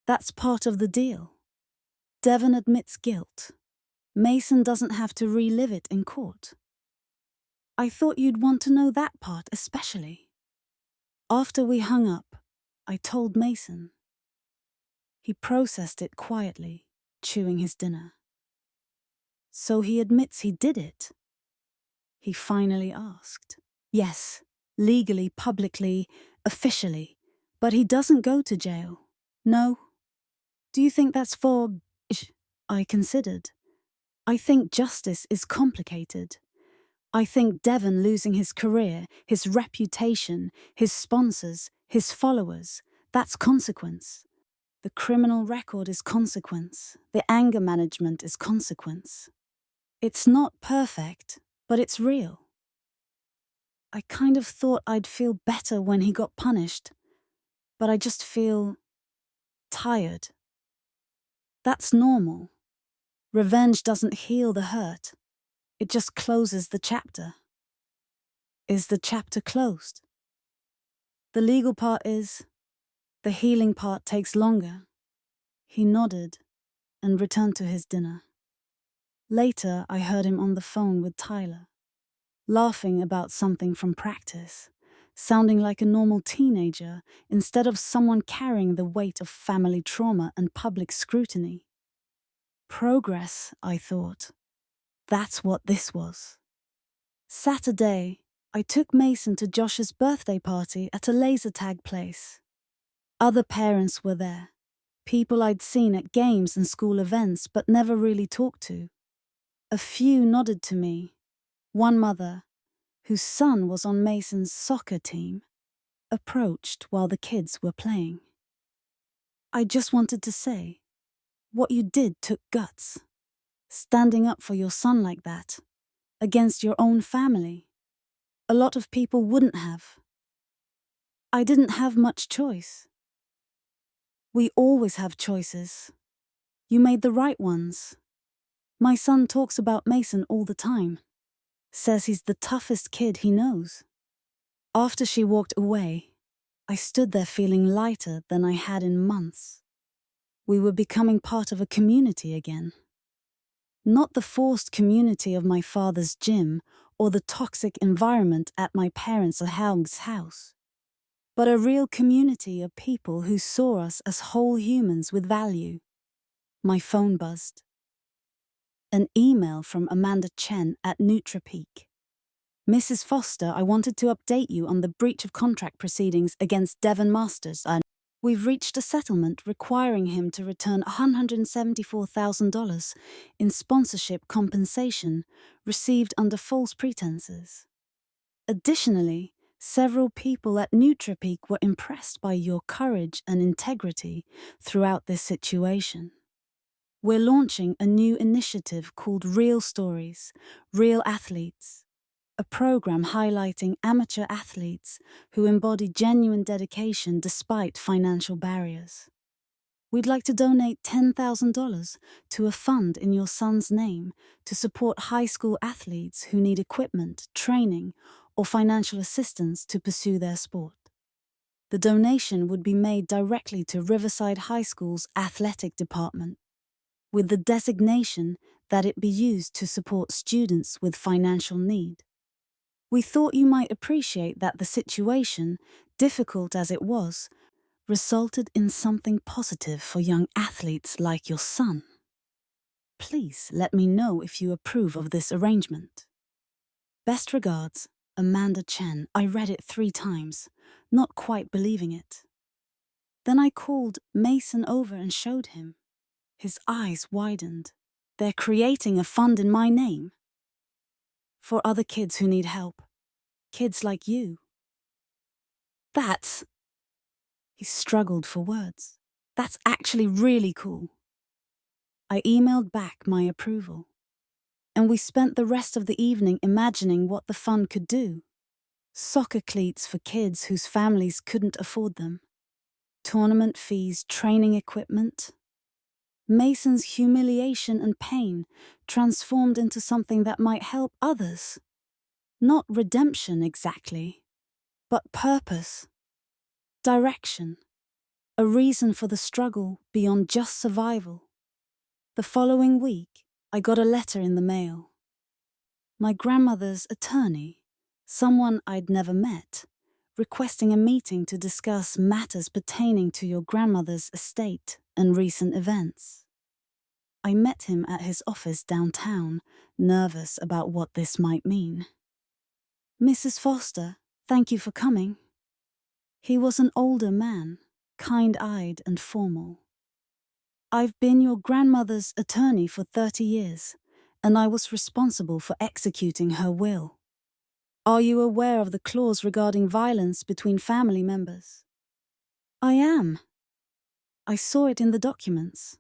[SPEAKER 1] That's part of the deal. Devon admits guilt. Mason doesn't have to relive it in court. I thought you'd want to know that part especially. After we hung up, I told Mason. He processed it quietly, chewing his dinner. So he admits he did it? He finally asked. Yes, legally, publicly, officially, but he doesn't go to jail. No. Do you think that's for... I considered. I think justice is complicated. I think Devon losing his career, his reputation, his sponsors, his followers, that's consequence. The criminal record is consequence. The anger management is consequence. It's not perfect, but it's real. I kind of thought I'd feel better when he got punished, but I just feel tired. That's normal. Revenge doesn't heal the hurt. It just closes the chapter. Is the chapter closed? The legal part is. The healing part takes longer. He nodded and returned to his dinner. Later, I heard him on the phone with Tyler, laughing about something from practice, sounding like a normal teenager instead of someone carrying the weight of family trauma and public scrutiny. Progress, I thought. That's what this was. Saturday, I took Mason to Josh's birthday party at a laser tag place. Other parents were there, people I'd seen at games and school events but never really talked to. A few nodded to me. One mother, whose son was on Mason's soccer team, approached while the kids were playing. I just wanted to say, what you did took guts. Standing up for your son like that, against your own family. A lot of people wouldn't have. I didn't have much choice. We always have choices. You made the right ones. My son talks about Mason all the time. Says he's the toughest kid he knows. After she walked away, I stood there feeling lighter than I had in months. We were becoming part of a community again. Not the forced community of my father's gym or the toxic environment at my parents' house, but a real community of people who saw us as whole humans with value. My phone buzzed. An email from Amanda Chen at NutraPeak. Mrs. Foster, I wanted to update you on the breach of contract proceedings against Devon Masters. We've reached a settlement requiring him to return $174,000 in sponsorship compensation received under false pretenses. Additionally, several people at NutriPeak were impressed by your courage and integrity throughout this situation. We're launching a new initiative called Real Stories, Real Athletes, a program highlighting amateur athletes who embody genuine dedication despite financial barriers. We'd like to donate $10,000 to a fund in your son's name to support high school athletes who need equipment, training, or financial assistance to pursue their sport. The donation would be made directly to Riverside High School's athletic department, with the designation that it be used to support students with financial need. We thought you might appreciate that the situation, difficult as it was, resulted in something positive for young athletes like your son. Please let me know if you approve of this arrangement. Best regards, Amanda Chen. I read it 3 times, not quite believing it. Then I called Mason over and showed him. His eyes widened. They're creating a fund in my name. For other kids who need help. Kids like you. That's... He struggled for words. That's actually really cool. I emailed back my approval. And we spent the rest of the evening imagining what the fund could do. Soccer cleats for kids whose families couldn't afford them. Tournament fees, training equipment. Mason's humiliation and pain transformed into something that might help others. Not redemption exactly, but purpose, direction, a reason for the struggle beyond just survival. The following week, I got a letter in the mail. My grandmother's attorney, someone I'd never met, requesting a meeting to discuss matters pertaining to your grandmother's estate and recent events. I met him at his office downtown, nervous about what this might mean. Mrs. Foster, thank you for coming. He was an older man, kind-eyed and formal. I've been your grandmother's attorney for 30 years, and I was responsible for executing her will. Are you aware of the clause regarding violence between family members? I am. I saw it in the documents.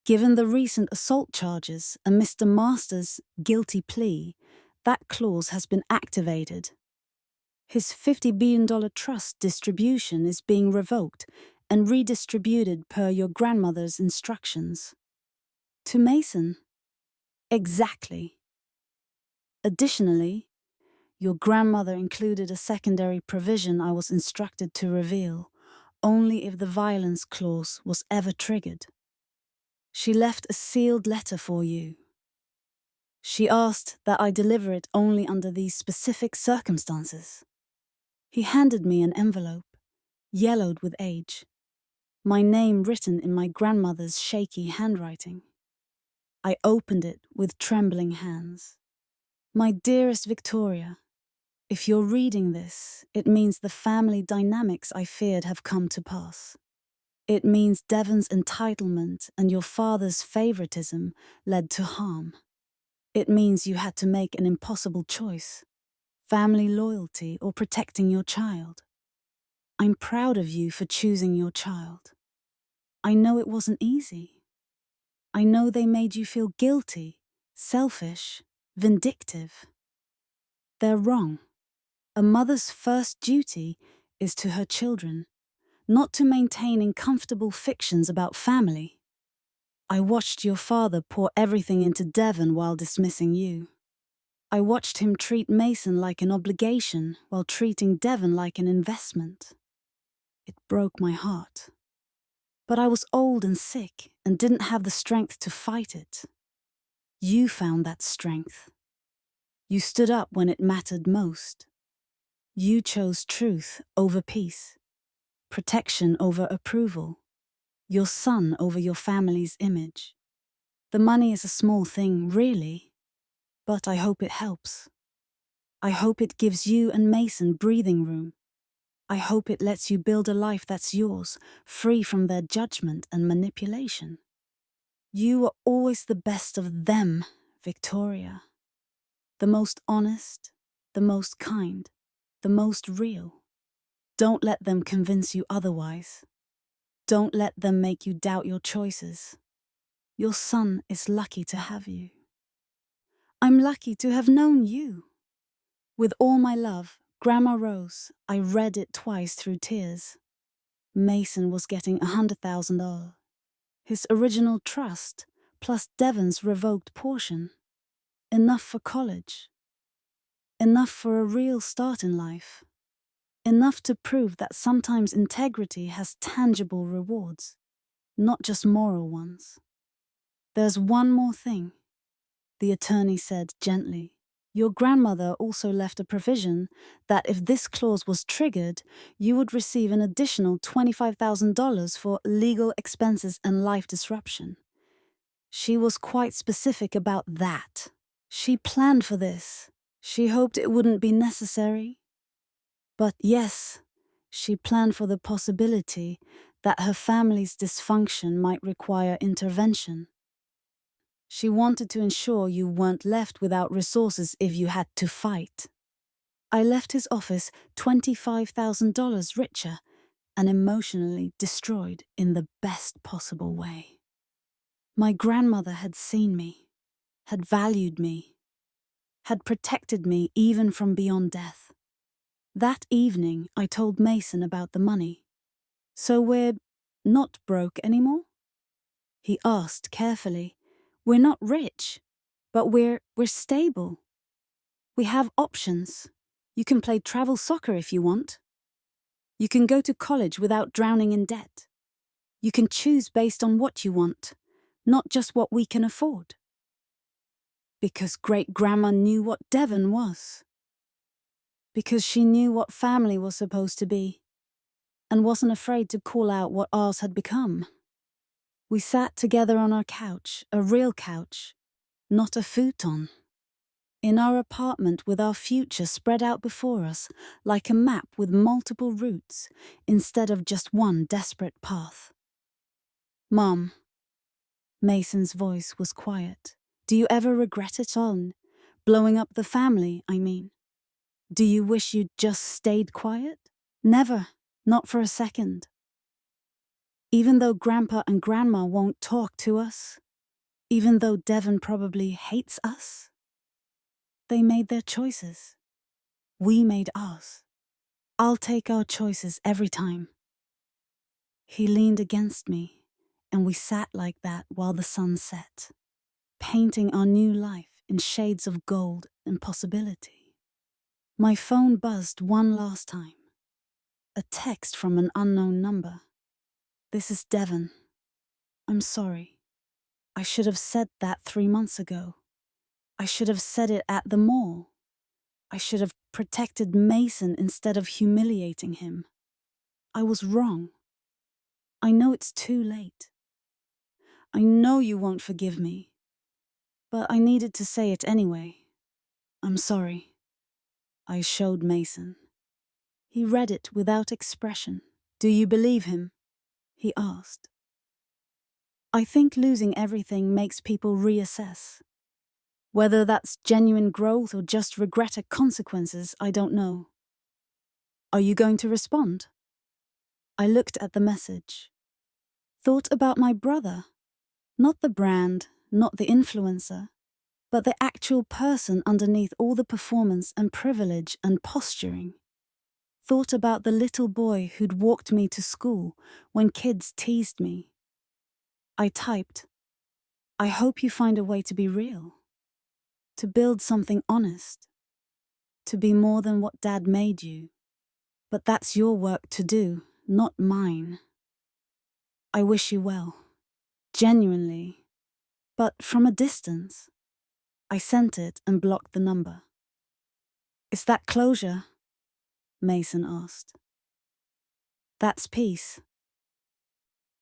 [SPEAKER 1] Given the recent assault charges and Mr. Masters' guilty plea, that clause has been activated. His $50 billion trust distribution is being revoked and redistributed per your grandmother's instructions. To Mason? Exactly. Additionally, your grandmother included a secondary provision I was instructed to reveal, only if the violence clause was ever triggered. She left a sealed letter for you. She asked that I deliver it only under these specific circumstances. He handed me an envelope, yellowed with age, my name written in my grandmother's shaky handwriting. I opened it with trembling hands. My dearest Victoria, if you're reading this, it means the family dynamics I feared have come to pass. It means Devon's entitlement and your father's favoritism led to harm. It means you had to make an impossible choice, family loyalty or protecting your child. I'm proud of you for choosing your child. I know it wasn't easy. I know they made you feel guilty, selfish, vindictive. They're wrong. A mother's first duty is to her children, not to maintaining comfortable fictions about family. I watched your father pour everything into Devon while dismissing you. I watched him treat Mason like an obligation while treating Devon like an investment. It broke my heart. But I was old and sick and didn't have the strength to fight it. You found that strength. You stood up when it mattered most. You chose truth over peace, protection over approval, your son over your family's image. The money is a small thing, really, but I hope it helps. I hope it gives you and Mason breathing room. I hope it lets you build a life that's yours, free from their judgment and manipulation. You were always the best of them, Victoria. The most honest, the most kind, the most real. Don't let them convince you otherwise. Don't let them make you doubt your choices. Your son is lucky to have you. I'm lucky to have known you. With all my love, Grandma Rose, I read it twice through tears. Mason was getting $100,000. His original trust, plus Devon's revoked portion. Enough for college. Enough for a real start in life. Enough to prove that sometimes integrity has tangible rewards, not just moral ones. There's one more thing, the attorney said gently. Your grandmother also left a provision that if this clause was triggered, you would receive an additional $25,000 for legal expenses and life disruption. She was quite specific about that. She planned for this. She hoped it wouldn't be necessary. But yes, she planned for the possibility that her family's dysfunction might require intervention. She wanted to ensure you weren't left without resources if you had to fight. I left his office $25,000 richer and emotionally destroyed in the best possible way. My grandmother had seen me, had valued me, had protected me even from beyond death. That evening, I told Mason about the money. So we're not broke anymore? He asked carefully. We're not rich, but we're stable. We have options. You can play travel soccer if you want. You can go to college without drowning in debt. You can choose based on what you want, not just what we can afford. Because great-grandma knew what Devon was. Because she knew what family was supposed to be, and wasn't afraid to call out what ours had become. We sat together on our couch, a real couch, not a futon. In our apartment with our future spread out before us, like a map with multiple routes, instead of just one desperate path. Mom. Mason's voice was quiet. Do you ever regret it all? Blowing up the family, I mean. Do you wish you'd just stayed quiet? Never, not for a second. Even though Grandpa and Grandma won't talk to us, even though Devon probably hates us, they made their choices. We made ours. I'll take our choices every time. He leaned against me, and we sat like that while the sun set, painting our new life in shades of gold and possibility. My phone buzzed one last time. A text from an unknown number. This is Devon. I'm sorry. I should have said that 3 months ago. I should have said it at the mall. I should have protected Mason instead of humiliating him. I was wrong. I know it's too late. I know you won't forgive me. But I needed to say it anyway. I'm sorry. I showed Mason. He read it without expression. Do you believe him? He asked. I think losing everything makes people reassess. Whether that's genuine growth or just regret at consequences, I don't know. Are you going to respond? I looked at the message. Thought about my brother. Not the brand, not the influencer, but the actual person underneath all the performance and privilege and posturing. Thought about the little boy who'd walked me to school when kids teased me. I typed, I hope you find a way to be real. To build something honest. To be more than what Dad made you. But that's your work to do, not mine. I wish you well. Genuinely. But from a distance. I sent it and blocked the number. Is that closure? Mason asked. That's peace.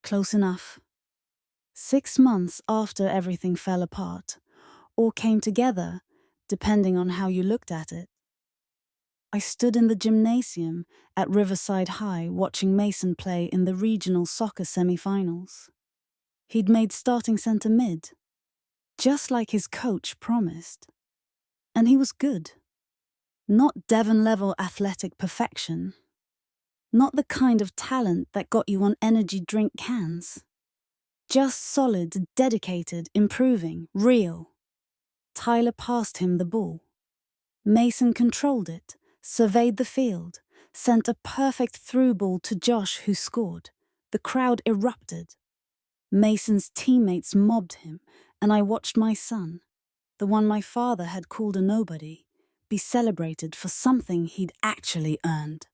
[SPEAKER 1] Close enough. 6 months after everything fell apart, or came together, depending on how you looked at it. I stood in the gymnasium at Riverside High watching Mason play in the regional soccer semi-finals. He'd made starting centre mid, just like his coach promised. And he was good. Not Devon-level athletic perfection. Not the kind of talent that got you on energy drink cans. Just solid, dedicated, improving, real. Tyler passed him the ball. Mason controlled it, surveyed the field, sent a perfect through ball to Josh, who scored. The crowd erupted. Mason's teammates mobbed him, and I watched my son, the one my father had called a nobody, be celebrated for something he'd actually earned.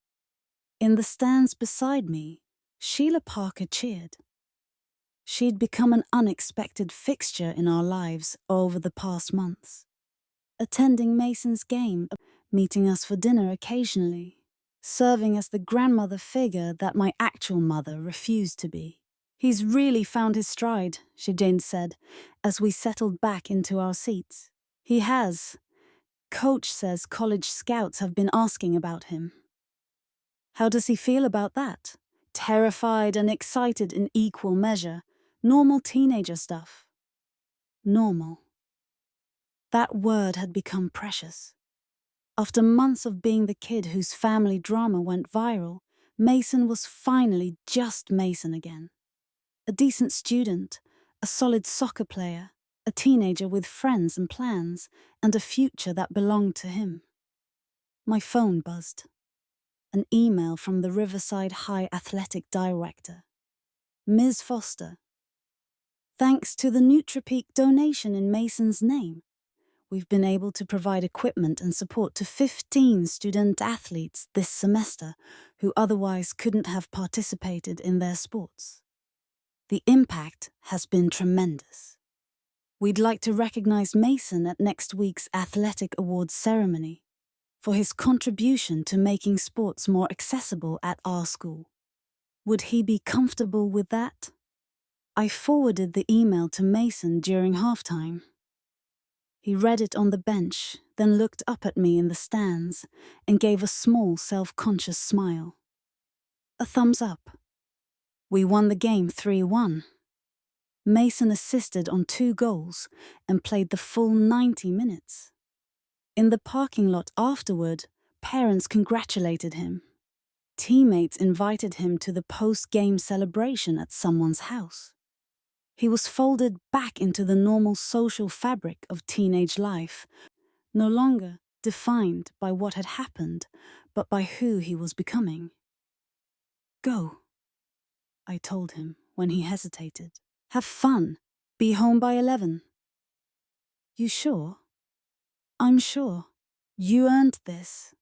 [SPEAKER 1] In the stands beside me, Sheila Parker cheered. She'd become an unexpected fixture in our lives over the past months, attending Mason's game, meeting us for dinner occasionally, serving as the grandmother figure that my actual mother refused to be. "He's really found his stride," Jane said, as we settled back into our seats. "He has. Coach says college scouts have been asking about him." How does he feel about that? Terrified and excited in equal measure. Normal teenager stuff. Normal. That word had become precious. After months of being the kid whose family drama went viral, Mason was finally just Mason again. A decent student, a solid soccer player, a teenager with friends and plans, and a future that belonged to him. My phone buzzed. An email from the Riverside High Athletic Director. "Ms. Foster, thanks to the NutriPeak donation in Mason's name, we've been able to provide equipment and support to 15 student athletes this semester who otherwise couldn't have participated in their sports. The impact has been tremendous. We'd like to recognize Mason at next week's Athletic Awards ceremony for his contribution to making sports more accessible at our school. Would he be comfortable with that?" I forwarded the email to Mason during halftime. He read it on the bench, then looked up at me in the stands and gave a small, self-conscious smile. A thumbs up. We won the game 3-1. Mason assisted on 2 goals and played the full 90 minutes. In the parking lot afterward, parents congratulated him. Teammates invited him to the post-game celebration at someone's house. He was folded back into the normal social fabric of teenage life, no longer defined by what had happened, but by who he was becoming. "Go," I told him when he hesitated. "Have fun. Be home by 11. "You sure?" "I'm sure. You earned this."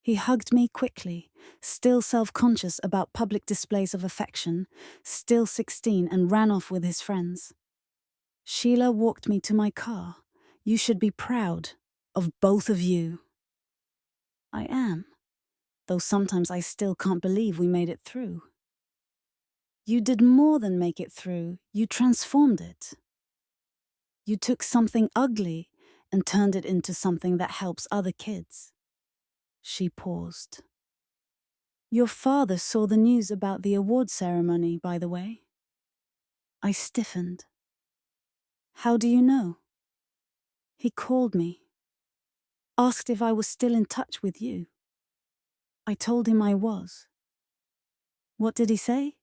[SPEAKER 1] He hugged me quickly, still self-conscious about public displays of affection, still 16, and ran off with his friends. Sheila walked me to my car. "You should be proud of both of you." I am, though sometimes I still can't believe we made it through. You did more than make it through, you transformed it. You took something ugly and turned it into something that helps other kids. She paused. "Your father saw the news about the award ceremony, by the way." I stiffened. "How do you know?" "He called me. Asked if I was still in touch with you." I told him I was. "What did he say?"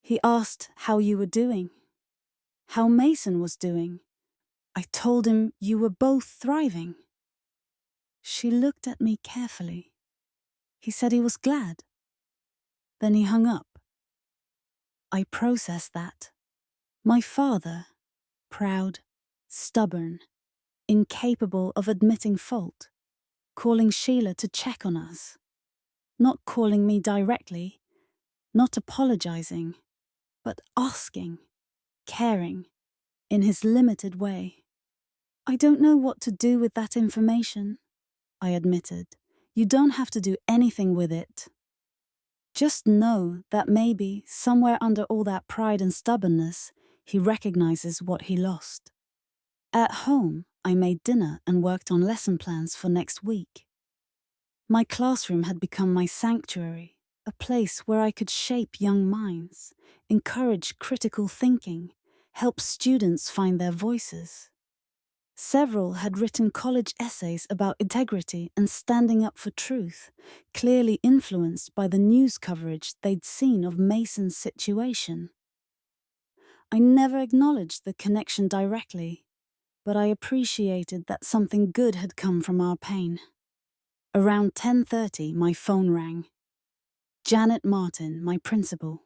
[SPEAKER 1] "He asked how you were doing. How Mason was doing. I told him you were both thriving." She looked at me carefully. "He said he was glad." Then he hung up. I processed that. My father, proud, stubborn, incapable of admitting fault, calling Sheila to check on us, not calling me directly, not apologizing, but asking, caring, in his limited way. "I don't know what to do with that information," I admitted. "You don't have to do anything with it. Just know that maybe, somewhere under all that pride and stubbornness, he recognizes what he lost." At home, I made dinner and worked on lesson plans for next week. My classroom had become my sanctuary, a place where I could shape young minds, encourage critical thinking, help students find their voices. Several had written college essays about integrity and standing up for truth, clearly influenced by the news coverage they'd seen of Mason's situation. I never acknowledged the connection directly, but I appreciated that something good had come from our pain. Around 10:30, my phone rang. Janet Martin, my principal.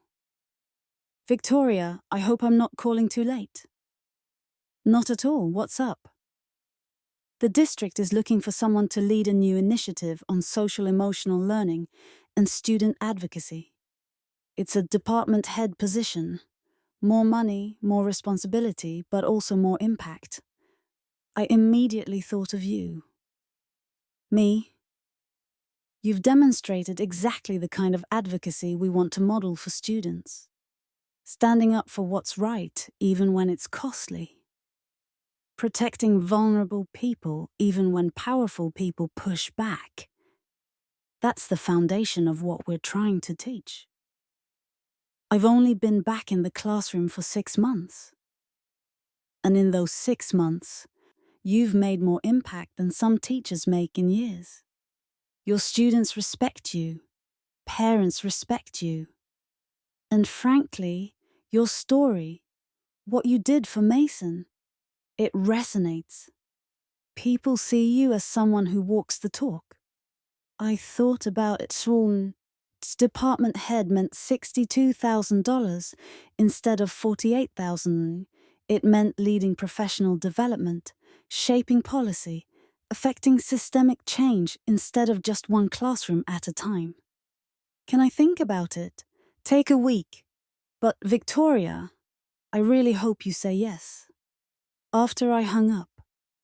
[SPEAKER 1] "Victoria, I hope I'm not calling too late." "Not at all, what's up?" "The district is looking for someone to lead a new initiative on social-emotional learning and student advocacy. It's a department head position. More money, more responsibility, but also more impact. I immediately thought of you." "Me?" "You've demonstrated exactly the kind of advocacy we want to model for students. Standing up for what's right, even when it's costly. Protecting vulnerable people, even when powerful people push back. That's the foundation of what we're trying to teach." "I've only been back in the classroom for 6 months. And in those 6 months, you've made more impact than some teachers make in years. Your students respect you. Parents respect you. And frankly, your story, what you did for Mason, it resonates. People see you as someone who walks the talk." I thought about it soon. Department head meant $62,000 instead of $48,000. It meant leading professional development, shaping policy, affecting systemic change instead of just one classroom at a time. "Can I think about it? Take a week. But Victoria, I really hope you say yes." After I hung up,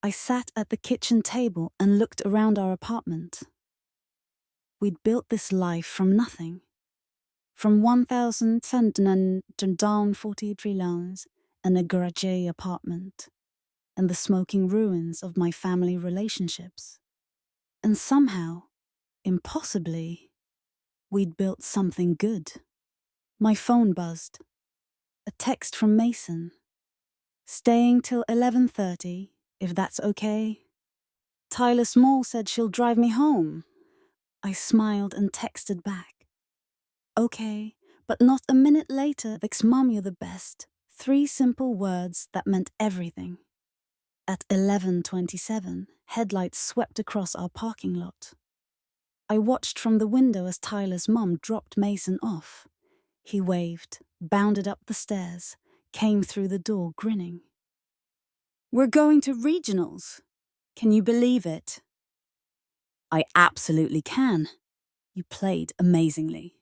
[SPEAKER 1] I sat at the kitchen table and looked around our apartment. We'd built this life from nothing. From 1,743 loans and a garage apartment, and the smoking ruins of my family relationships. And somehow, impossibly, we'd built something good. My phone buzzed. A text from Mason. "Staying till 11:30, if that's okay." "Tyler Small said she'll drive me home." I smiled and texted back. "Okay," but not a minute later, "Vic's mom, you're the best." 3 simple words that meant everything. At 11:27, headlights swept across our parking lot. I watched from the window as Tyler's mom dropped Mason off. He waved, bounded up the stairs, came through the door grinning. "We're going to regionals. Can you believe it?" "I absolutely can. You played amazingly."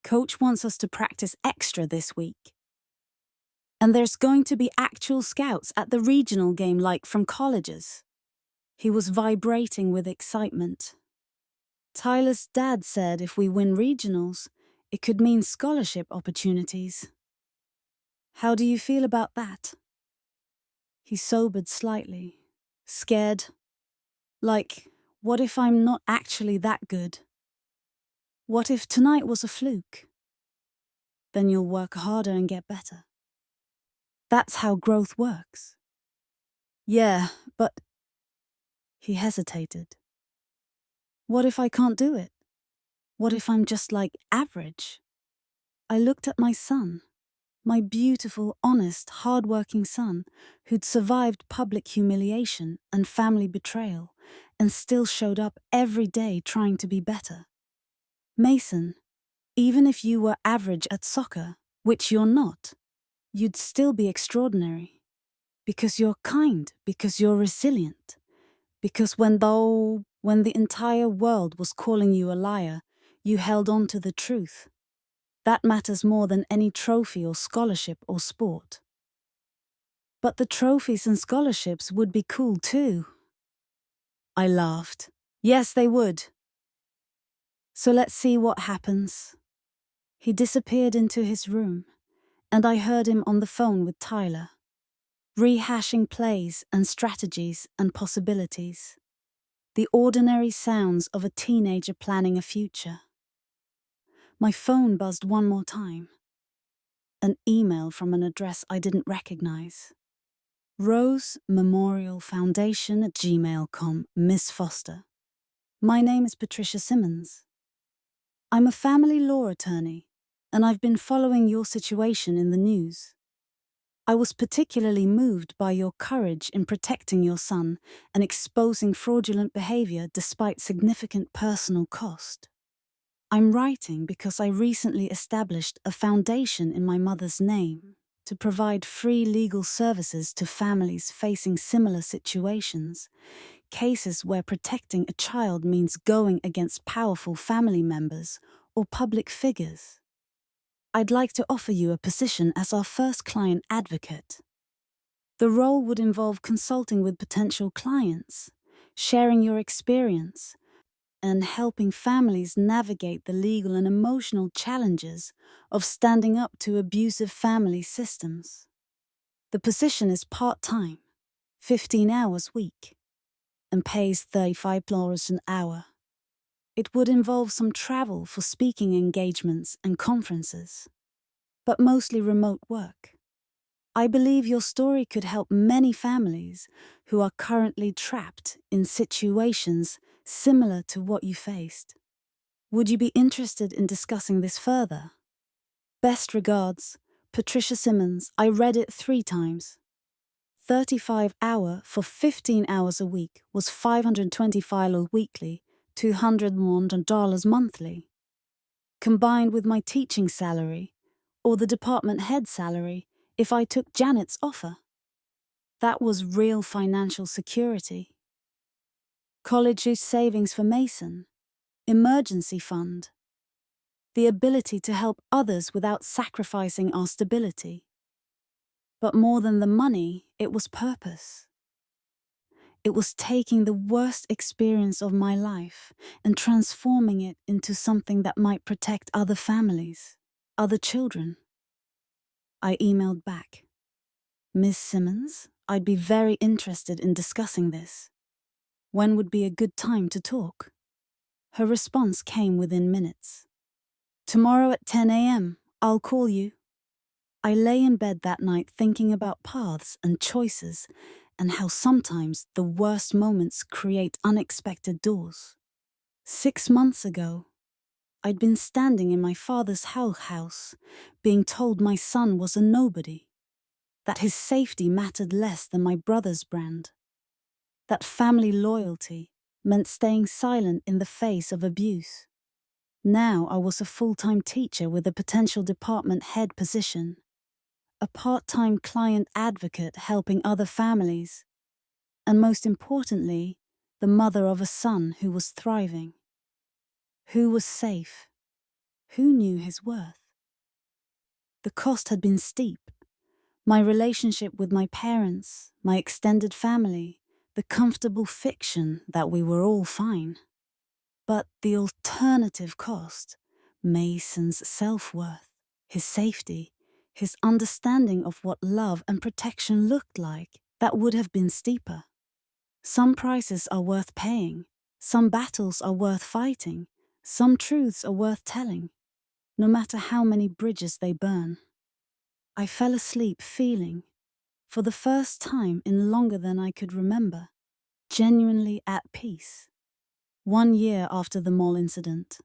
[SPEAKER 1] "Coach wants us to practice extra this week. And there's going to be actual scouts at the regional game like from colleges." He was vibrating with excitement. "Tyler's dad said if we win regionals, it could mean scholarship opportunities." "How do you feel about that?" He sobered slightly. "Scared. Like, what if I'm not actually that good? What if tonight was a fluke?" "Then you'll work harder and get better. That's how growth works." "Yeah, but..." He hesitated. "What if I can't do it? What if I'm just like average?" I looked at my son, my beautiful, honest, hard-working son who'd survived public humiliation and family betrayal and still showed up every day trying to be better. "Mason, even if you were average at soccer, which you're not, you'd still be extraordinary. Because you're kind, because you're resilient. Because when the entire world was calling you a liar, you held on to the truth. That matters more than any trophy or scholarship or sport." "But the trophies and scholarships would be cool too." I laughed. "Yes, they would. So let's see what happens." He disappeared into his room, and I heard him on the phone with Tyler, rehashing plays and strategies and possibilities. The ordinary sounds of a teenager planning a future. My phone buzzed one more time. An email from an address I didn't recognize. Rose Memorial Foundation at gmail.com, Miss Foster. My name is Patricia Simmons. I'm a family law attorney, and I've been following your situation in the news. I was particularly moved by your courage in protecting your son and exposing fraudulent behavior despite significant personal cost. I'm writing because I recently established a foundation in my mother's name to provide free legal services to families facing similar situations, cases where protecting a child means going against powerful family members or public figures. I'd like to offer you a position as our first client advocate. The role would involve consulting with potential clients, sharing your experience, and helping families navigate the legal and emotional challenges of standing up to abusive family systems. The position is part-time, 15 hours a week, and pays $35 an hour. It would involve some travel for speaking engagements and conferences, but mostly remote work. I believe your story could help many families who are currently trapped in situations similar to what you faced. Would you be interested in discussing this further? Best regards, Patricia Simmons. I read it 3 times. 35 hour for 15 hours a week was $520 weekly, $201 monthly. Combined with my teaching salary, or the department head salary, if I took Janet's offer. That was real financial security. College savings for Mason, emergency fund, the ability to help others without sacrificing our stability. But more than the money, it was purpose. It was taking the worst experience of my life and transforming it into something that might protect other families, other children. I emailed back. Miss Simmons, I'd be very interested in discussing this. When would be a good time to talk? Her response came within minutes. Tomorrow at 10 a.m., I'll call you. I lay in bed that night thinking about paths and choices and how sometimes the worst moments create unexpected doors. 6 months ago, I'd been standing in my father's house, being told my son was a nobody, that his safety mattered less than my brother's brand, that family loyalty meant staying silent in the face of abuse. Now I was a full-time teacher with a potential department head position, a part-time client advocate helping other families, and most importantly, the mother of a son who was thriving, who was safe, who knew his worth. The cost had been steep. My relationship with my parents, my extended family, the comfortable fiction that we were all fine. But the alternative cost, Mason's self-worth, his safety, his understanding of what love and protection looked like, that would have been steeper. Some prices are worth paying, some battles are worth fighting, some truths are worth telling, no matter how many bridges they burn. I fell asleep feeling, for the first time in longer than I could remember, genuinely at peace. 1 year after the mall incident,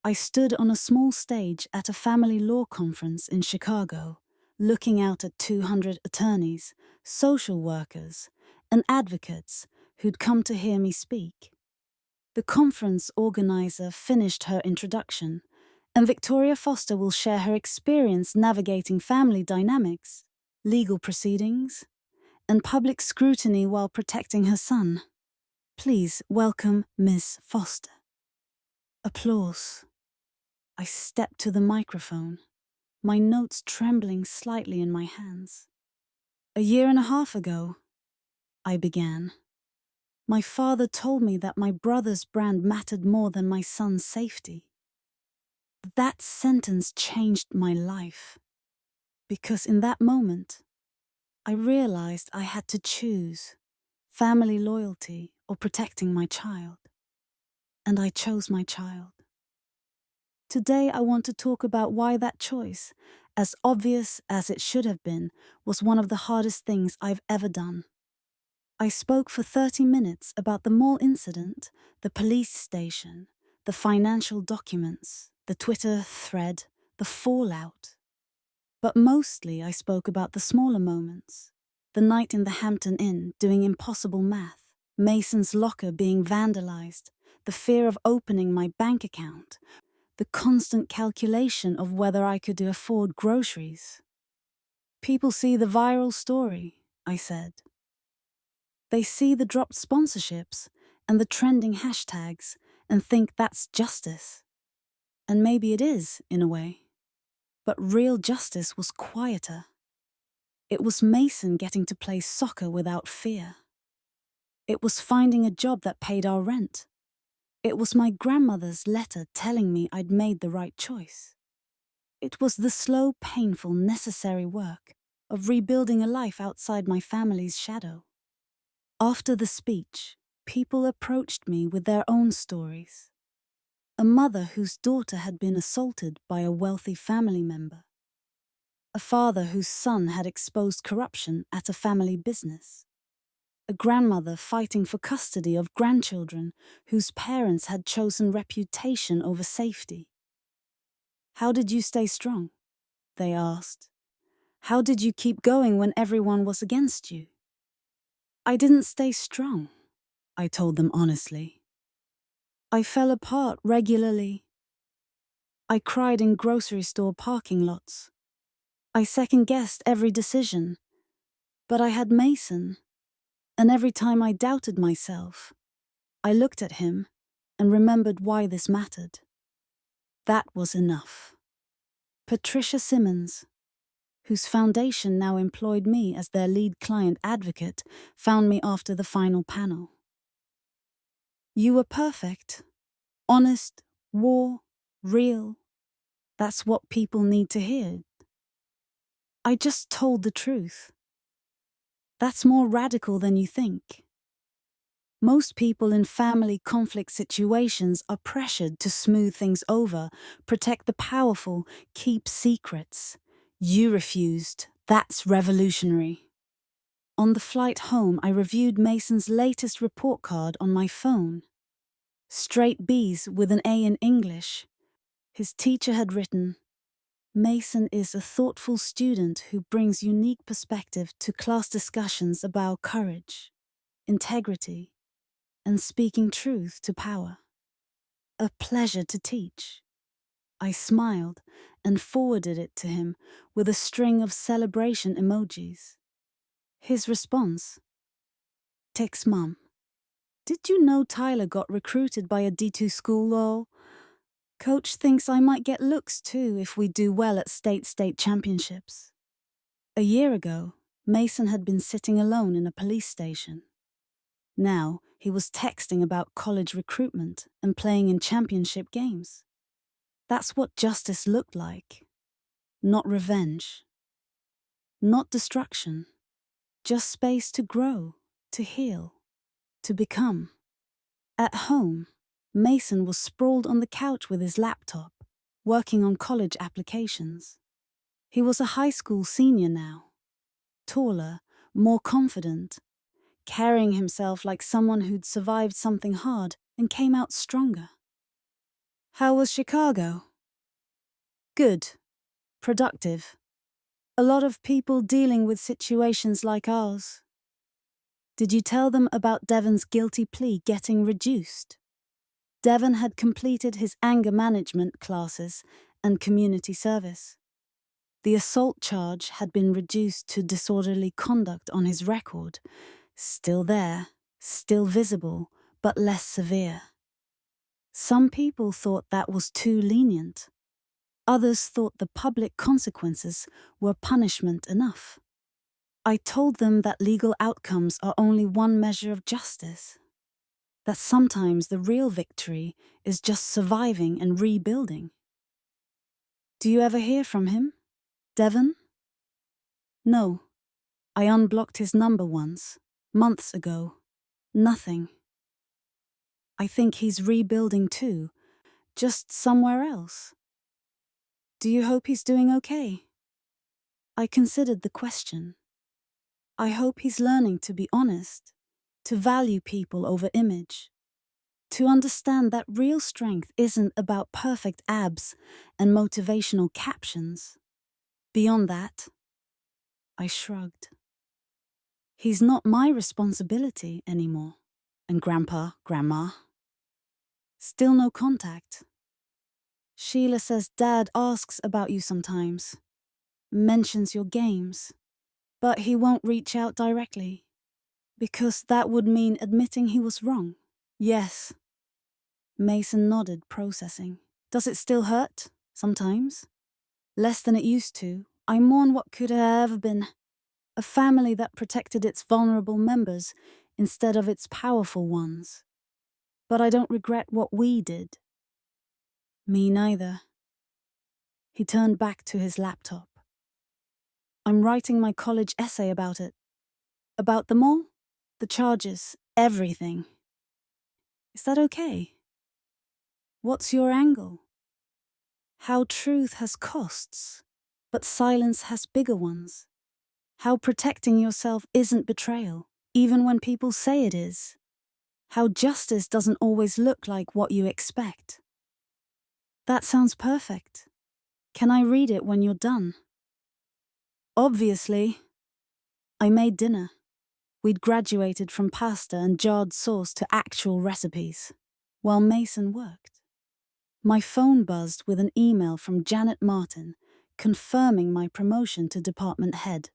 [SPEAKER 1] I stood on a small stage at a family law conference in Chicago, looking out at 200 attorneys, social workers, and advocates who'd come to hear me speak. The conference organizer finished her introduction, and Victoria Foster will share her experience navigating family dynamics, legal proceedings, and public scrutiny while protecting her son. Please welcome Miss Foster. Applause. I stepped to the microphone, my notes trembling slightly in my hands. 1.5 years ago, I began. My father told me that my brother's brand mattered more than my son's safety. That sentence changed my life, because in that moment, I realized I had to choose family loyalty or protecting my child. And I chose my child. Today I want to talk about why that choice, as obvious as it should have been, was one of the hardest things I've ever done. I spoke for 30 minutes about the mall incident, the police station, the financial documents, the Twitter thread, the fallout. But mostly I spoke about the smaller moments. The night in the Hampton Inn doing impossible math, Mason's locker being vandalized, the fear of opening my bank account, the constant calculation of whether I could afford groceries. People see the viral story, I said. They see the dropped sponsorships and the trending hashtags and think that's justice. And maybe it is, in a way. But real justice was quieter. It was Mason getting to play soccer without fear. It was finding a job that paid our rent. It was my grandmother's letter telling me I'd made the right choice. It was the slow, painful, necessary work of rebuilding a life outside my family's shadow. After the speech, people approached me with their own stories. A mother whose daughter had been assaulted by a wealthy family member. A father whose son had exposed corruption at a family business. A grandmother fighting for custody of grandchildren whose parents had chosen reputation over safety. "How did you stay strong?" they asked. "How did you keep going when everyone was against you?" I didn't stay strong, I told them honestly. I fell apart regularly. I cried in grocery store parking lots. I second-guessed every decision. But I had Mason, and every time I doubted myself, I looked at him and remembered why this mattered. That was enough. Patricia Simmons, whose foundation now employed me as their lead client advocate, found me after the final panel. "You were perfect. Honest, raw, real. That's what people need to hear." I just told the truth. That's more radical than you think. Most people in family conflict situations are pressured to smooth things over, protect the powerful, keep secrets. You refused. That's revolutionary. On the flight home, I reviewed Mason's latest report card on my phone. Straight B's with an A in English. His teacher had written, "Mason is a thoughtful student who brings unique perspective to class discussions about courage, integrity, and speaking truth to power. A pleasure to teach." I smiled and forwarded it to him with a string of celebration emojis. His response: "Text Mum. Did you know Tyler got recruited by a D2 school lol? Coach thinks I might get looks too if we do well at state championships." A year ago, Mason had been sitting alone in a police station. Now, he was texting about college recruitment and playing in championship games. That's what justice looked like. Not revenge. Not destruction. Just space to grow, to heal, to become. At home, Mason was sprawled on the couch with his laptop, working on college applications. He was a high school senior now. Taller, more confident, carrying himself like someone who'd survived something hard and came out stronger. "How was Chicago?" "Good. Productive. A lot of people dealing with situations like ours." "Did you tell them about Devon's guilty plea getting reduced?" Devon had completed his anger management classes and community service. The assault charge had been reduced to disorderly conduct on his record. Still there, still visible, but less severe. Some people thought that was too lenient. Others thought the public consequences were punishment enough. I told them that legal outcomes are only one measure of justice. That sometimes the real victory is just surviving and rebuilding. "Do you ever hear from him, Devon?" "No. I unblocked his number once, months ago. Nothing. I think he's rebuilding too, just somewhere else. Do you hope he's doing okay? I considered the question. I hope he's learning to be honest, to value people over image, to understand that real strength isn't about perfect abs and motivational captions. Beyond that, I shrugged. He's not my responsibility anymore. And Grandpa, Grandma? Still no contact. Sheila says Dad asks about you sometimes, mentions your games, but he won't reach out directly, because that would mean admitting he was wrong. Yes. Mason nodded, processing. Does it still hurt? Sometimes. Less than it used to. I mourn what could have been. A family that protected its vulnerable members instead of its powerful ones. But I don't regret what we did. Me neither. He turned back to his laptop. I'm writing my college essay about it. About them all? The charges, everything. Is that okay? What's your angle? How truth has costs, but silence has bigger ones. How protecting yourself isn't betrayal, even when people say it is. How justice doesn't always look like what you expect. That sounds perfect. Can I read it when you're done? Obviously. I made dinner. We'd graduated from pasta and jarred sauce to actual recipes, while Mason worked. My phone buzzed with an email from Janet Martin confirming my promotion to department head,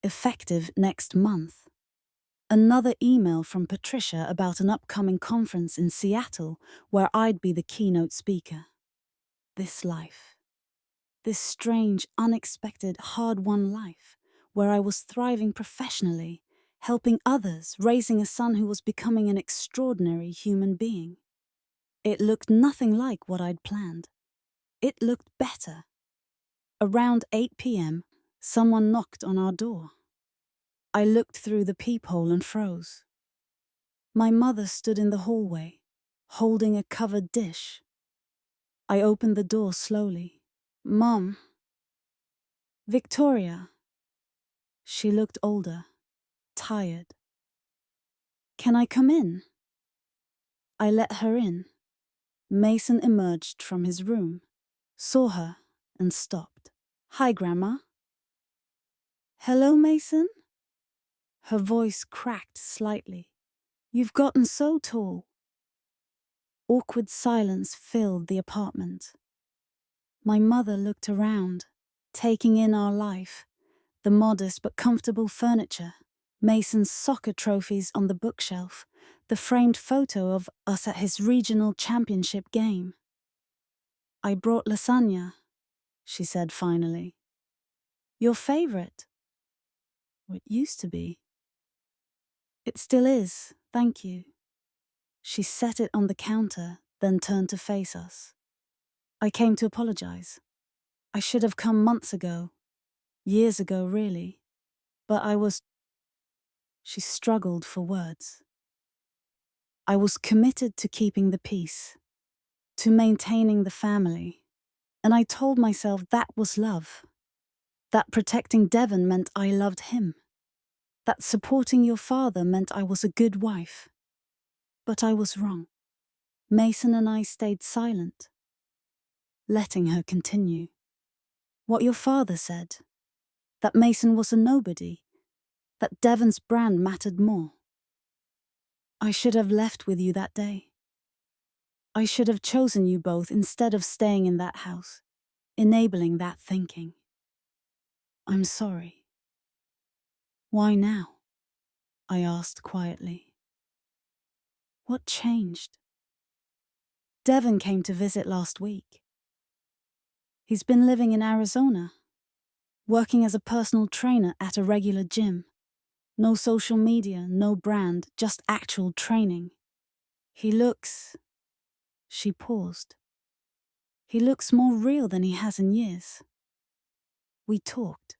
[SPEAKER 1] effective next month. Another email from Patricia about an upcoming conference in Seattle where I'd be the keynote speaker. This life. This strange, unexpected, hard-won life, where I was thriving professionally, helping others, raising a son who was becoming an extraordinary human being. It looked nothing like what I'd planned. It looked better. Around 8 p.m., someone knocked on our door. I looked through the peephole and froze. My mother stood in the hallway, holding a covered dish. I opened the door slowly. Mom. Victoria. She looked older, tired. Can I come in? I let her in. Mason emerged from his room, saw her, and stopped. Hi, Grandma. Hello, Mason? Her voice cracked slightly. You've gotten so tall. Awkward silence filled the apartment. My mother looked around, taking in our life, the modest but comfortable furniture, Mason's soccer trophies on the bookshelf, the framed photo of us at his regional championship game. I brought lasagna, she said finally. Your favorite? Or it used to be. It still is, thank you. She set it on the counter, then turned to face us. I came to apologize. I should have come months ago. Years ago, really. But I was... She struggled for words. I was committed to keeping the peace, to maintaining the family, and I told myself that was love. That protecting Devon meant I loved him. That supporting your father meant I was a good wife. But I was wrong. Mason and I stayed silent, letting her continue. What your father said, that Mason was a nobody, that Devon's brand mattered more. I should have left with you that day. I should have chosen you both instead of staying in that house, enabling that thinking. I'm sorry. Why now? I asked quietly. What changed? Devon came to visit last week. He's been living in Arizona, working as a personal trainer at a regular gym. No social media, no brand, just actual training. He looks... She paused. He looks more real than he has in years. We talked.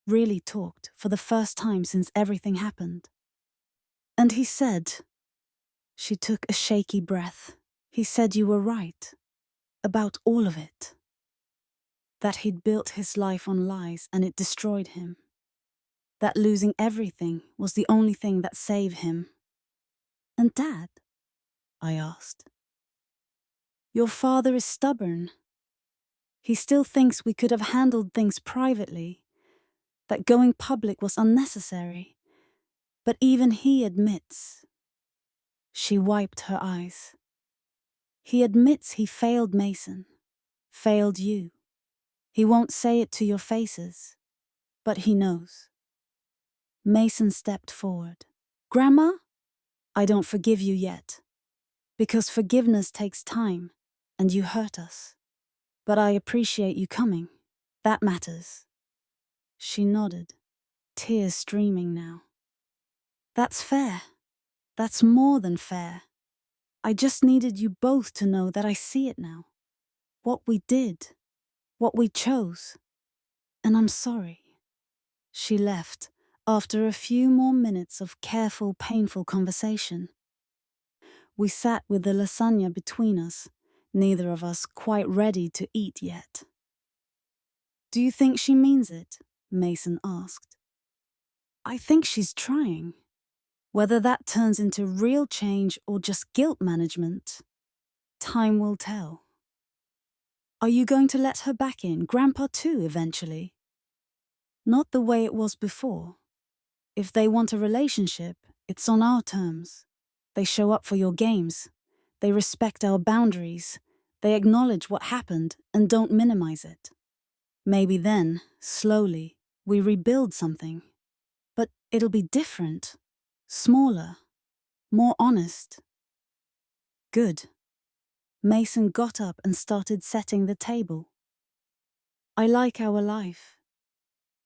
[SPEAKER 1] Really talked, for the first time since everything happened. And he said... She took a shaky breath. He said you were right. About all of it. That he'd built his life on lies and it destroyed him. That losing everything was the only thing that saved him. And Dad? I asked. Your father is stubborn. He still thinks we could have handled things privately, that going public was unnecessary. But even he admits. She wiped her eyes. He admits he failed Mason, failed you. He won't say it to your faces, but he knows. Mason stepped forward. Grandma, I don't forgive you yet, because forgiveness takes time, and you hurt us. But I appreciate you coming. That matters. She nodded, tears streaming now. That's fair. That's more than fair. I just needed you both to know that I see it now. What we did, what we chose. And I'm sorry. She left after a few more minutes of careful, painful conversation. We sat with the lasagna between us, neither of us quite ready to eat yet. Do you think she means it? Mason asked. I think she's trying. Whether that turns into real change or just guilt management, time will tell. Are you going to let her back in, Grandpa too, eventually? Not the way it was before. If they want a relationship, it's on our terms. They show up for your games. They respect our boundaries. They acknowledge what happened and don't minimize it. Maybe then, slowly, we rebuild something. But it'll be different, smaller, more honest. Good. Mason got up and started setting the table. I like our life.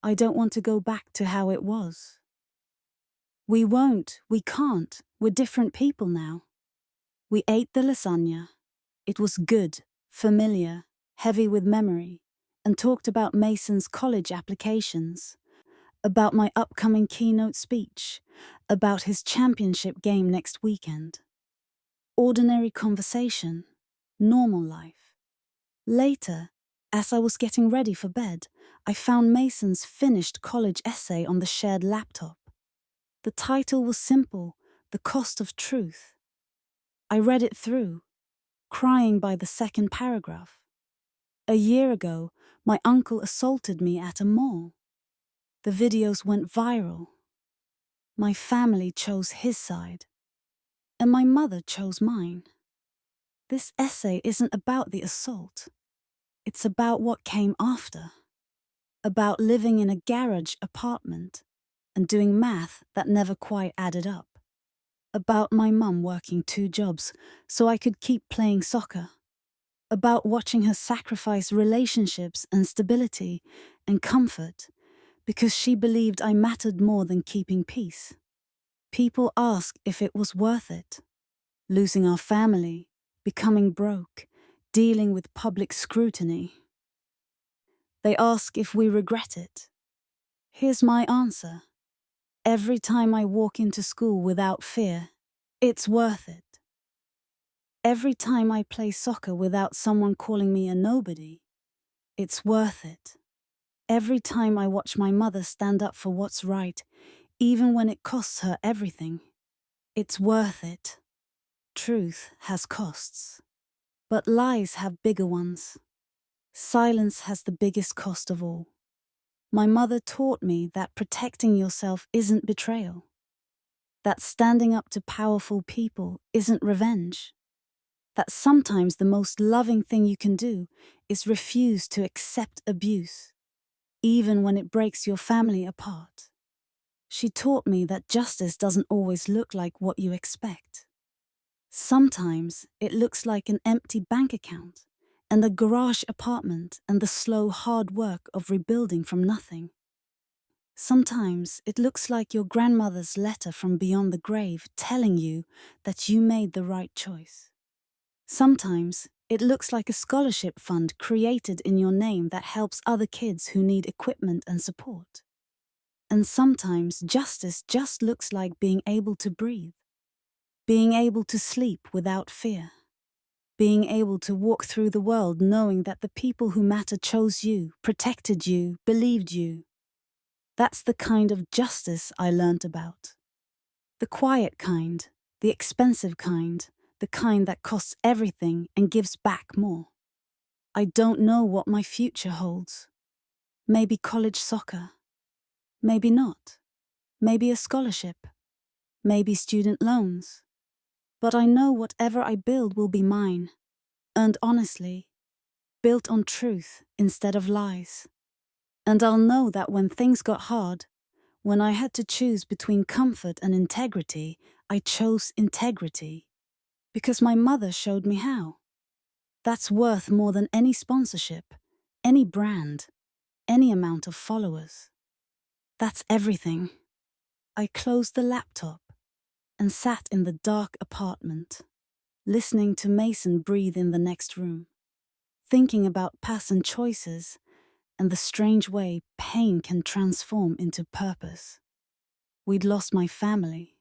[SPEAKER 1] I don't want to go back to how it was. We won't, we can't, we're different people now. We ate the lasagna. It was good, familiar, heavy with memory, and talked about Mason's college applications, about my upcoming keynote speech, about his championship game next weekend. Ordinary conversation, normal life. Later, as I was getting ready for bed, I found Mason's finished college essay on the shared laptop. The title was simple, The Cost of Truth. I read it through, crying by the second paragraph. A year ago, my uncle assaulted me at a mall. The videos went viral. My family chose his side, and my mother chose mine. This essay isn't about the assault. It's about what came after. About living in a garage apartment and doing math that never quite added up. About my mum working 2 jobs so I could keep playing soccer. About watching her sacrifice relationships and stability and comfort because she believed I mattered more than keeping peace. People ask if it was worth it. Losing our family, becoming broke, dealing with public scrutiny. They ask if we regret it. Here's my answer. Every time I walk into school without fear, it's worth it. Every time I play soccer without someone calling me a nobody, it's worth it. Every time I watch my mother stand up for what's right, even when it costs her everything, it's worth it. Truth has costs, but lies have bigger ones. Silence has the biggest cost of all. My mother taught me that protecting yourself isn't betrayal. That standing up to powerful people isn't revenge. That sometimes the most loving thing you can do is refuse to accept abuse, even when it breaks your family apart. She taught me that justice doesn't always look like what you expect. Sometimes it looks like an empty bank account and a garage apartment and the slow, hard work of rebuilding from nothing. Sometimes it looks like your grandmother's letter from beyond the grave telling you that you made the right choice. Sometimes it looks like a scholarship fund created in your name that helps other kids who need equipment and support. And sometimes justice just looks like being able to breathe. Being able to sleep without fear. Being able to walk through the world knowing that the people who matter chose you, protected you, believed you. That's the kind of justice I learnt about. The quiet kind, the expensive kind, the kind that costs everything and gives back more. I don't know what my future holds. Maybe college soccer. Maybe not. Maybe a scholarship. Maybe student loans. But I know whatever I build will be mine, earned honestly, built on truth instead of lies. And I'll know that when things got hard, when I had to choose between comfort and integrity, I chose integrity. Because my mother showed me how. That's worth more than any sponsorship, any brand, any amount of followers. That's everything. I closed the laptop and sat in the dark apartment, listening to Mason breathe in the next room, thinking about past and choices and the strange way pain can transform into purpose. We'd lost my family.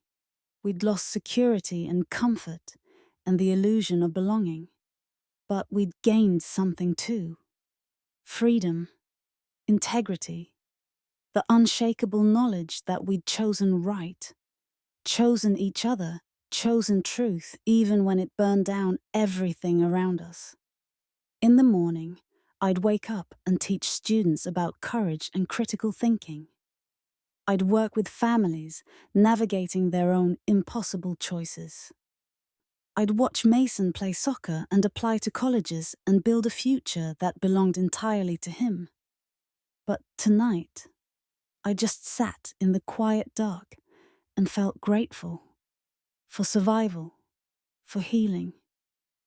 [SPEAKER 1] We'd lost security and comfort and the illusion of belonging. But we'd gained something too. Freedom, integrity, the unshakable knowledge that we'd chosen right, chosen each other, chosen truth, even when it burned down everything around us. In the morning, I'd wake up and teach students about courage and critical thinking. I'd work with families navigating their own impossible choices. I'd watch Mason play soccer and apply to colleges and build a future that belonged entirely to him. But tonight, I just sat in the quiet dark and felt grateful for survival, for healing,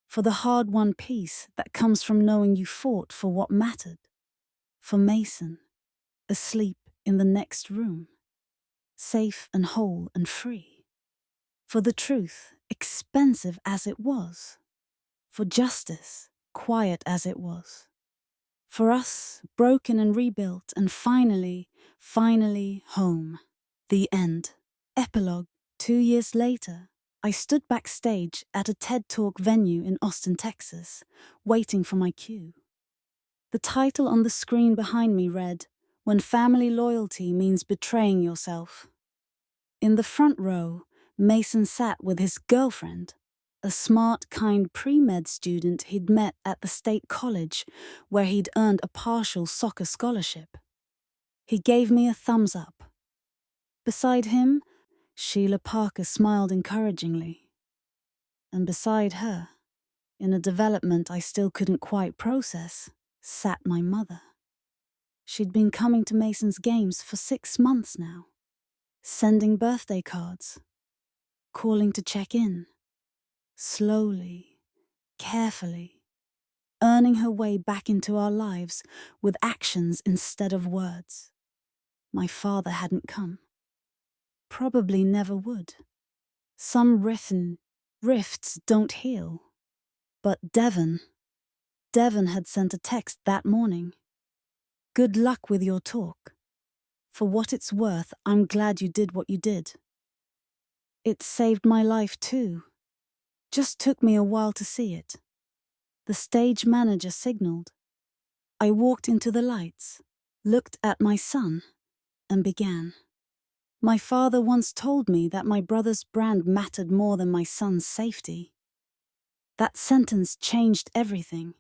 [SPEAKER 1] for the hard-won peace that comes from knowing you fought for what mattered, for Mason, asleep in the next room, safe and whole and free, for the truth, expensive as it was, for justice, quiet as it was, for us, broken and rebuilt, and finally home. The end. Epilogue. 2 years later, I stood backstage at a TED Talk venue in Austin, Texas, waiting for my cue. The title on the screen behind me read, "When Family Loyalty Means Betraying Yourself." In the front row, Mason sat with his girlfriend, a smart, kind pre-med student he'd met at the state college where he'd earned a partial soccer scholarship. He gave me a thumbs up. Beside him, Sheila Parker smiled encouragingly. And beside her, in a development I still couldn't quite process, sat my mother. She'd been coming to Mason's games for 6 months now, sending birthday cards, calling to check in, slowly, carefully, earning her way back into our lives with actions instead of words. My father hadn't come. Probably never would. Some rifts don't heal. But Devon had sent a text that morning. "Good luck with your talk. For what it's worth, I'm glad you did what you did." It saved my life too. Just took me a while to see it. The stage manager signaled. I walked into the lights, looked at my son, and began. My father once told me that my brother's brand mattered more than my son's safety. That sentence changed everything.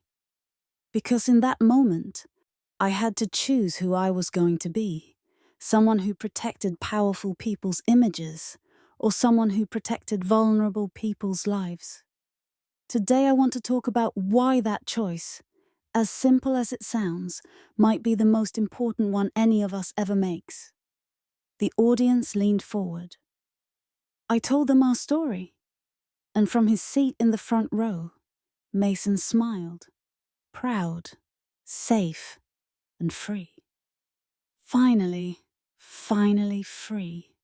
[SPEAKER 1] Because in that moment, I had to choose who I was going to be. Someone who protected powerful people's images, or someone who protected vulnerable people's lives. Today I want to talk about why that choice, as simple as it sounds, might be the most important one any of us ever makes. The audience leaned forward. I told them our story, and from his seat in the front row, Mason smiled, proud, safe, and free. Finally free.